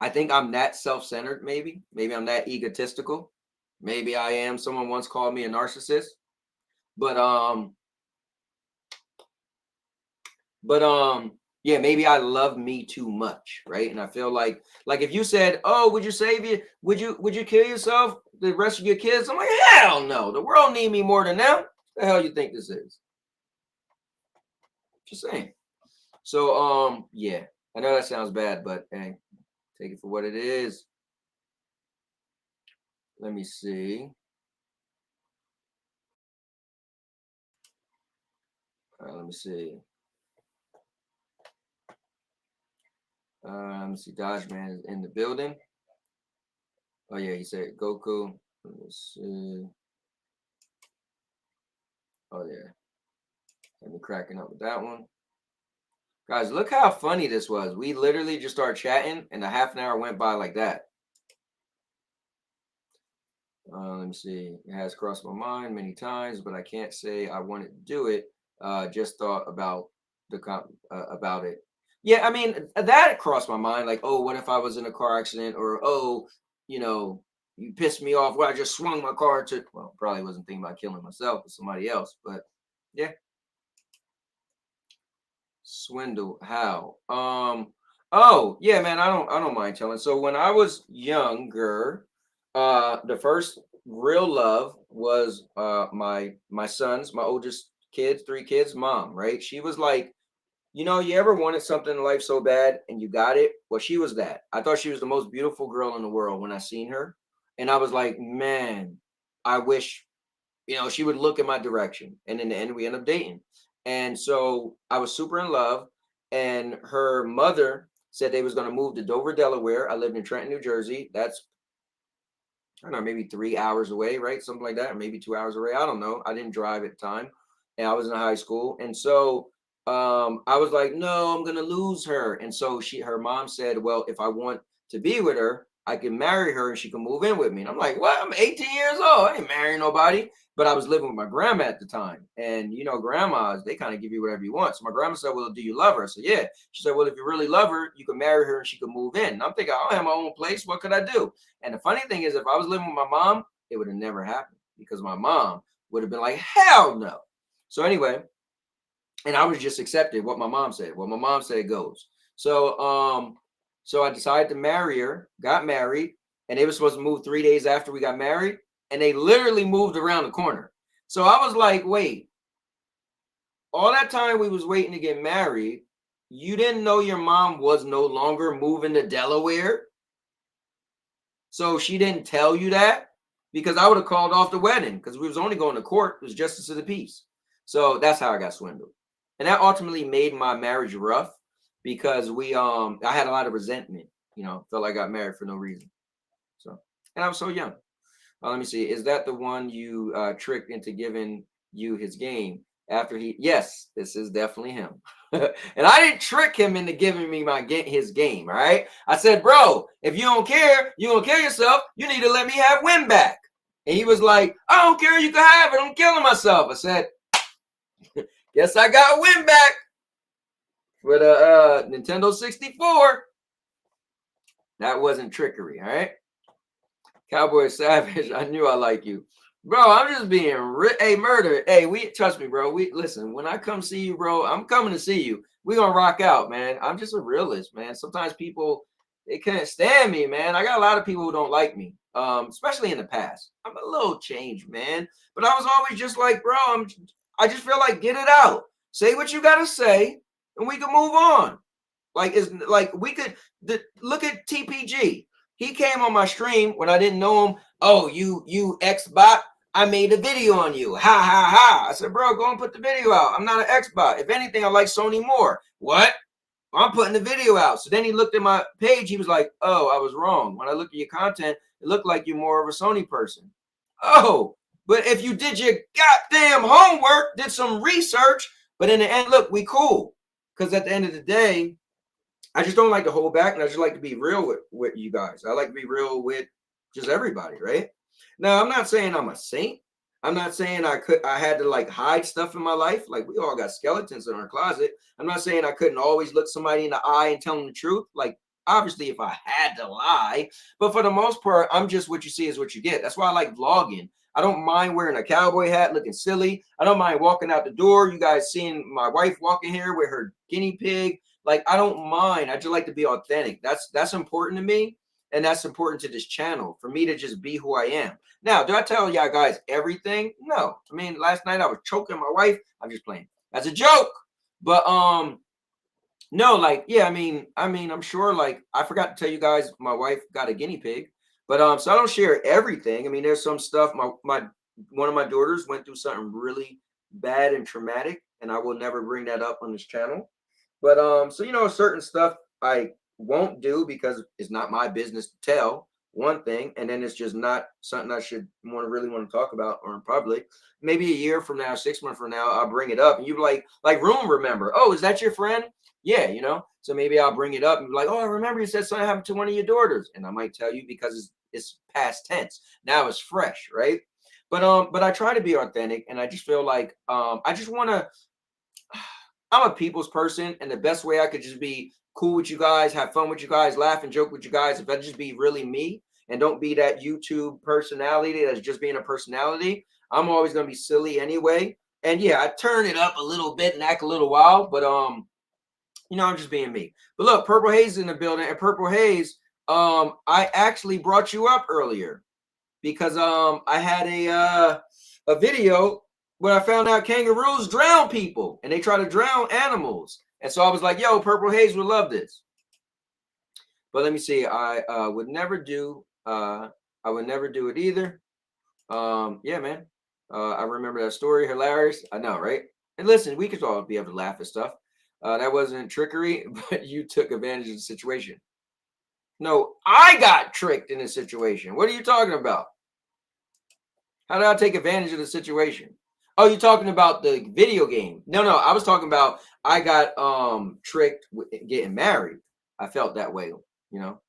I think I'm that self-centered, maybe I'm that egotistical. Maybe I am. Someone once called me a narcissist. But yeah, maybe I love me too much, right? And I feel like if you said, "Oh, would you save you? Would you kill yourself? The rest of your kids?" I'm like, hell no. The world need me more than them. What the hell you think this is? Just saying. So yeah, I know that sounds bad, but hey, take it for what it is. Let me see. Let me see. Let me see. Dodge Man is in the building. Oh yeah, he said Goku. Let me see. Oh yeah. Let me cracking up with that one. Guys, look how funny this was. We literally just started chatting and a half an hour went by like that. Let me see. It has crossed my mind many times, but I can't say I wanted to do it. Just thought about about it. Yeah, I mean, that crossed my mind. Like, oh, what if I was in a car accident? Or, oh, you pissed me off. Well, I just swung my car to, well, probably wasn't thinking about killing myself or somebody else. But yeah. Swindle, how? Oh, yeah, man, I don't mind telling. So when I was younger, the first real love was my sons, my oldest kids, 3 kids, mom, right? She was like, you know, you ever wanted something in life so bad and you got it? Well, she was that. I thought she was the most beautiful girl in the world when I seen her. And I was like, man, I wish, you know, she would look in my direction. And in the end, we ended up dating. And so I was super in love. And her mother said they was going to move to Dover, Delaware. I lived in Trenton, New Jersey. That's, I don't know, maybe 3 hours away, right? Something like that, or maybe 2 hours away. I don't know. I didn't drive at the time, and I was in high school, and so I was like, no, I'm gonna lose her. And so her mom said, well, if I want to be with her, I can marry her and she can move in with me. And I'm like, what? I'm 18 years old. I ain't marrying nobody. But I was living with my grandma at the time, and you know, grandmas, they kind of give you whatever you want. So my grandma said, well, do you love her? I said, yeah. She said, well, if you really love her, you can marry her and she can move in. And I'm thinking, I don't have my own place. What could I do? And the funny thing is, if I was living with my mom, it would have never happened because my mom would have been like, hell no. So anyway, and I was just accepted what my mom said. What my mom said goes. So I decided to marry her, got married, and they were supposed to move 3 days after we got married, and they literally moved around the corner. So I was like, wait, all that time we was waiting to get married, you didn't know your mom was no longer moving to Delaware? So she didn't tell you that? Because I would have called off the wedding because we was only going to court. It was justice of the peace. So that's how I got swindled. And that ultimately made my marriage rough because I had a lot of resentment, you know, felt like I got married for no reason. So, and I was so young. Let me see. Is that the one you tricked into giving you his game after he? Yes, this is definitely him. And I didn't trick him into giving me his game. All right. I said, bro, if you don't care, you don't kill yourself. You need to let me have win back. And he was like, I don't care. You can have it. I'm killing myself. I said, guess I got win back for the Nintendo 64. That wasn't trickery. All right. Cowboy Savage, I knew I like you. Bro, I'm just being hey, murder. Hey, trust me, bro. We listen, when I come see you, bro, I'm coming to see you. We're gonna rock out, man. I'm just a realist, man. Sometimes people they can't stand me, man. I got a lot of people who don't like me. Especially in the past. I'm a little changed, man. But I was always just like, bro, I just feel like get it out. Say what you gotta say, and we can move on. Like it's like we could look at TPG. He came on my stream when I didn't know him. Oh, you X-bot. I made a video on you. Ha ha ha. I said, bro, go and put the video out. I'm not an X-bot. If anything, I like Sony more. What? I'm putting the video out. So then he looked at my page. He was like, oh, I was wrong. When I looked at your content, it looked like you're more of a Sony person. Oh, but if you did your goddamn homework, did some research, but in the end, look, we cool. Because at the end of the day, I just don't like to hold back, and I just like to be real with you guys. I like to be real with just everybody, right? Now, I'm not saying I'm a saint. I'm not saying I had to like hide stuff in my life. Like we all got skeletons in our closet. I'm not saying I couldn't always look somebody in the eye and tell them the truth. Like obviously, if I had to lie, but for the most part, I'm just what you see is what you get. That's why I like vlogging. I don't mind wearing a cowboy hat, looking silly. I don't mind walking out the door. You guys seeing my wife walking here with her guinea pig. Like I don't mind. I just like to be authentic. That's important to me, and that's important to this channel for me to just be who I am. Now, do I tell y'all guys everything? No. I mean, last night I was choking my wife. I'm just playing. That's a joke. But no, like yeah. I mean, I'm sure. Like I forgot to tell you guys, my wife got a guinea pig. But so I don't share everything. I mean, there's some stuff. My one of my daughters went through something really bad and traumatic, and I will never bring that up on this channel. But so you know, certain stuff I won't do because it's not my business to tell. One thing, and then it's just not something I should really want to talk about or in public. Maybe a year from now, 6 months from now, I'll bring it up, and you like room remember. Oh, is that your friend? Yeah, you know. So maybe I'll bring it up and be like, oh, I remember you said something happened to one of your daughters, and I might tell you because it's past tense. Now it's fresh, right? But I try to be authentic, and I just feel like I just want to. I'm a people's person, and the best way I could just be cool with you guys, have fun with you guys, laugh and joke with you guys, if I just be really me and don't be that YouTube personality that's just being a personality, I'm always gonna be silly anyway. And yeah, I turn it up a little bit and act a little wild, but you know, I'm just being me. But look, Purple Haze is in the building, and Purple Haze, I actually brought you up earlier because I had a video where I found out kangaroos drown people and they try to drown animals. And so I was like, yo, Purple Haze would love this. But let me see. I would never do it either. Yeah, man. I remember that story. Hilarious. I know, right? And listen, we could all be able to laugh at stuff. That wasn't trickery, but you took advantage of the situation. No, I got tricked in this situation. What are you talking about? How did I take advantage of the situation? Oh, you're talking about the video game. No, I was talking about I got tricked with getting married. I felt that way, you know.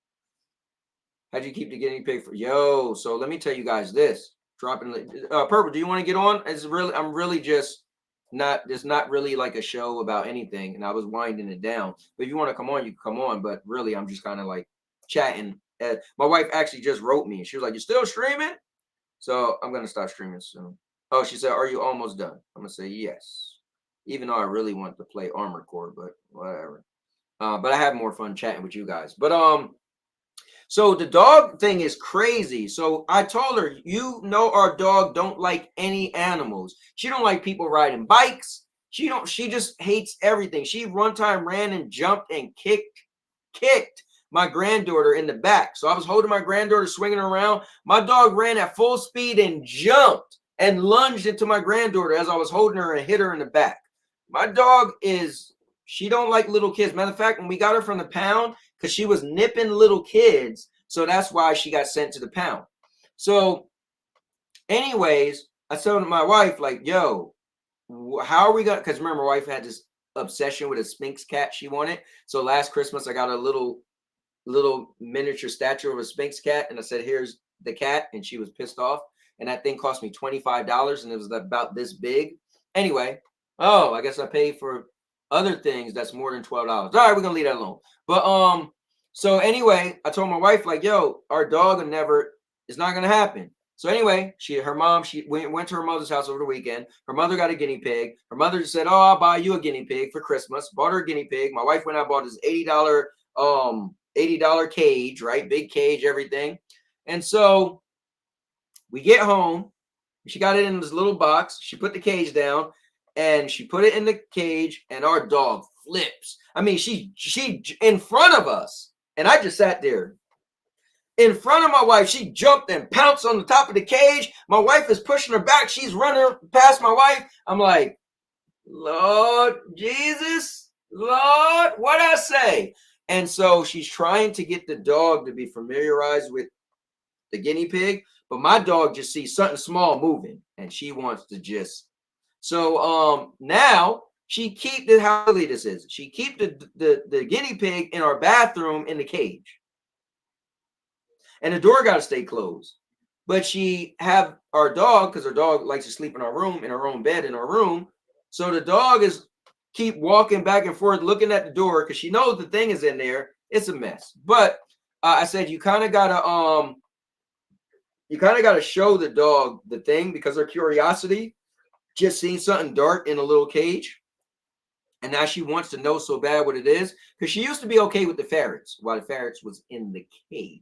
How'd you keep the guinea pig for so let me tell you guys this. Dropping Purple, do you want to get on? I'm really just not there's not really like a show about anything, and I was winding it down. But if you want to come on, you can come on. But really, I'm just kind of like chatting. My wife actually just wrote me. She was like, "You still streaming?" So I'm gonna stop streaming soon. Oh, she said, "Are you almost done?" I'm gonna say yes, even though I really want to play Armored Core, but whatever. But I have more fun chatting with you guys. But so the dog thing is crazy. So I told her, you know, our dog don't like any animals. She don't like people riding bikes. She just hates everything. She one time ran and jumped and kicked my granddaughter in the back. So I was holding my granddaughter, swinging her around. My dog ran at full speed and jumped and lunged into my granddaughter as I was holding her and hit her in the back. My dog she don't like little kids. Matter of fact, when we got her from the pound, because she was nipping little kids, so that's why she got sent to the pound. So anyways, I told my wife, like, yo, how are we gonna, because remember, my wife had this obsession with a Sphinx cat she wanted. So last Christmas I got a little miniature statue of a Sphinx cat, and I said, here's the cat, and she was pissed off. And that thing cost me $25, and it was about this big. Anyway, I guess I paid for other things that's more than $12. All right, we're gonna leave that alone. But so anyway, I told my wife, like, yo, our dog it's not gonna happen. So anyway, her mom went to her mother's house over the weekend. Her mother got a guinea pig. Her mother said, oh, I'll buy you a guinea pig for Christmas. Bought her a guinea pig. My wife went out and bought this $80 cage, right? Big cage, everything. And so we get home. She got it in this little box. She put the cage down and she put it in the cage, and our dog flips. I mean, she in front of us, and I just sat there. In front of my wife, she jumped and pounced on the top of the cage. My wife is pushing her back. She's running past my wife. I'm like, Lord Jesus, Lord, what I say? And so she's trying to get the dog to be familiarized with the guinea pig, but my dog just sees something small moving, and she wants to just. So now she keep the how early this is. She keep the guinea pig in our bathroom in the cage. And the door got to stay closed. But she have our dog, because her dog likes to sleep in our room, in her own bed in our room. So the dog is keep walking back and forth, looking at the door, because she knows the thing is in there. It's a mess. But I said you kind of gotta show the dog the thing, because her curiosity just seen something dark in a little cage. And now she wants to know so bad what it is, because she used to be okay with the ferrets while the ferrets was in the cage.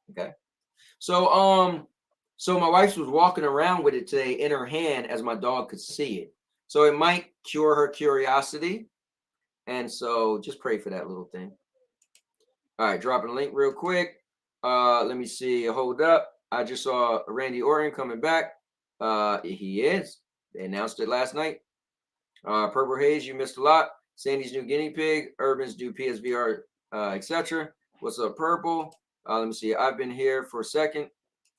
Okay. So so my wife was walking around with it today in her hand as my dog could see it. So it might cure her curiosity. And so just pray for that little thing. All right, dropping a link real quick. Let me see. Hold up. I just saw Randy Orton coming back. He is. They announced it last night. Purple Haze, you missed a lot. Sandy's new guinea pig. Urban's new PSVR, etc. What's up, Purple? Let me see. I've been here for a second,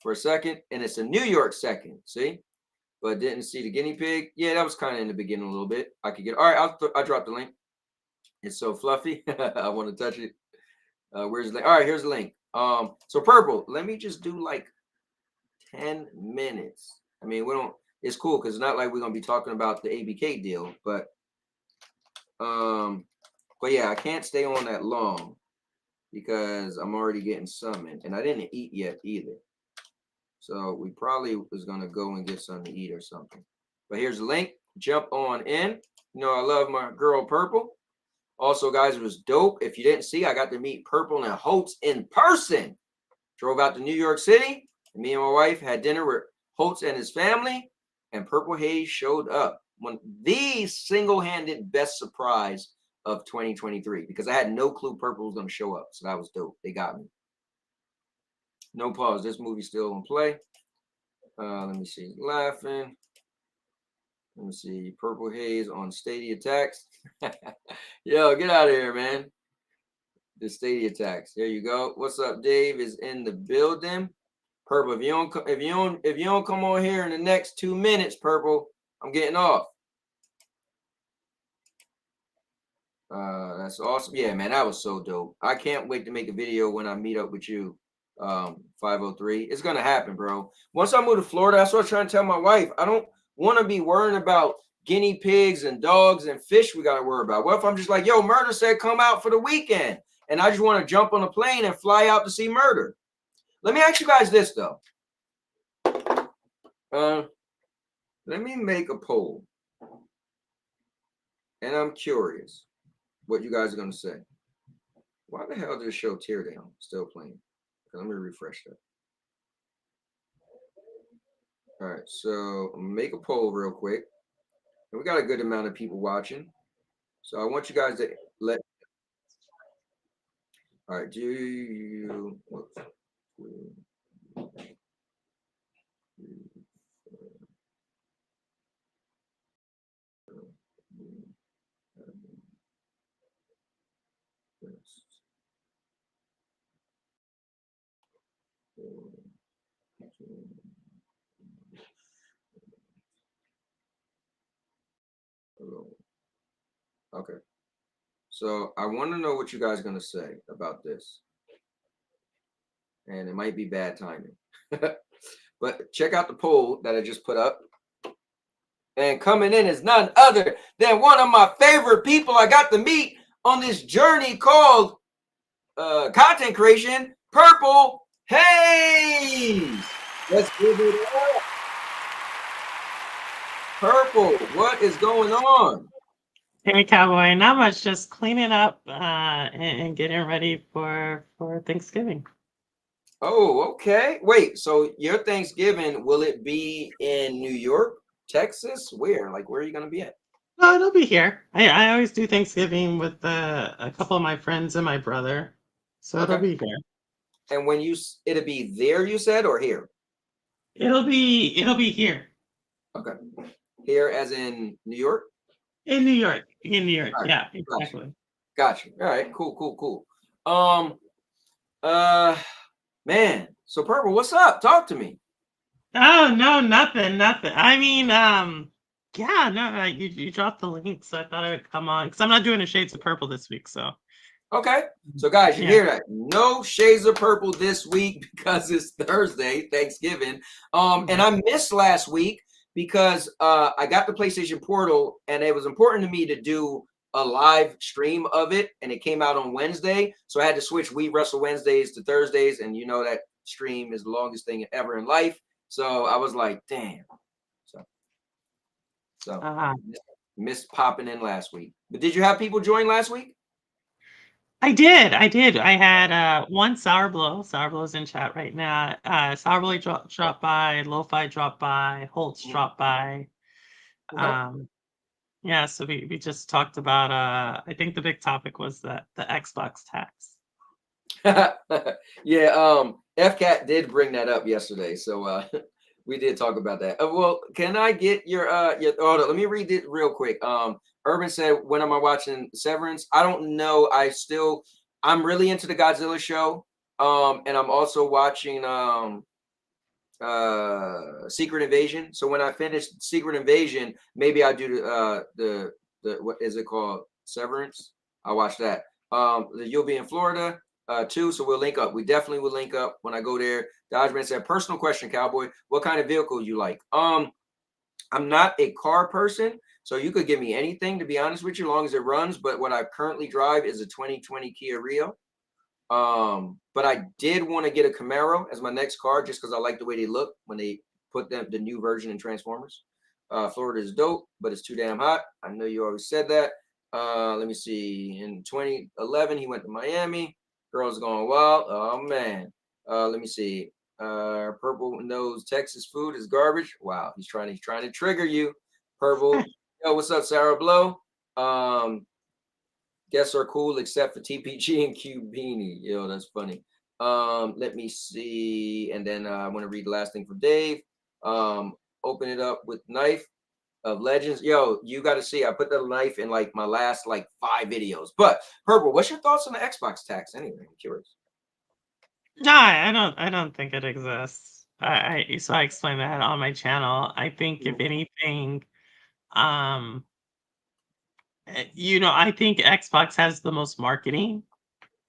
and it's a New York second. See, but didn't see the guinea pig. Yeah, that was kind of in the beginning a little bit. I could get. All right, I'll drop the link. It's so fluffy. I want to touch it. Where's the link? All right, here's the link. So Purple, let me just do like 10 minutes. I mean, we don't. It's cool because it's not like we're gonna be talking about the ABK deal, but yeah, I can't stay on that long because I'm already getting summoned, and I didn't eat yet either. So we probably was gonna go and get something to eat or something. But here's the link. Jump on in. You know, I love my girl Purple. Also, guys, it was dope. If you didn't see, I got to meet Purple and Hopes in person. Drove out to New York City. Me and my wife had dinner with Holtz and his family, and Purple Haze showed up. One the single-handed best surprise of 2023 because I had no clue Purple was going to show up. So that was dope. They got me. No pause. This movie's still in play. Let me see. Laughing. Let me see. Purple Haze on Stadia Tax. Yo, get out of here, man. The Stadia Tax. There you go. What's up? Dave is in the building. Purple, if you don't come on here in the next 2 minutes, Purple, I'm getting off. That's awesome. Yeah, man, that was so dope. I can't wait to make a video when I meet up with you. 503. It's gonna happen, bro. Once I move to Florida, that's what I was trying to tell my wife. I don't want to be worrying about guinea pigs and dogs and fish we gotta worry about. What if I'm just like, yo, Murder said come out for the weekend, and I just want to jump on a plane and fly out to see Murder? Let me ask you guys this though. Let me make a poll, and I'm curious what you guys are gonna say. Why the hell did it show Teardown still playing? Let me refresh that. All right, so make a poll real quick. And we got a good amount of people watching. So I want you guys to let. All right, do you. Whoops. Okay. So I want to know what you guys are going to say about this. And it might be bad timing. But check out the poll that I just put up. And coming in is none other than one of my favorite people I got to meet on this journey called content creation, Purple Haze. Let's give it up. Purple, what is going on? Hey, Cowboy, not much, just cleaning up and getting ready for Thanksgiving. Oh, okay. Wait, so your Thanksgiving, will it be in New York, Texas? Where? Like, where are you going to be at? Oh, it'll be here. I always do Thanksgiving with a couple of my friends and my brother, so it'll be here. And when it'll be there, you said, or here? It'll be here. Okay. Here as in New York? In New York. Right. Yeah, exactly. Gotcha. All right, cool. Man, so Purple, what's up? Talk to me. Oh, no, nothing. I mean, yeah, no, you dropped the link, so I thought I would come on, because I'm not doing a Shades of Purple this week, so. Okay, so guys, you hear that? No Shades of Purple this week because it's Thursday, Thanksgiving. And I missed last week because I got the PlayStation Portal, and it was important to me to do a live stream of it, and it came out on Wednesday, so I had to switch We Wrestle Wednesdays to Thursdays, and you know that stream is the longest thing ever in life, so I was like, damn. So missed popping in last week. But did you have people join last week? I did. I had one Sour Blow's in chat right now. Sour Blow dropped by, Lo-Fi dropped by, Holtz dropped by. Yeah, so we just talked about I think the big topic was the Xbox tax. Yeah, FCAT did bring that up yesterday, so we did talk about that. Well, can I get your hold on, let me read it real quick. Urban said, when am I watching Severance? I don't know. I'm really into the Godzilla show. And I'm also watching Secret Invasion. So when I finish Secret Invasion, maybe I'll do the what is it called? Severance. I'll watch that. You'll be in Florida too, so we'll link up. We definitely will link up when I go there. Dodgeman said, personal question, Cowboy. What kind of vehicle you like? I'm not a car person, so you could give me anything, to be honest with you, as long as it runs. But what I currently drive is a 2020 Kia Rio. But I did want to get a Camaro as my next car just because I like the way they look when they put the new version in Transformers. Florida is dope, but it's too damn hot. I know you always said that. Let me see. In 2011, he went to Miami. Girls going wild. Oh, man. Let me see. Purple knows Texas food is garbage. Wow, he's trying to trigger you. Purple, yo, what's up, Sarah Blow? Guests are cool except for TPG and Cubini. Yo, that's funny. Let me see, and then I want to read the last thing from Dave. Open it up with knife of legends. Yo, you got to see. I put the knife in like my last like 5 videos. But Purple, what's your thoughts on the Xbox tax? Anyway, I'm curious. No, I don't think it exists. So I explained that on my channel. I think if anything, I think Xbox has the most marketing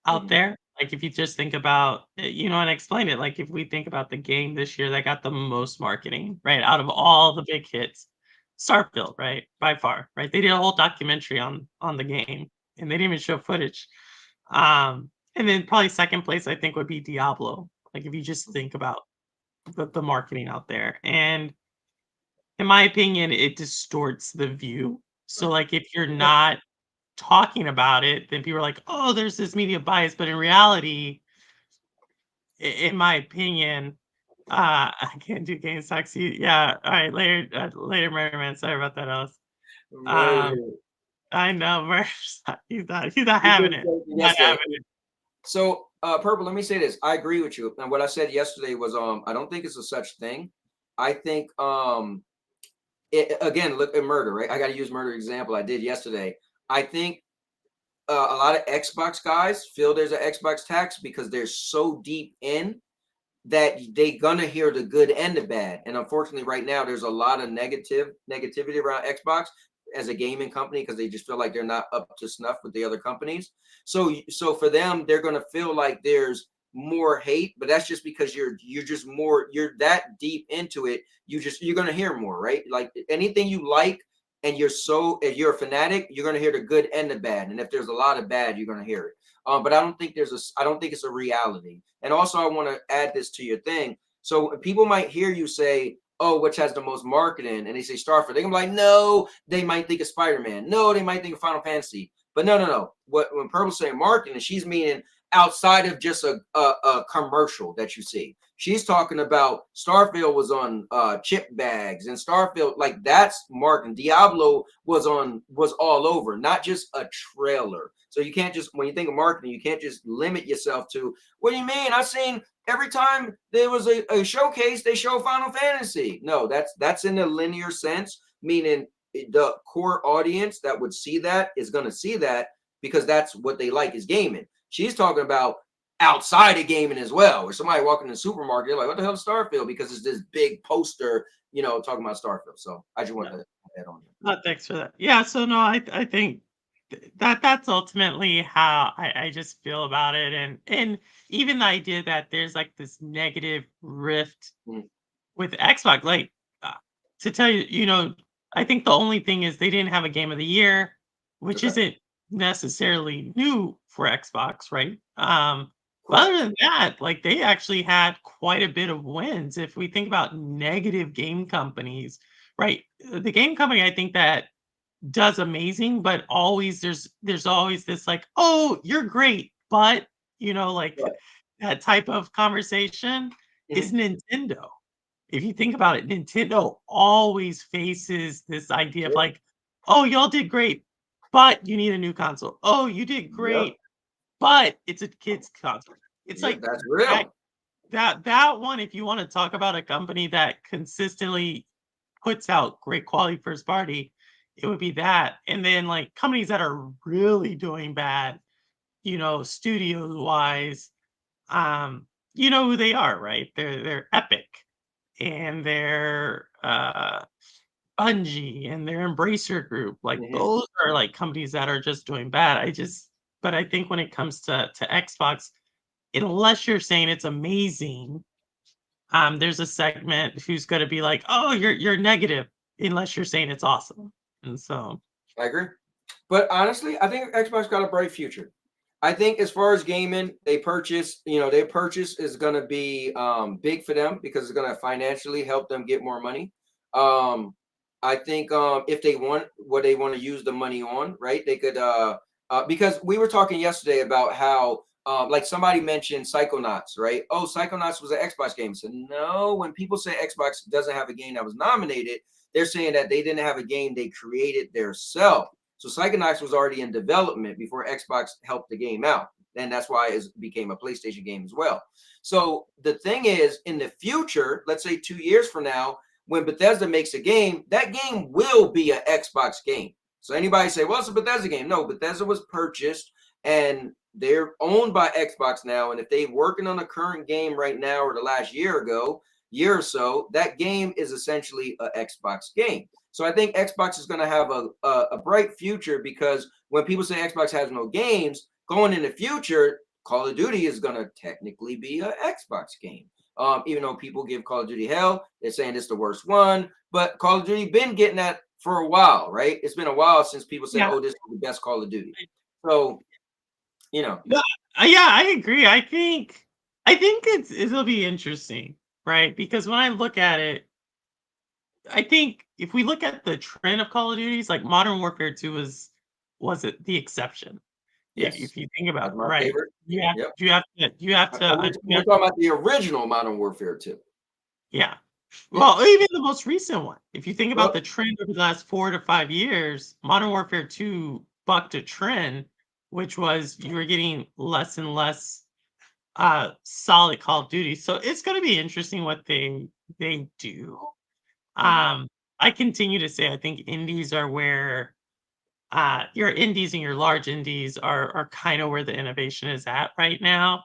out there. Like if you just think about, and explain it. Like if we think about the game this year that got the most marketing, right, out of all the big hits, Starfield, right, by far, right. They did a whole documentary on the game, and they didn't even show footage. And then probably second place, I think, would be Diablo. Like if you just think about the marketing out there, and in my opinion, it distorts the view. So like if you're not talking about it, then people are like, oh, there's this media bias. But in reality, in my opinion, I can't do game sexy. Yeah. All right. Later, Murder Man. Sorry about that, Alice. I know, Murder. He's not having it. Not having it. So, Purple, let me say this. I agree with you. And what I said yesterday was, I don't think it's a such thing. I think, again, look at murder, right? I got to use murder example. I did yesterday. I think a lot of Xbox guys feel there's an Xbox tax because they're so deep in that they gonna hear the good and the bad. And unfortunately, right now, there's a lot of negativity around Xbox as a gaming company because they just feel like they're not up to snuff with the other companies. So for them, they're gonna feel like there's more hate, but that's just because you're that deep into it. You're gonna hear more, right? Like anything you like, and if you're a fanatic, you're gonna hear the good and the bad. And if there's a lot of bad, you're gonna hear it. But I don't think it's a reality. And also, I want to add this to your thing. So people might hear you say, "Oh, which has the most marketing?" And they say Starfield. They're gonna be like, "No." They might think of Spider-Man. No, they might think of Final Fantasy. But no. When Purple's saying marketing, she's meaning outside of just a commercial that you see. She's talking about Starfield was on chip bags, and Starfield, like that's marketing. Diablo was all over, not just a trailer. So you can't just, when you think of marketing, you can't just limit yourself to, what do you mean? I've seen every time there was a showcase, they show Final Fantasy. No, that's in a linear sense, meaning the core audience that would see that is going to see that because that's what they like is gaming. She's talking about outside of gaming as well, where somebody walking in the supermarket, they're like, what the hell is Starfield? Because it's this big poster, talking about Starfield. So I just want to add on. Thanks for that. Yeah, so no, I think that's ultimately how I just feel about it. And even the idea that there's like this negative rift with Xbox, like to tell you, I think the only thing is they didn't have a game of the year, which isn't necessarily new for Xbox, right? But other than that, like they actually had quite a bit of wins. If we think about negative game companies, right? The game company I think that does amazing, but always there's always this like, oh, you're great, but like that type of conversation is Nintendo. If you think about it, Nintendo always faces this idea of like, oh, y'all did great, but you need a new console. Oh, you did great, but it's a kid's console. It's like that's real. That one, if you want to talk about a company that consistently puts out great quality first party, it would be that. And then like companies that are really doing bad, studios wise, you know who they are, right? They're Epic, and they're Bungie, and their Embracer Group. Like those are like companies that are just doing bad. But I think when it comes to Xbox, unless you're saying it's amazing, there's a segment who's going to be like, oh, you're negative, unless you're saying it's awesome. And so I agree. But honestly, I think Xbox got a bright future. I think as far as gaming, their purchase is going to be big for them because it's going to financially help them get more money. I think if they want what they want to use the money on, right? They could because we were talking yesterday about how Like somebody mentioned Psychonauts, right? Oh, Psychonauts was an Xbox game. So no, when people say Xbox doesn't have a game that was nominated, they're saying that they didn't have a game they created themselves. So Psychonauts was already in development before Xbox helped the game out. And that's why it became a PlayStation game as well. So the thing is, in the future, let's say 2 years from now, when Bethesda makes a game, that game will be an Xbox game. So anybody say, well, it's a Bethesda game. No, Bethesda was purchased and they're owned by Xbox now. And if they're working on a current game right now or the last year or so, that game is essentially an Xbox game. So I think Xbox is going to have a bright future, because when people say Xbox has no games, going in the future, Call of Duty is going to technically be an Xbox game. Even though people give Call of Duty hell, they're saying it's the worst one. But Call of Duty been getting that for a while, right? It's been a while since people said, oh, this is the best Call of Duty. So, Yeah, I agree. I think it'll be interesting, right? Because when I look at it, I think if we look at the trend of Call of Duties, like Modern Warfare 2 was it the exception. If you think about that's it, my right? favorite. You have Yep. you have to you have to We're talking about the original Modern Warfare 2. Yeah. Well, even the most recent one. If you think about Well, the trend over the last 4 to 5 years, Modern Warfare 2 bucked a trend, which was you were getting less and less solid Call of Duty. So it's going to be interesting what they do. I continue to say I think indies are where your indies and your large indies are kind of where the innovation is at right now.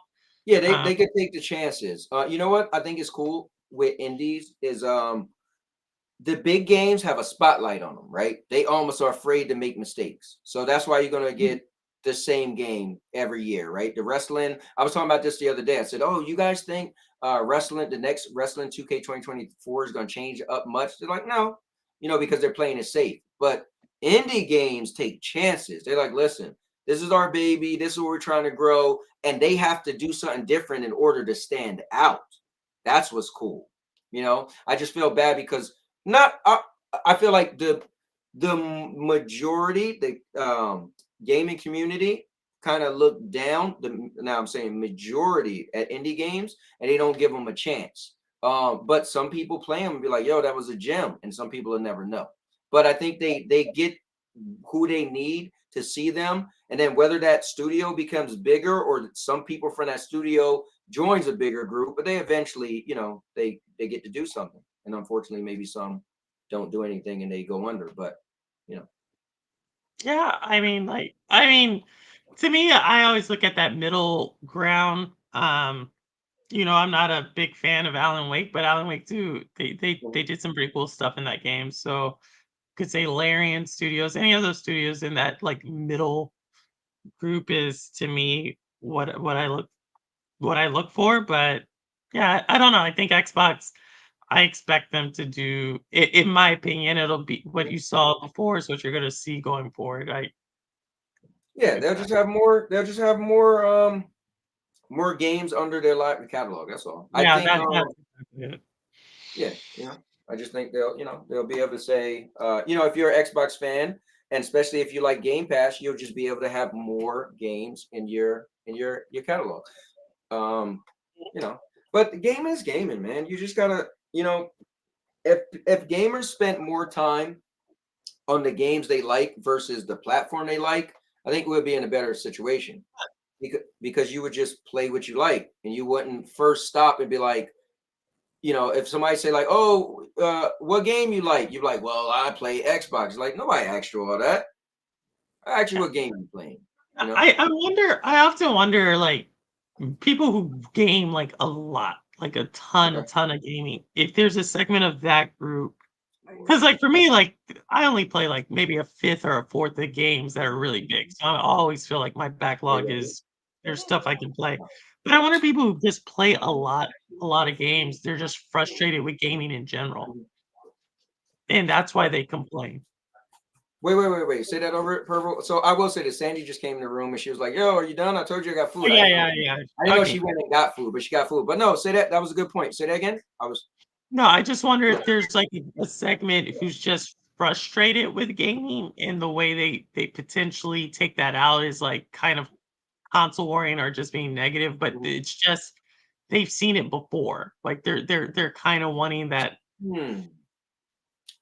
yeah, they could take the chances. You know what I think is cool with indies is the big games have a spotlight on them, right? They almost are afraid to make mistakes. So that's why you're going to get the same game every year, right? The wrestling, I was talking about this the other day. I said, oh, you guys think the next wrestling 2K 2024 is going to change up much? They're like, no, because they're playing it safe. But indie games take chances. They're like, listen, this is our baby. This is what we're trying to grow. And they have to do something different in order to stand out. That's what's cool. I just feel bad because I feel like the majority, the gaming community kind of look down. Now I'm saying majority at indie games, and they don't give them a chance. But some people play them and be like, "Yo, that was a gem," and some people will never know. But I think they get who they need to see them, and then whether that studio becomes bigger or some people from that studio joins a bigger group, but they eventually, they get to do something. And unfortunately, maybe some don't do anything and they go under. But Yeah, to me, I always look at that middle ground. I'm not a big fan of Alan Wake, but Alan Wake 2, they did some pretty cool stuff in that game. So could say Larian Studios, any of those studios in that like middle group is to me what I look for. But yeah, I don't know. I think Xbox, I expect them to do in my opinion, it'll be what you saw before is what you're gonna see going forward. yeah, they'll just have more games under their catalog. That's all. I Yeah, think that's exactly it. yeah, I just think they'll be able to say, if you're an Xbox fan, and especially if you like Game Pass, you'll just be able to have more games in your catalog. But the game is gaming, man. You just gotta, if gamers spent more time on the games they like versus the platform they like, I think we'll be in a better situation. Because you would just play what you like, and you wouldn't first stop and be like, if somebody say like, oh, what game you like? You're like, well, I play Xbox. Like, nobody asked you all that. I asked you what game you playing. I often wonder, like, people who game like a lot, like a ton of gaming, if there's a segment of that group, because like for me, like I only play like maybe a fifth or a fourth of games that are really big. So I always feel like my backlog is there's stuff I can play. But I wonder people who just play a lot of games, they're just frustrated with gaming in general. And that's why they complain. Wait. Say that over it, Purple. So I will say that Sandy just came in the room and she was like, yo, are you done? I told you I got food. Oh, I yeah. didn't know she went and got food, but she got food. But no, say that. That was a good point. Say that again. No, I just wonder if there's like a segment who's just frustrated with gaming, and the way they potentially take that out is like kind of console warring or just being negative, but it's just they've seen it before. Like they're kind of wanting that.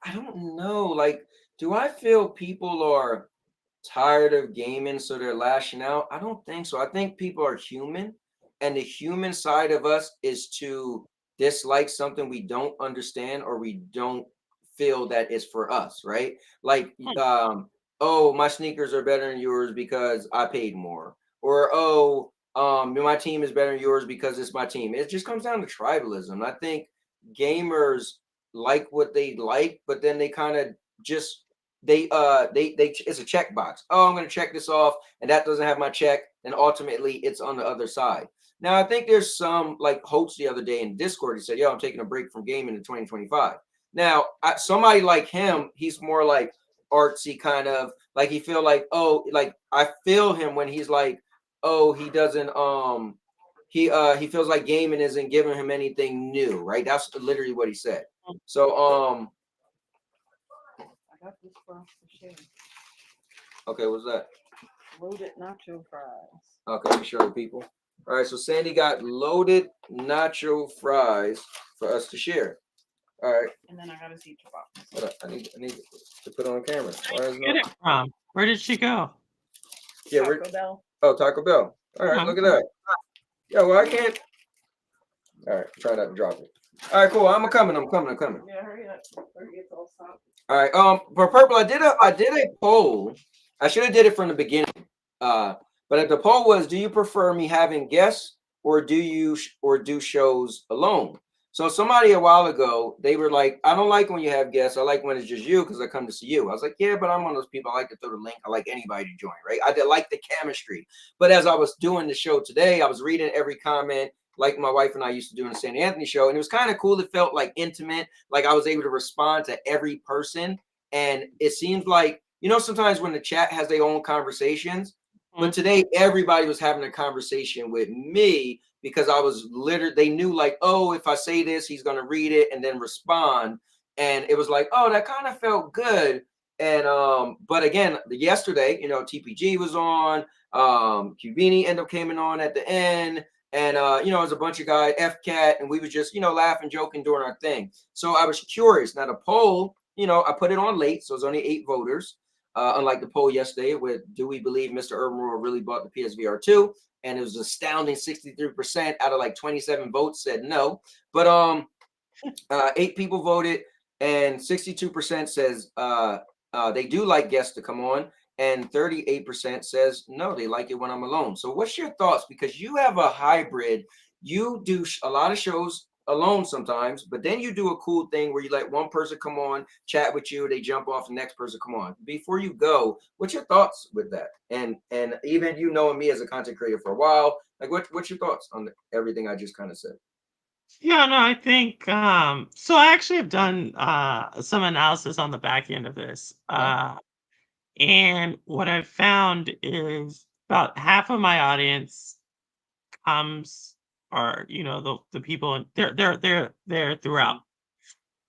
I don't know. Like, do I feel people are tired of gaming so they're lashing out? I don't think so. I think people are human, and the human side of us is to dislike something we don't understand or we don't feel that is for us, right? Like, oh, my sneakers are better than yours because I paid more, or oh, my team is better than yours because it's my team. It just comes down to tribalism. I think gamers like what they like, but then they kind of just they it's a checkbox. Oh, I'm going to check this off, and that doesn't have my check, and ultimately it's on the other side. Now I think there's some, like Holtz the other day in Discord, he said, yo, I'm taking a break from gaming in 2025. Now somebody like him, he's more like artsy, kind of like, he feel like, oh, like I feel him when he's like, oh, he doesn't he feels like gaming isn't giving him anything new, right? That's literally what he said. So I got this for us to share. okay, what's that? Loaded nacho fries. Okay, let me show the people. All right, so Sandy got loaded nacho fries for us to share. All right. And then I got a see box. Hold up. I need to put on camera. Where did get it from? Where did she go? Yeah, Taco Bell. Oh, Taco Bell. All right, look at that. Yeah, well, I can't. All right, try not to drop it. All right, cool. I'm coming. Yeah, hurry up. Before it gets all stopped. All right. For purple, I did a poll. I should have did it from the beginning. But the poll was, do you prefer me having guests or do shows alone? So somebody a while ago, they were like, I don't like when you have guests. I like when it's just you because I come to see you. I was like, yeah, but I'm one of those people. I like to throw the link. I like anybody to join, right? I did like the chemistry. But as I was doing the show today, I was reading every comment, like my wife and I used to do in the St. Anthony show. And it was kind of cool. It felt like intimate. Like I was able to respond to every person. And it seems like, sometimes when the chat has their own conversations, but today everybody was having a conversation with me because I was they knew like, oh, if I say this, he's going to read it and then respond. And it was like, oh, that kind of felt good. And, but again, yesterday, TPG was on, Cubini ended up coming on at the end. And, it was a bunch of guys, FCAT, and we was just, laughing, joking, doing our thing. So I was curious. Now the poll, I put it on late, so it's only 8 voters. Unlike the poll yesterday with, do we believe Mr. Urban World really bought the PSVR 2? And it was astounding 63% out of like 27 votes said no. But 8 people voted and 62% says they do like guests to come on. And 38% says no, they like it when I'm alone. So what's your thoughts? Because you have a hybrid. You do a lot of shows alone sometimes, but then you do a cool thing where you let one person come on, chat with you, they jump off, the next person come on. Before you go, what's your thoughts with that? And even knowing me as a content creator for a while, like what's your thoughts on everything I just kind of said? Yeah, no, I think so I actually have done some analysis on the back end of this. And what I've found is about half of my audience are the people, and they're throughout.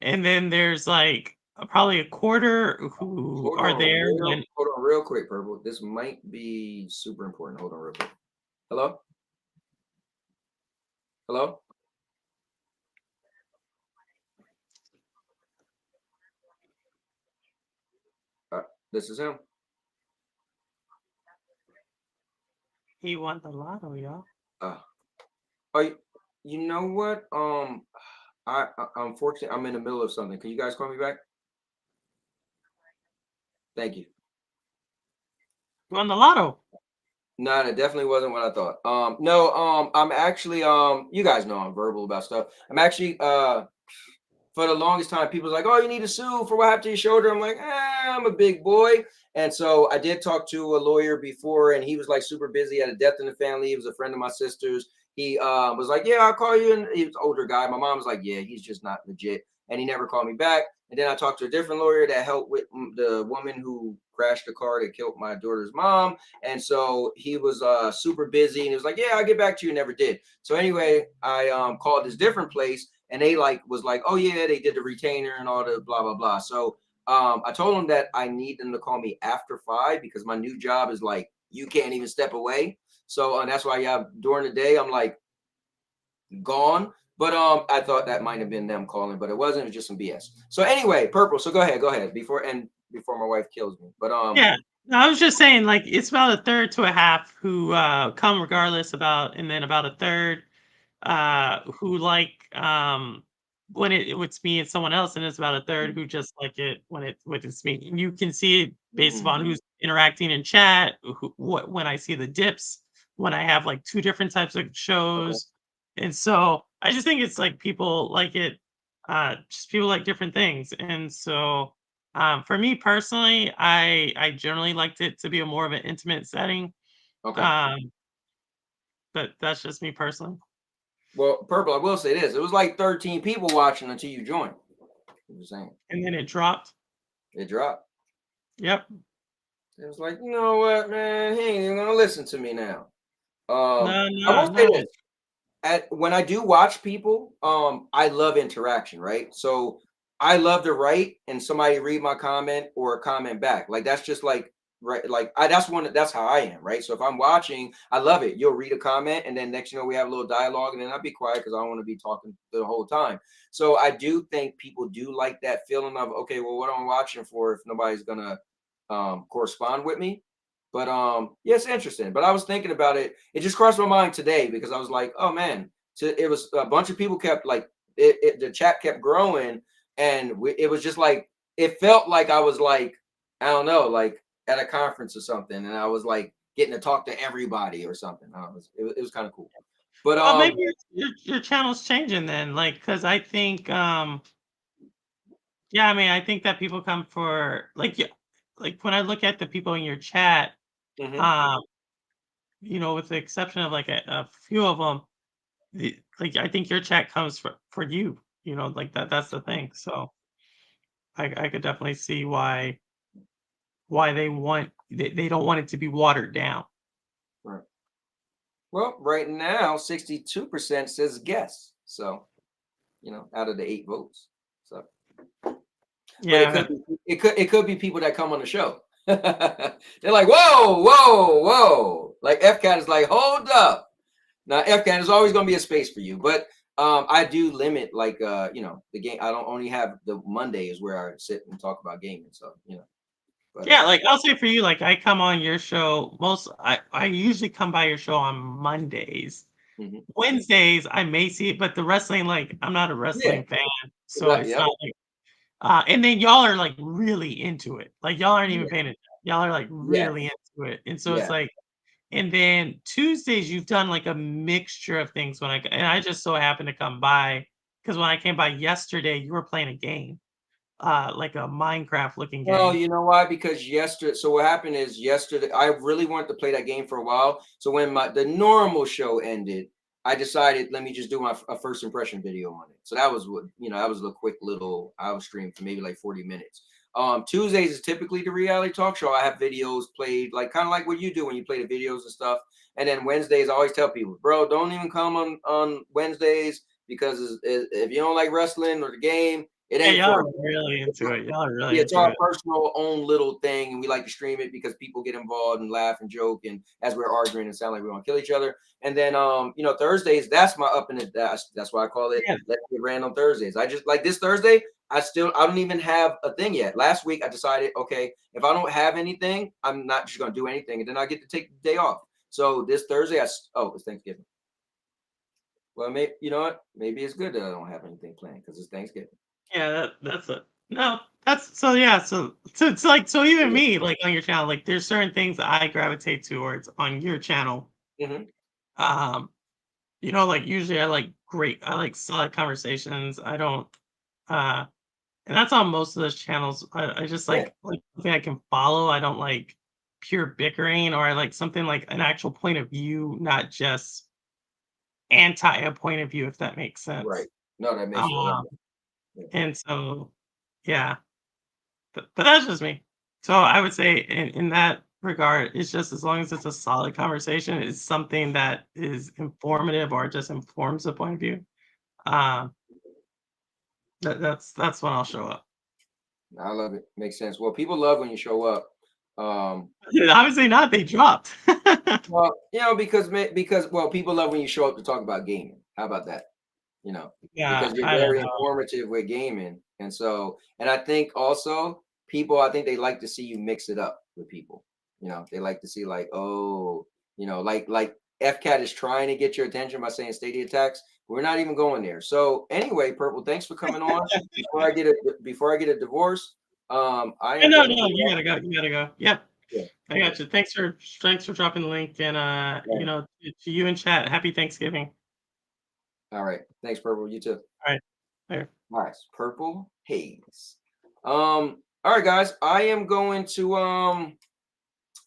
And then there's like probably a quarter who are there. Hold on real quick, Purple. This might be super important. Hold on real quick. Hello? Hello? This is him. He won the lotto, y'all. You know what? I unfortunately I'm in the middle of something. Can you guys call me back? Thank you. You won the lotto. No, that definitely wasn't what I thought. No, I'm actually you guys know I'm verbal about stuff. I'm actually for the longest time, people was like, oh, you need to sue for what happened to your shoulder. I'm like, I'm a big boy. And so I did talk to a lawyer before, and he was like super busy, had a death in the family. He was a friend of my sister's. He was like, yeah, I'll call you. And he was an older guy. My mom was like, yeah, he's just not legit. And he never called me back. And then I talked to a different lawyer that helped with the woman who crashed the car that killed my daughter's mom. And so he was super busy. And he was like, yeah, I'll get back to you. Never did. So anyway, I called this different place. And they was like, oh yeah, they did the retainer and all the blah, blah, blah. So I told them that I need them to call me after 5 because my new job is like, you can't even step away. So that's why, yeah, during the day I'm like gone. But I thought that might have been them calling, but it wasn't. It was just some BS. So anyway, Purple. So go ahead before my wife kills me. But Yeah. No, I was just saying, like, it's about a third to a half who come regardless about, and then about a third who like when it's me and someone else, and it's about a third who just like it when it's me. And you can see it based upon who's interacting in chat, what when I see the dips, when I have like two different types of shows. And so I just think it's like people like it, just people like different things. And so for me personally, I generally liked it to be a more of an intimate setting. Okay. But that's just me personally. Well, Purple, I will say this. It was like 13 people watching until you joined. I'm just saying. And then it dropped. It dropped. Yep. It was like, you know what, man? He ain't even gonna listen to me now. No, I will say no. this. When I do watch people, I love interaction, right? So I love to write and somebody read my comment or comment back. Like that's just like right, like that's how I am, right? So if I'm watching, I love it. You'll read a comment and then next you know we have a little dialogue and then I'll be quiet because I don't want to be talking the whole time. So I do think people do like that feeling of okay, well, what am I watching for if nobody's gonna correspond with me? But yeah, it's interesting. But I was thinking about it. It just crossed my mind today because I was like, oh man, so it was a bunch of people kept like the chat kept growing, and it was just like it felt like I was like I don't know, like at a conference or something, and I was like getting to talk to everybody or something. It was kind of cool. But Well, maybe your channel's changing then, like because I think yeah, I mean, I think that people come for like yeah, like when I look at the people in your chat, um, you know, with the exception of like a few of them, like I think your chat comes for you, you know, like that's the thing. So I could definitely see why they don't want it to be watered down. right. Well, right now, 62% says guess. So, you know, out of the 8 votes. So but Yeah. it could be people that come on the show. They're like, whoa, whoa, whoa. Like FCAT is like, hold up. Now FCAT is always gonna be a space for you, but I do limit like you know, the game. I don't only have the Mondays where I sit and talk about gaming. So, you know. But, Yeah, like I'll say for you, like I come on your show I usually come by your show on Mondays. Wednesdays I may see it, but the wrestling, like I'm not a yeah. wrestling fan. So it's Yep. not like and then y'all are like really into it. Like y'all aren't even Yeah. paying attention. Y'all are like Yes. really into it. And so it's Yeah. like, and then Tuesdays you've done like a mixture of things and I just so happened to come by because when I came by yesterday, you were playing a game, like a Minecraft looking Well, game. you know why? Because yesterday, so what happened is yesterday, I really wanted to play that game for a while. So when the normal show ended, I decided let me just do a first impression video on it. So that was what you know, that was a quick little I was streaming for maybe like 40 minutes. Tuesdays is typically the reality talk show. I have videos played like kind of like what you do when you play the videos and stuff. And then Wednesdays, I always tell people, bro, don't even come on Wednesdays because if you don't like wrestling or the game, it Yeah, ain't y'all for are us. really into it. Y'all are really Yeah, it's into our it. personal own little thing, and we like to stream it because people get involved and laugh and joke, and as we're arguing and sound like we want to kill each other. And then, you know, Thursdays, that's my up in the that's why I call it Yeah. Let's Get Random Thursdays. I just like this Thursday. I don't even have a thing yet. Last week I decided, okay, if I don't have anything, I'm not just gonna do anything, and then I get to take the day off. So this Thursday, it's Thanksgiving. Well, maybe you know what? Maybe it's good that I don't have anything planned because it's Thanksgiving. Yeah, that's it. No, that's so yeah, so it's like so even me, like on your channel, like there's certain things that I gravitate towards on your channel. Um, you know, like usually I like solid conversations. I don't and that's on most of those channels. I just like something I can follow. I don't like pure bickering or I like something like an actual point of view, not just anti a point of view, if that makes sense. Right. No, that makes a lot Um, of sense. and so yeah. But that's just me. So I would say in that regard, it's just as long as it's a solid conversation, it's something that is informative or just informs the point of view. Um, that's when I'll show up. I love it. Makes sense. Well, people love when you show up. Obviously not. They dropped. Well, because well, people love when you show up to talk about gaming. How about that? Yeah, Because you're I don't very know. informative with gaming, and I think also people, I think they like to see you mix it up with people. They like to see like, oh, like FCAT is trying to get your attention by saying Stadia attacks. We're not even going there. So anyway, Purple, thanks for coming on. Before I get a divorce, I am No, going to no, get you off. gotta go. You gotta go. Yep, Yeah. I got you. Thanks for dropping the link, and to you in chat. Happy Thanksgiving. All right. Thanks, Purple. You too. All right. Later. Nice. Purple Haze. All right, guys.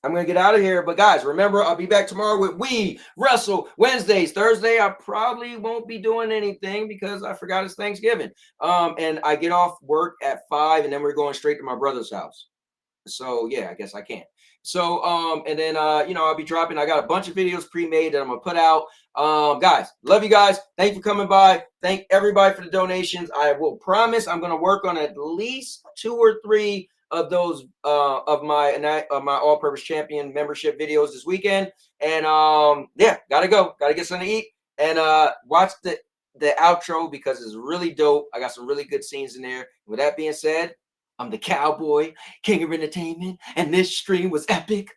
I'm gonna get out of here. But guys, remember, I'll be back tomorrow with We Wrestle Wednesdays. Thursday, I probably won't be doing anything because I forgot it's Thanksgiving. And I get off work at 5, and then we're going straight to my brother's house. So yeah, I guess I can. So and then I'll be dropping. I got a bunch of videos pre-made that I'm gonna put out. Guys, love you guys. Thank you for coming by. Thank everybody for the donations. I will promise I'm gonna work on at least 2 or 3 of those of my all-purpose champion membership videos this weekend. And yeah, gotta get something to eat and watch the outro because it's really dope. I got some really good scenes in there. With that being said, I'm the Cowboy, King of Entertainment, and this stream was epic.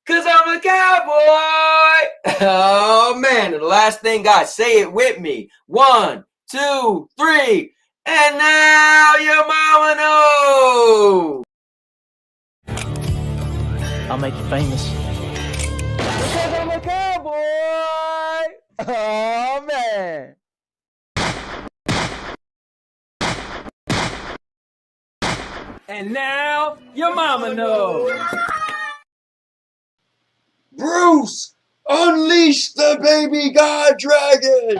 Cause I'm a cowboy. Oh man. And the last thing, guys, say it with me. 1, 2, 3. And now your mama knows. I'll make you famous. Because I'm a cowboy. Oh man. And now your mama knows. Bruce, unleash the baby god dragon.